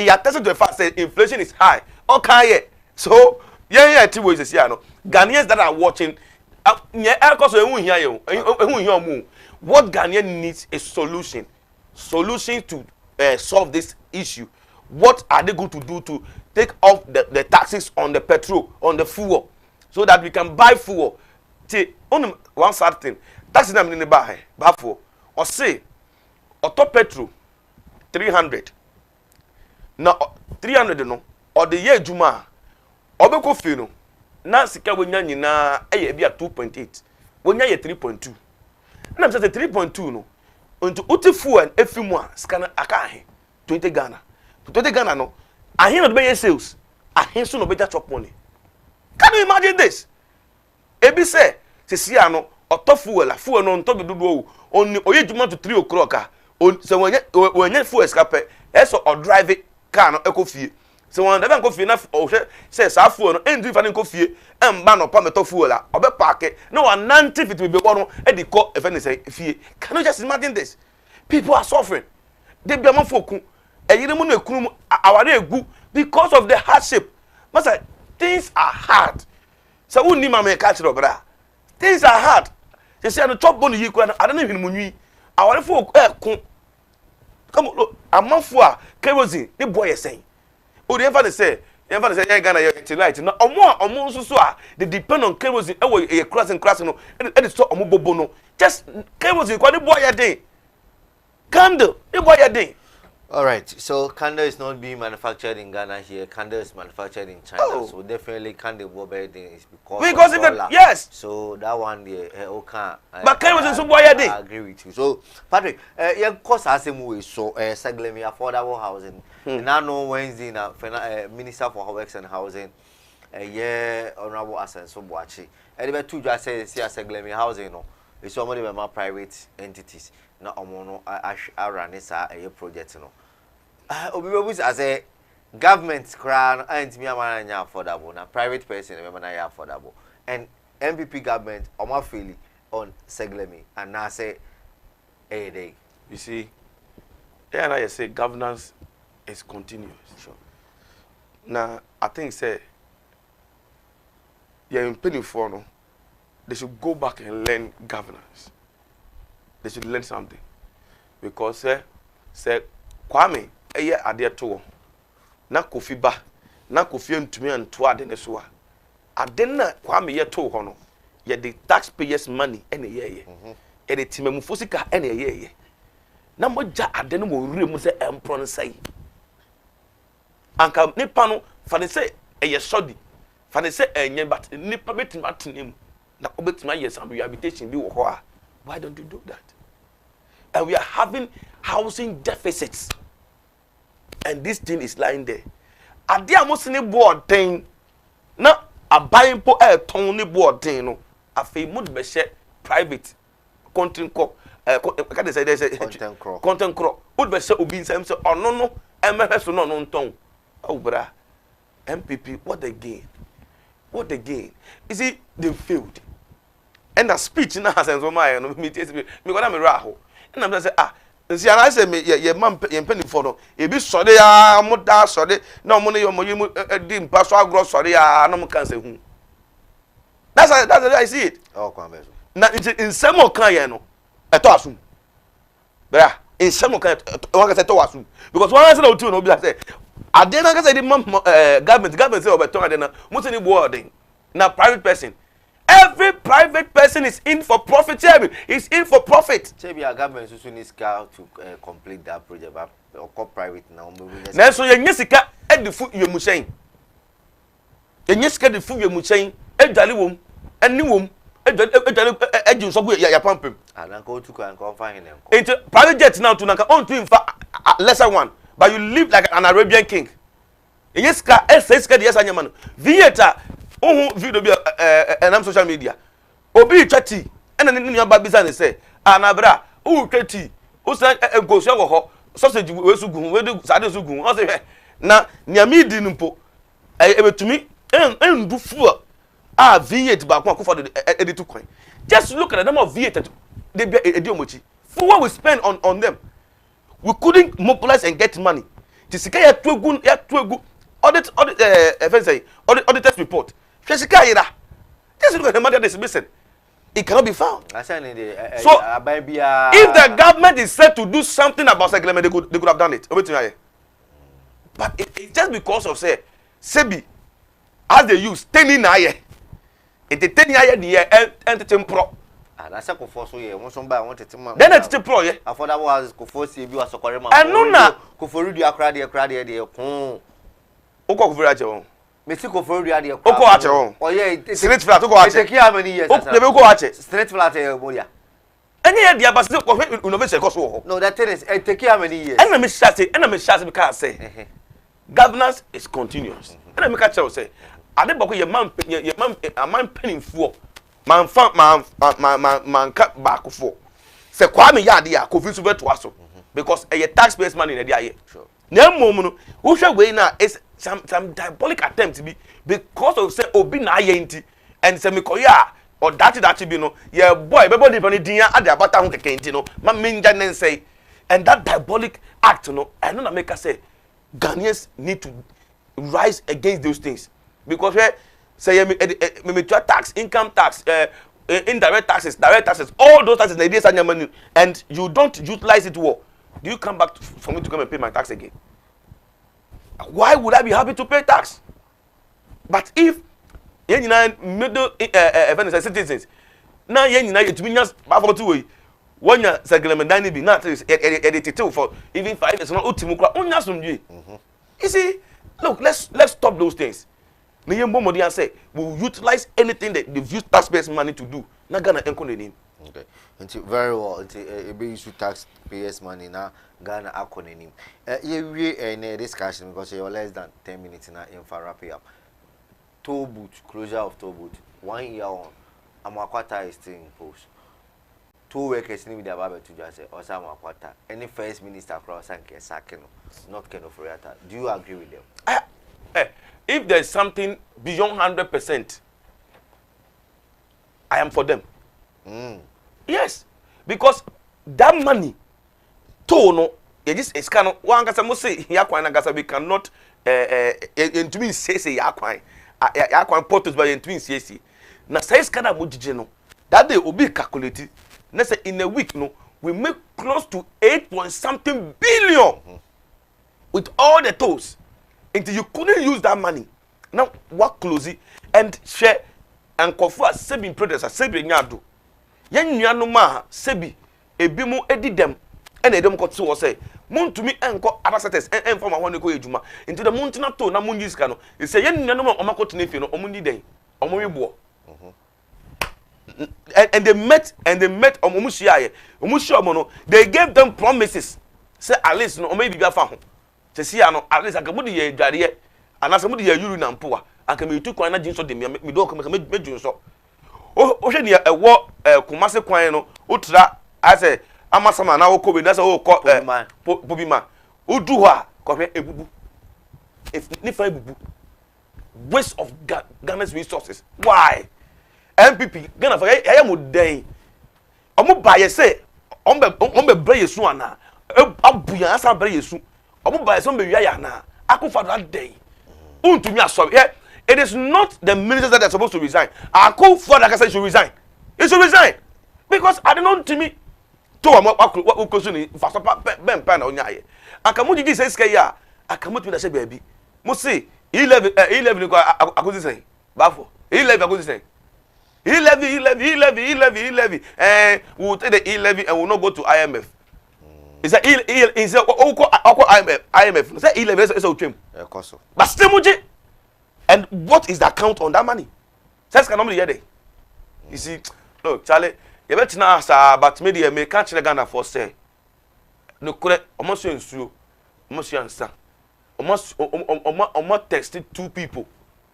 ya test to the fact say inflation is high. Okay, so yeah ti wo say no. Ghanaians that are watching what Ghanaian needs is solution to solve this issue. What are they going to do to take off the taxes on the petrol, on the fuel, so that we can buy fuel? Only one sad thing. Taxes in the buy Baffour or say auto petrol 300. Now 300 no or the year Juma obeko fi no na sika wonya nyina eye bia 2.8 wonya ye 3.2 na mse 3.2 no onto uti fuel efimu a sika na aka ahe 20 Ghana no ahe no be sales ahe so no be chop money. Can you imagine this? Ebi say sisia no auto fuel no nto be dodo on oye juma to 3 o'clock a so wonya fuel scape eso or drive car no ekofie. So when they go fie na say sa fuel no endi fa nko fie emba no pa meto fuel a obe park no 90 fit be no e di ko e fa ne say fie. Can you just imagine this? People are suffering. They be am foku eyire mu no ekunu mu aware egu because of the hardship. Masa things are hard. So who ni mama catch bra. Things are hard. They say no chop bonu yi kwa I don't even munwi. Aware foku kun. Come on look amanfo a kerosene the boy is saying. Oh, the emphasis say Ghana Etie light. Now, omo so they depend on kerosene. A crossing no. And it's so omo bobo no. Just kerosene. Kwa the boy ya day. Candle. The boy ya day. All right. So candle is not being manufactured in Ghana here. Candle is manufactured in China. Oh. So definitely candle will be is because of the yes. So that one the okay. But kerosene so boy ya day. I agree with you. So Patrick, yeah, course as way so Seglemi affordable housing. Now no Wednesday na Minister for Works and Housing yeah Honorable Asenso Boachi. And the two just say Seglemi housing no. It's somebody with my private entities. Na omono run this a project no. Obi as a government crown and me amana affordable na private person me na affordable. And MPP government omafili on Seglemi and now say day. You see, and I say governance is continuous. Sure. Now I think say in penny for no, they should go back and learn governance. They should learn something. Because say Kwame eye ade to na Kofi ba na Kofi ntumi anto ade ne so a ade na Kwame ye to ho no ye the taxpayers money ene ye e de timamufo sika ene ye na moja ade no mo wure mu se empro no sai anka nipa no fa ne se eye sodi fa ne se enye but nipa betima tenem na obetima yes some rehabilitation bi wo ho a why don't you do that? And we are having housing deficits and this thing is lying there. Ade amosene board thing na abayin po ton ne board thing no afei mo de be share private content co ka dey say content cro would be say obi nsem say ono no emehwe so no nton oh bra MPP what again you see they failed and the speech na has so my no me go na me ra ho and I'm say nsi ana say me ye man ye mpani for no e bi sore ya mo da sore na mo ne yo mo di mpa so agro sore ya na mo kan say hu that's how I see it. Oh kwame so na in some kan ye no eto asum bra in some kan one ka say to asum because one say na otu no bi say ade na ka say the government say obeton ade na mo say ni boarding na private person. Every private person is in for profit. Is in for profit. Maybe our government also needs to complete that project, or private now. Now, so you need to the food you must say. You need to the food you must say. Wom, and new wom, you so good. You pump him. And go to and confine him. Into private jets now to Naka on to him for a lesser one, but you live like an Arabian king. Yes, yes, and your man. Theater. Video be enam social media obi twati ena ne aba business say anabra o twati o san go so ho sausage we su gun we do sade su gun o say na niami di npo ebetumi endu fu a V8 ba kwa for the editu coin just look at the number of V8 they be ediomochi for what we spend on them we couldn't mobilize and get money tisika ya tuegu audit test report. Just look at the matter is missing. It cannot be found. So, if the government is said to do something about settlement, they could have done it. But it's just because of say, Sebi, as they use 10 in a year, it's 10 year the year entertain pro. And I said, so yeah, once somebody wanted to. Then it's pro, yeah. I thought that was Kofosi, you are so correct. And no, na Kofori, you are crowded. Oko Virajo. Mexico for the idea. Oko ache on. Oh yeah, it's street flat. Oko ache. Take how many years? Oko never go ache. Street flat moya. Any idea but still innovation cost. No, that is take how many years? And me shall because say governance is continuous. And me catch say ade boko your man a man penning for man cut back for. Say Kwame ya dia ko fi so beto aso because a taxpayers money na dia ye. Sure. Na mom no wo hwe we na is some diabolic attempt to be because of say obi na ayenti and say me koya or that be no yeah boy everybody body din ade abata ho keke enti no ma menja nen say and that diabolic act no I know na make us say Ghanaians need to rise against those things because where say me tax income tax indirect taxes direct taxes all those taxes they dey money and you don't utilize it well do you come back for me to come and pay my tax again? Why would I be happy to pay tax? But if middle citizens now it means Baffour 2 way when you segment be not edited for even 5 years not you see look let's stop those things. Say we'll utilize anything that they've used taxpayers money to do. Not gonna encode the name. Okay. Until very well. Until be use taxpayers money now. Ghana acronym. We in a discussion because you're less than 10 minutes now. In for wrap up. Toll booth closure of toll booth 1 year on. Amakwata is still in post. 2 workers need their barber to just say Osamakwata. Any first minister across Sanke Sakeno, not Keno Furiata. Do you agree with them? If there's something beyond 100%, I am for them. Yes, because that money, tono, it is kind of one gasa must say yakwan gasa we cannot into me say yakwan portos by into me say na size kind of mujijeno that day will be calculated. Let's say in a week no we make close to 8 point something billion. with all the tolls until you couldn't use that money. Now what close it and share and confer sebi products sebi nyado. Yen nuano ma sebi ebi mu edi dem and edem ko to say mun to me enko abasetes en form ahone ko ejuma into the muntina to na mun use ka no e say yen nuano ma omako to nefi no omuni den omwe and they met omushia no they gave them promises say at least no omo bibia fa ho se sia no at least akamu de ye dware anasa mu de ye yuru na mpoa aka me tu kwan na jinso de me do ko me junso o hwe ne ewo kumase kwan no utra ase amasama na wo ko be na se wo ko pobima udu ho a ko hwe ebubu if ni fa ebubu waste of Ghana's resources. Why? MPP Ghana for I am den. Omo ba ye say ombe bre yesu ana abuya asa bre yesu. Omo ba ye so be wi ya na akufo that day. Untumi aso. It is not the ministers that are supposed to resign. Akufo that say should resign. He should resign because I don't know to me to what question fast ben pan na onya ye. Akamu didi say sika ya akamu to that say baby. Mo say 11 ko akuzi say Baffour 11 akuzi say 11 we will take the 11 and we will not go to IMF. Is that is IMF say 11 is okay but still muji and what is the account on that money says can normally hear there you see no Charlie you bet na sa but media me catch the Ghana for say no correct almost nsuo almost answer almost texted 2 people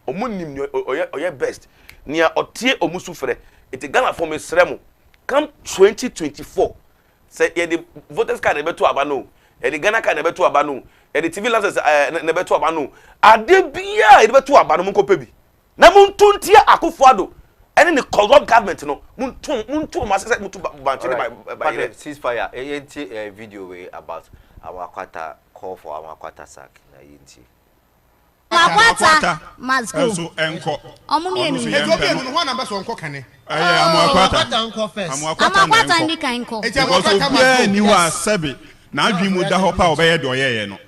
nim oye best near otie omusu frɛ it Ghana for me sremo come 2024 say ye the voters card nebeto aba no ye the Ghana card nebeto aba no ye the TV license nebeto aba no ade bia nebeto aba no monko pebi na muntuntie Akufo-Addo any the corrupt government no muntu masese mutu banchire by ceasefire enti video way about our quarter call for our quarter sack na yinti Amakwata must go. So enko. Omumi enu. Ejobi enu ho na be so enko kane. Amakwata enko first. Amakwata ndi kan enko. Amakwata must go. Ni wa sebe na adwimu da ho pa obeye de oyeye no.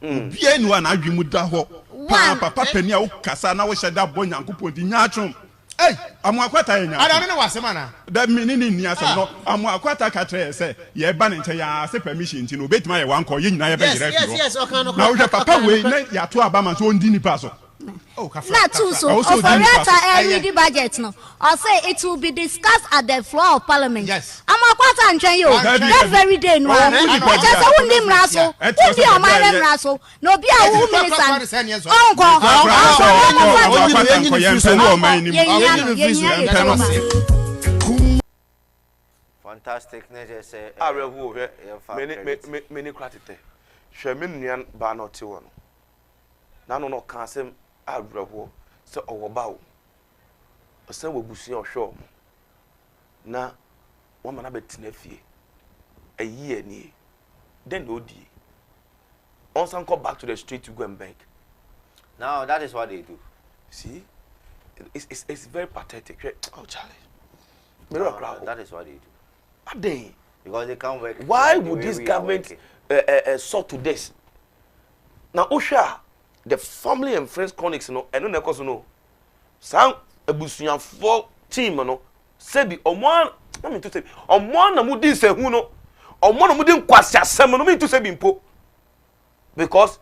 Bia enu na adwimu da ho. Papa pani a wo kasa na wo hyeda bo Nyankopon di nyaatwom. Hey, Amakwata yenya. Ada ne wasema na. Da minini ni asem no. Amakwata ka tre se ye ba ne nche ya se permission nti no betima ye wanko ye nyina ye be dire fi. Yes, okano. Na wo papa we na ya to aba man so ndi nipa so. Oh, kafa. Na too so. Operator read the budget no. I say it will be discussed at the floor of parliament. Yes. Amakwata ntwen yo. That very day no. I just say undi mraso. Undi o mare mraso. No bi a wu minister. Onko. Fantastic. Say many gratitude. Shemin nyan ba no ti wono. Na no kan sem abrabo se owobawo. Se wobusu ohwe na woma na betina fie. Ayi ani. Then odi. On san come back to the street to go and beg. Now that is what they do. See? It's very pathetic. Oh Charlie. That is what they do. What day? Because they can't work. Why would this government sort to this? Now Osha, the family and friends connects no and no cause no. Some ebusuyan for team no. Sebi omwan na me to say omwan na mudi se hu no. Omwan na mudi nkwasi asem no me to say bimpo. Because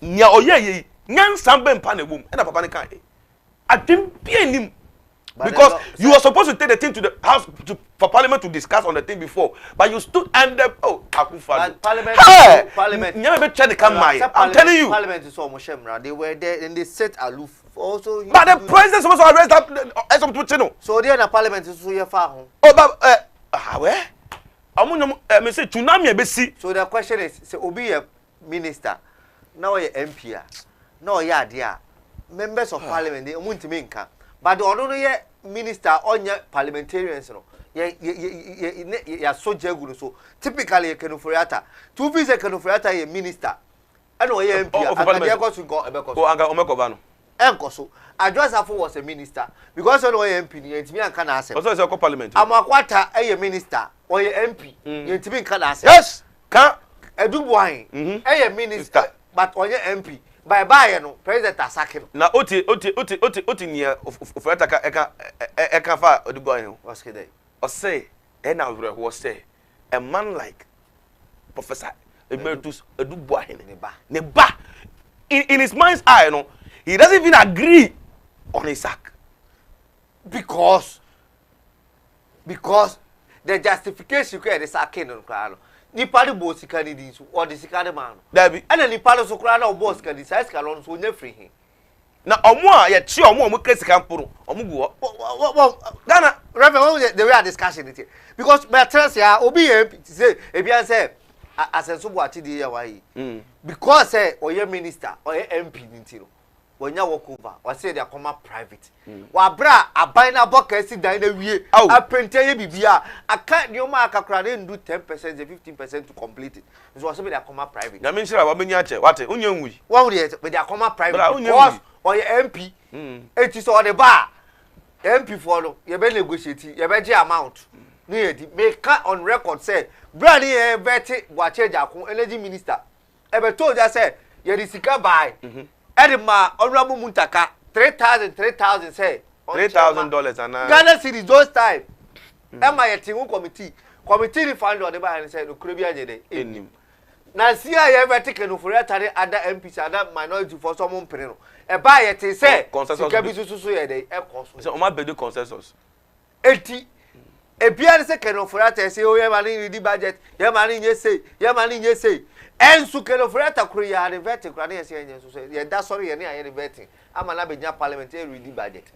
nya oye nyansa be mpa na bom e na papa ne kan adem bia nim because you were supposed to take the thing to the house for parliament to discuss on the thing before but you stood and Akufo-Addo parliament nyame be try to come my I'm telling you parliament is so mushemra they were there and they set aloof also but the president supposed to arrest that so there na parliament is so ye fa ho but where amunyam me say tsunami be si so the question is say obi a minister now ye MP no ye ade a members of parliament they omuntimi nka but the other minister on your parliamentarians no ya soja guru so typically Kenuforiata 2 visa Kenuforiata ye minister and o ye MP anga go to go ebeko so anga omekoba no enko so Adjosafo was a minister because no ye MP ni ntimi anka na asem also say parliament Amakwata ye minister or ye MP ntimi nka na asem yes ka Edubuan ye minister but on your MP. Bye no president asake no. Na oti ni ofurata eka fa odibo hin. What's kede? O say na we say a man like Professor Emeritus Edubo hin ne ba in his mind's eye no he doesn't even agree on his sack because the justification ko the sack no kra no nipa de bo sika ni din so or the sika de man no dabi ana nipa no so kra na bo sika di size ka no so nya free hin na omo a ye chi omo sika mporo omo gu Ghana reverend the way I discussion it because my trust ya obi say ebian say asenso bo ati di ya wai because say oye minister oye MP nti no wonya walk over or say they come private wa bra aban na boka si dan na wie apente ye bibia aka ni o ma akakra dey do 10% 15% to complete it so say they come private na menshira wa benya che wate unya nwi wa we they come private because oye MP eti so the bar MP for no ye be negotiate ye be gi amount ni ye di make on record say bra ni e veti wa change akon energy minister e be told ya say ye di sika buy Edima honorable Muntaka $3,000 say $3,000 and Ghana city those time. Emma yetingu committee refund on the buy and say no Caribbean jede enim. Na see I ever take no for other MPs other minority for someone penno. E buy yet say sika bi susu ye dey e consensus. So o ma bedu consensus. Eti e bia say keno for other say o ye mani di budget, ye mani nye say ensu keno for other kro ya the vet kro na ye say enso say ye da sorry ye na ye vetting. Ama na be nya parliament e ready budget.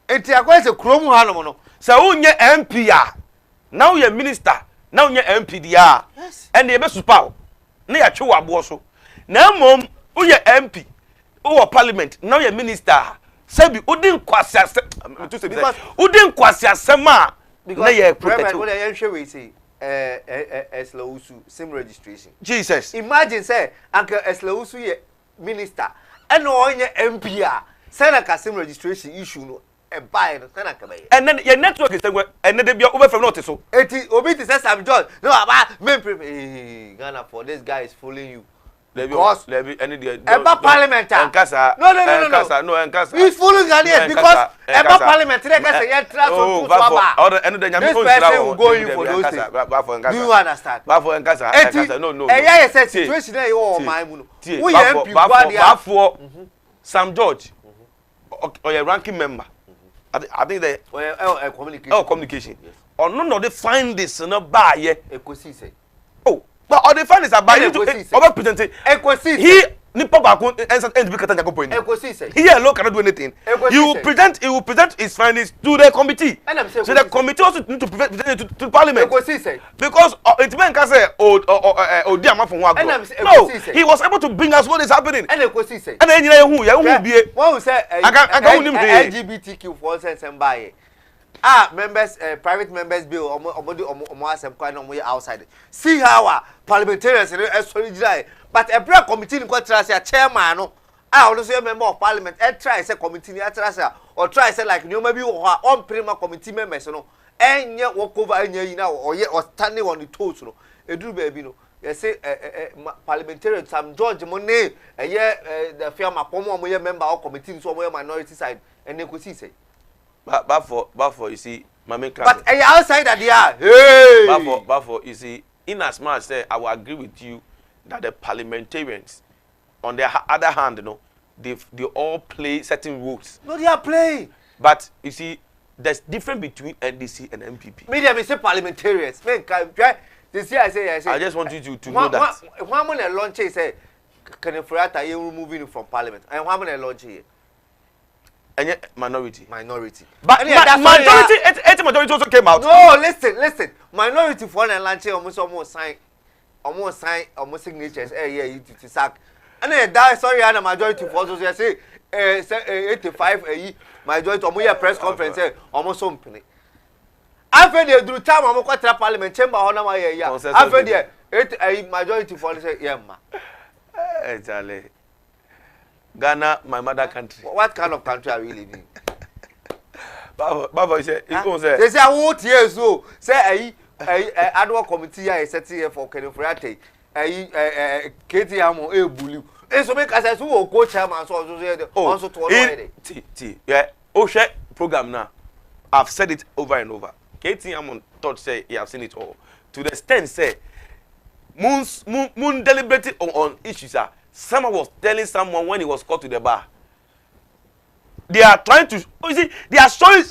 Eti akwa se kro mu hanom no. Say unye MP a. Now you minister, now you MP dia. And ye be super. Na ya twe wabo so. Na mom uye MP, uwo parliament, now you minister. Sebi udin kwasi asem to say udin kwasi asem a na ye protect. What I share we say Eslausu sim registration. Jesus. Imagine say Uncle Eslausu ye minister and no onye MP a say na sim registration issue no e buy no say na ka buy. And then your network is and then they be over from not so. Eti obi to say Sam John no aba me Ghana for this guy is fooling you. Because Eba Parliament. No. He's fooling Ghanaians because Eba Parliament. This person will go in for those things. Do you understand? No. I say situation there. Oh my moon. We Baffour, Sam George, or your ranking member. I think they communication. Or none of the find this no buy ye. Oh. But all the fun is about you to over-present. He Npp Ndc. He alone cannot do anything. He will present his findings to the committee. So the committee also need to present it to Parliament. Because it meant can say no, he was able to bring us what is happening. And then you be one say LGBTQ for sense members, private members bill, outside. See how parliamentarians but a prayer committee in a chairman, no. I also a member of parliament, try say committee or try say like you maybe on prima committee members, no, and yet walk over and now or yet or standing on the toes, no. A do baby, no. You say parliamentarian Sam George Monet, a year the firm a member of committee, so minority side, and they could see say. Baffour, you see, my main but outside that they are. Hey! Baffour, you see, in as much as I will agree with you that the parliamentarians, on the other hand, you know, they all play certain roles. No, they are playing. But you see, there's difference between NDC and MPP. Media may say parliamentarians. I just want you to know that. One month launch say, can you forget you removing from parliament? And one month launch here. And minority. But majority also came out. No, listen. Minority for an lunch almost sign signatures. You to sack. And then that sorry, and majority for also say 85 majority or press conference almost something. After they do time I'm going to parliament chamber on my year. After the majority for say yeah Charlie. Ghana, my mother country. What kind of country are we living in? Baba say, they say I won't hear so. Say I adwa committee I set here for Kenofrate. Katie amo e bulu. E so make as who coach chairman so also to yeah. Share program now. I've said it over and over. Katie Amon thought say you have seen it all. To the extent say Moon deliberated on issues. Someone was telling someone when he was called to the bar. They are trying to you see they are showing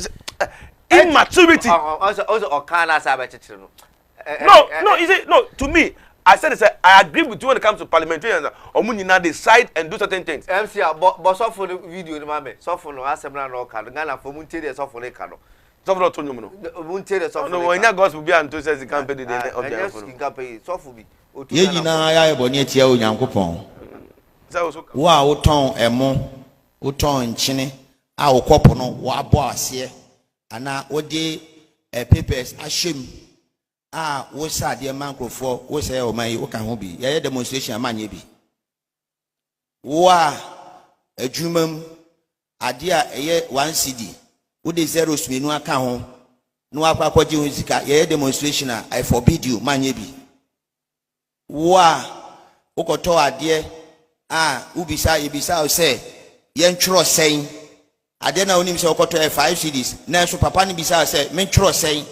immaturity. Also Okana sabe No, you see, no, to me, I said I agree with you when it comes to parliamentarians. Omunina decide and do certain things. MC, but so for the video, mama, so for no assembly no can Ghana for Munte the so for the cano. So for to no. Munte the so no, when your gospel be and to says the campaign of the campaign, so for me. Ye nyina ya ebonye tia onyankopon. Wa woton emo, woton nchene, a wokopo no wa bo ase, ana wode papers ashem. Wo sa de mankrofo wo say o man wo kan ho bi ye demonstration amanye bi wo adwumam ade a eye 1 cd wo de 0 smenu aka ho no akwakoje ho sika ye demonstration I forbid you manye bi wo ukoto ade ubisa ibisa o say ye ntworo sen ade na onim say ukoto 5 cds na so papa ni bisa say me ntworo sen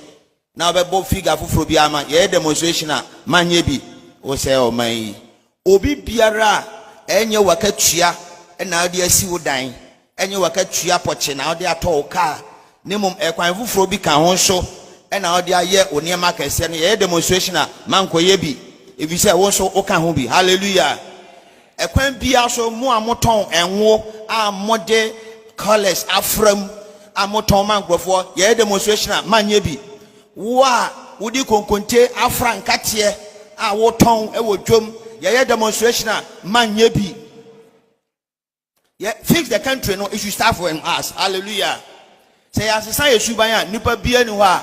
now be bo figure fufuro bi ama ye demonstration manye bi o say o man obi biara enye wakatua na ade asi wodan enye wakatua poche na ade ato ka nemum ekwan fufuro bi kan ho so na ade aye oniema kese no ye demonstration mankoye bi ebi say wo so o kan ho bi hallelujah ekwan bia so mu amoton enwo amode colors afram amoton mankrofo ye demonstration manye bi wa wudi konkonte afrankate woton ewodwom ye demonstration manye bi ye fix the country no it should start from us hallelujah say asesa yesuban nipa bia ni ho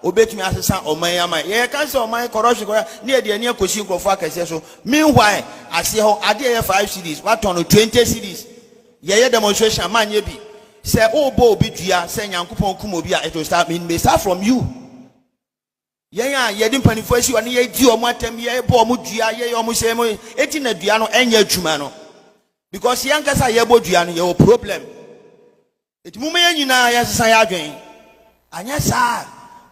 obetumi asesa oman ama ye kan say oman corruption ne de ani akosi nkrofo akase so meanwhile ase ho ade ye 5 cities what on 20 cities ye demonstration manye bi say obo obi dua say nyankopon kum obi it will start may start from you. Yenya yedi mpanifo asi wani ye di omo atem ye bo omo dua ye omo se mo eti na dua no enya adwuma no because yankasa ye bo dua no ye o problem eti mume ye nyina ya sesa ya adwen anya sa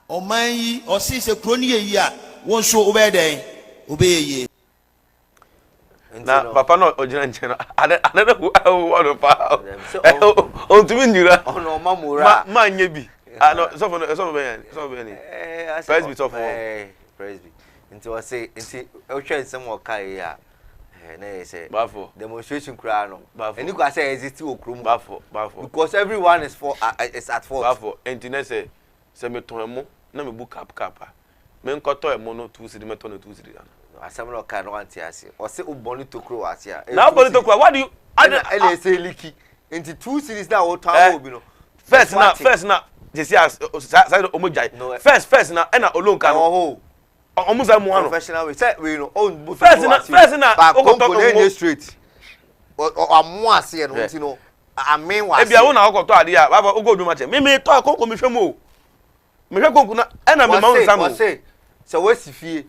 oman yi o si se kro ni ye yi a won so obeden obeye na papa no ojina nche no another one pa on to me nyura ono mamura ma nye bi no so for presby so for presby nti we say nti o hwe nsem o kai ya na say Baffour demonstration kura no eni kwa say exist okrum Baffour because everyone is at fault Baffour enti na say me ton emo na me book cap me nkoto emo no 2 cedi me ton no 2 cedi asem no kai no anti ase o say uboni tokro ase a na uboni tokro what do you I say liki enti 2 cedis na o tan obi no first na Jesse side omojai first na na olonka no omuza mu hano professional we say we no own first na okoto no straight amu ase no nti no amen wa ebia wo na okoto ade a baba ogo dwuma che me to akonko me hwem o me hwe konko na me ma nsam say so we si fie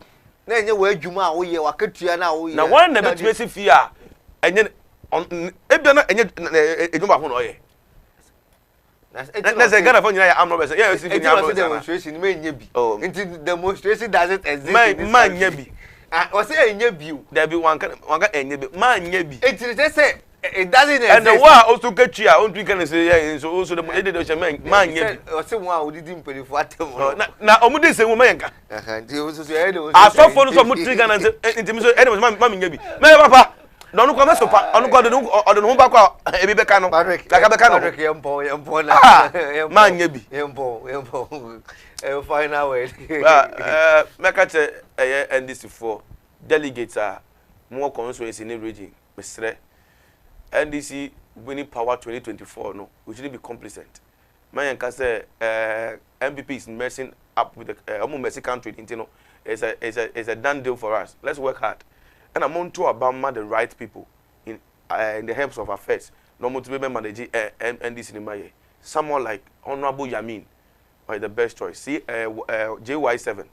na enye wa adwuma a wo ye wa katua na wo ye na wan na betime si fie a enye ebia na enye edwuma ho no ye na say Ghana for nyina ya amro be say yeah si fi nyamro demonstration me nya bi nti demonstration doesn't exist man nya bi o say nya bi there be one can nya bi man nya bi it say it doesn't exist and the wa also katua on twi kan say yeah so also the man nya bi o say one a odidi mpelifo atem na omudi say wo man yanka nti o so say asofo no so mo tri Ghana nti me so man nya bi me papa don't come so pa onu ko do no ba kwa ebi be ka no la ka be ka no yempo na man nya bi yempo final word make che NDC for delegates are more constituency in the region mesre NDC winning power 2024 no we shouldn't be complacent man yanka say MPP is messing up with the Mercy country you know it's a done deal for us. Let's work hard. And I'm on to Obama the right people in the helps of affairs. No more to be manage NDC in my someone like Honorable Yamin or the best choice. See JY7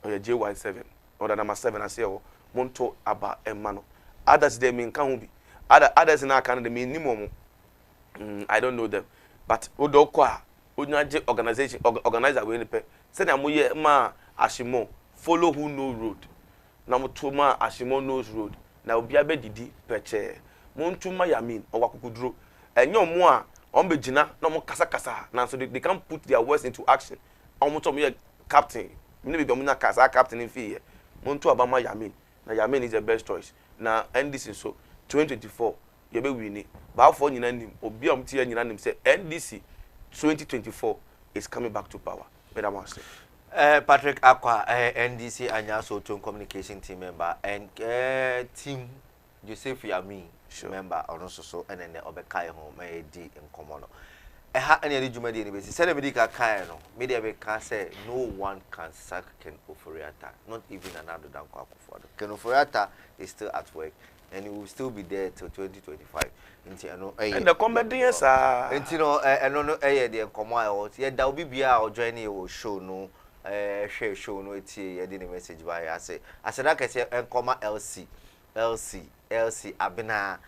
or JY7 or the number 7 I say oh monto aba emano others they mean can be others na kan the minimum I don't know them but odokwa onyaje organization organizer we ni pe say na mo ye ma ashimo follow who know road na mo to ma ashimo knows road na obi abedidi peche mo ntuma yamin owakukuduro enyo mo a on be gina na mo kasa na so they can put their words into action on to me captain me be na kasa captain in fee mo ntu abama yamin na yamin is the best choice na NDC so 2024 you be win Baffour nyina nim obi am tie nyina nim say NDC 2024 is coming back to power. Madam Ashley. Patrick Akwa, NDC Anya Soto communication team member and team Joseph Yami member also and then Obekai home may di in common. Any Jumadi University said a medical no media can say no one can sack Ken Oforiatta, not even another Danko for Ken Oforiatta is still at work and he will still be there till 2025. And the comedians are and I don't know the command yet there will be our journey or show no share show no it's a message by I said like I say and comma LC Abena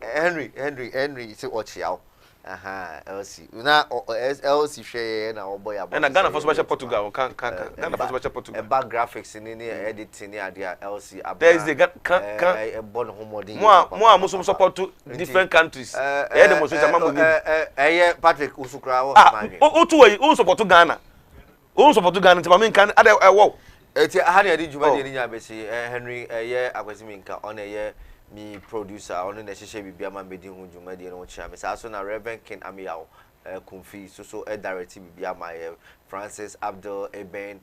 Henry say watch out LC na LC share na boy and Ghana for special Portugal can Ghana for special Portugal back graphics in any editing there LC there is the can born homodin more muslim support to different countries demonstration Patrick Usukra o support to Ghana o support to Ghana I mean can wow eti ha na di juma di nya be si Henry akwasiminka on me producer on the sheshe bibia man be di hu juma di no chia me sa so na Reverend Ken Amiao Kumfi so direct bibia my Francis Abdul Eben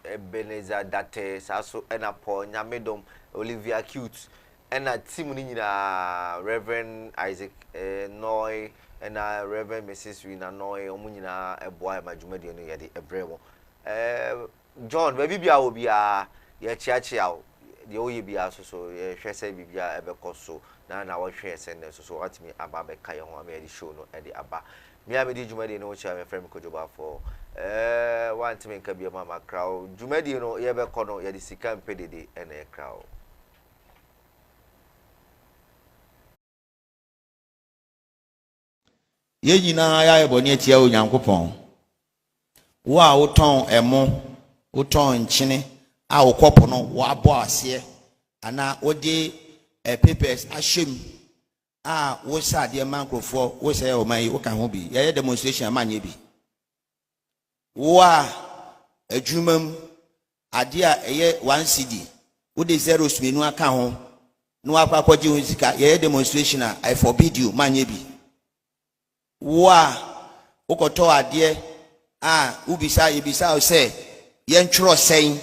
Ebenezer Date sa so na Paul Nyamedom Olivia Cute na team ni nyina Reverend Isaac Noy na Reverend Mrs. Wina Noy omu nyina eboa ma juma di no ye di ebremo John baby bia wo bia ye chiachia the oye bia so ye hwese bibia ebekoso na wo hwe send so what me aba be kai ho am ye show no e di aba me amedi jumadi no cha me frame kojoba for want me nka bia mama crowd jumadi no ye be kono ye di sika mpedede e na crowd ye nyina ya eboni atia onyankopon wo a woton emo woton nchene a wokopo no wo abo ase ana wode papers ashem a wo sade mankrofo wo say o man wo kan ho bi ye demonstration amanye bi wo a adwumam ade a eye 1 cd wo de zero smenu aka ho no akwakoje ho sika ye demonstration a I forbid you manye bi wo a wokoto ade ubisa ibisa o say yen twro sen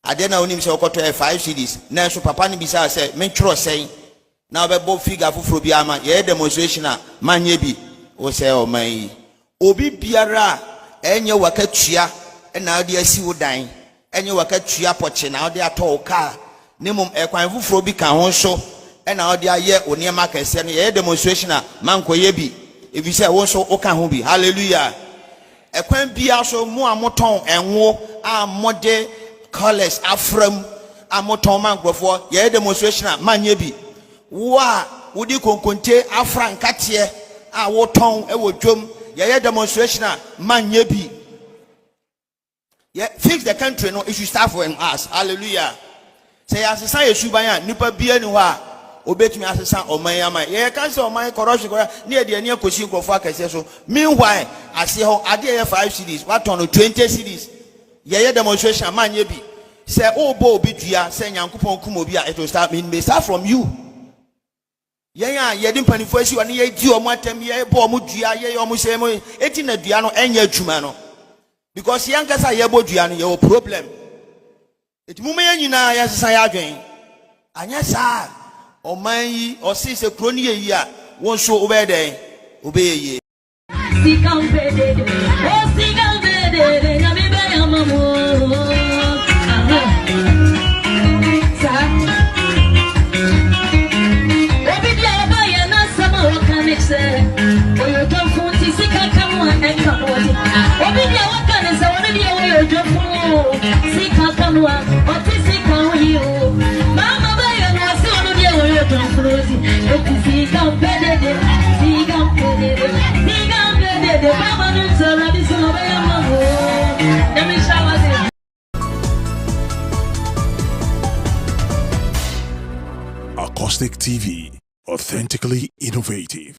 ade na onim se okoto 5 cds na so papa ni bisa say men twro sen na obebo figure fufuro bi ama ye demonstration a manye bi o say o man obi biara enye wakatua na ade asi wo dan enye wakatua poche na ade ato ka nemum ekwan fufuro bi ka ho so na ade aye oniema kese no ye demonstration a mankoye bi ebi say wo so o ka ho bi hallelujah ekwan bia so mu amoton enwo amode colors afram amoton mangrofo ye demonstration manye bi wo a wodi konkonte afrankate a woton ewodwom ye demonstration manye bi ye fix the country no it should start from us hallelujah say asesa yesuban a nipa bia ni ho a obetumi asesa oman ama ye kan se oman corruption na ye de ni akosi nkrofo akese so meanwhile ase ho ade ye 5 cds what on 20 cds ye demonstration manye bi say obo obi dua say nyankopon kum obi a it will start may start from you ye de mpanifo asi woni ye di omo atam ye bo omo dua ye omo say mo eti na dua no enya adwuma no because ye nkasa ye bo dua no ye problem eti mu me nyina ye sesa ya adwen anya sa oman yi osi se kro ni yi a won so obeden obeye Sigampedede na bibe ya mamu obidia ba ya na sama wakanese oyo tofuti sikakamwa enkamoti obidia wakanese woni bi oyo tofu sikakamwa otisika fruzi. Siga mpedede, siga mpedede, siga mpedede. Baba nusora bisobe yamago. Demi shawazi. Acoustic TV, authentically innovative.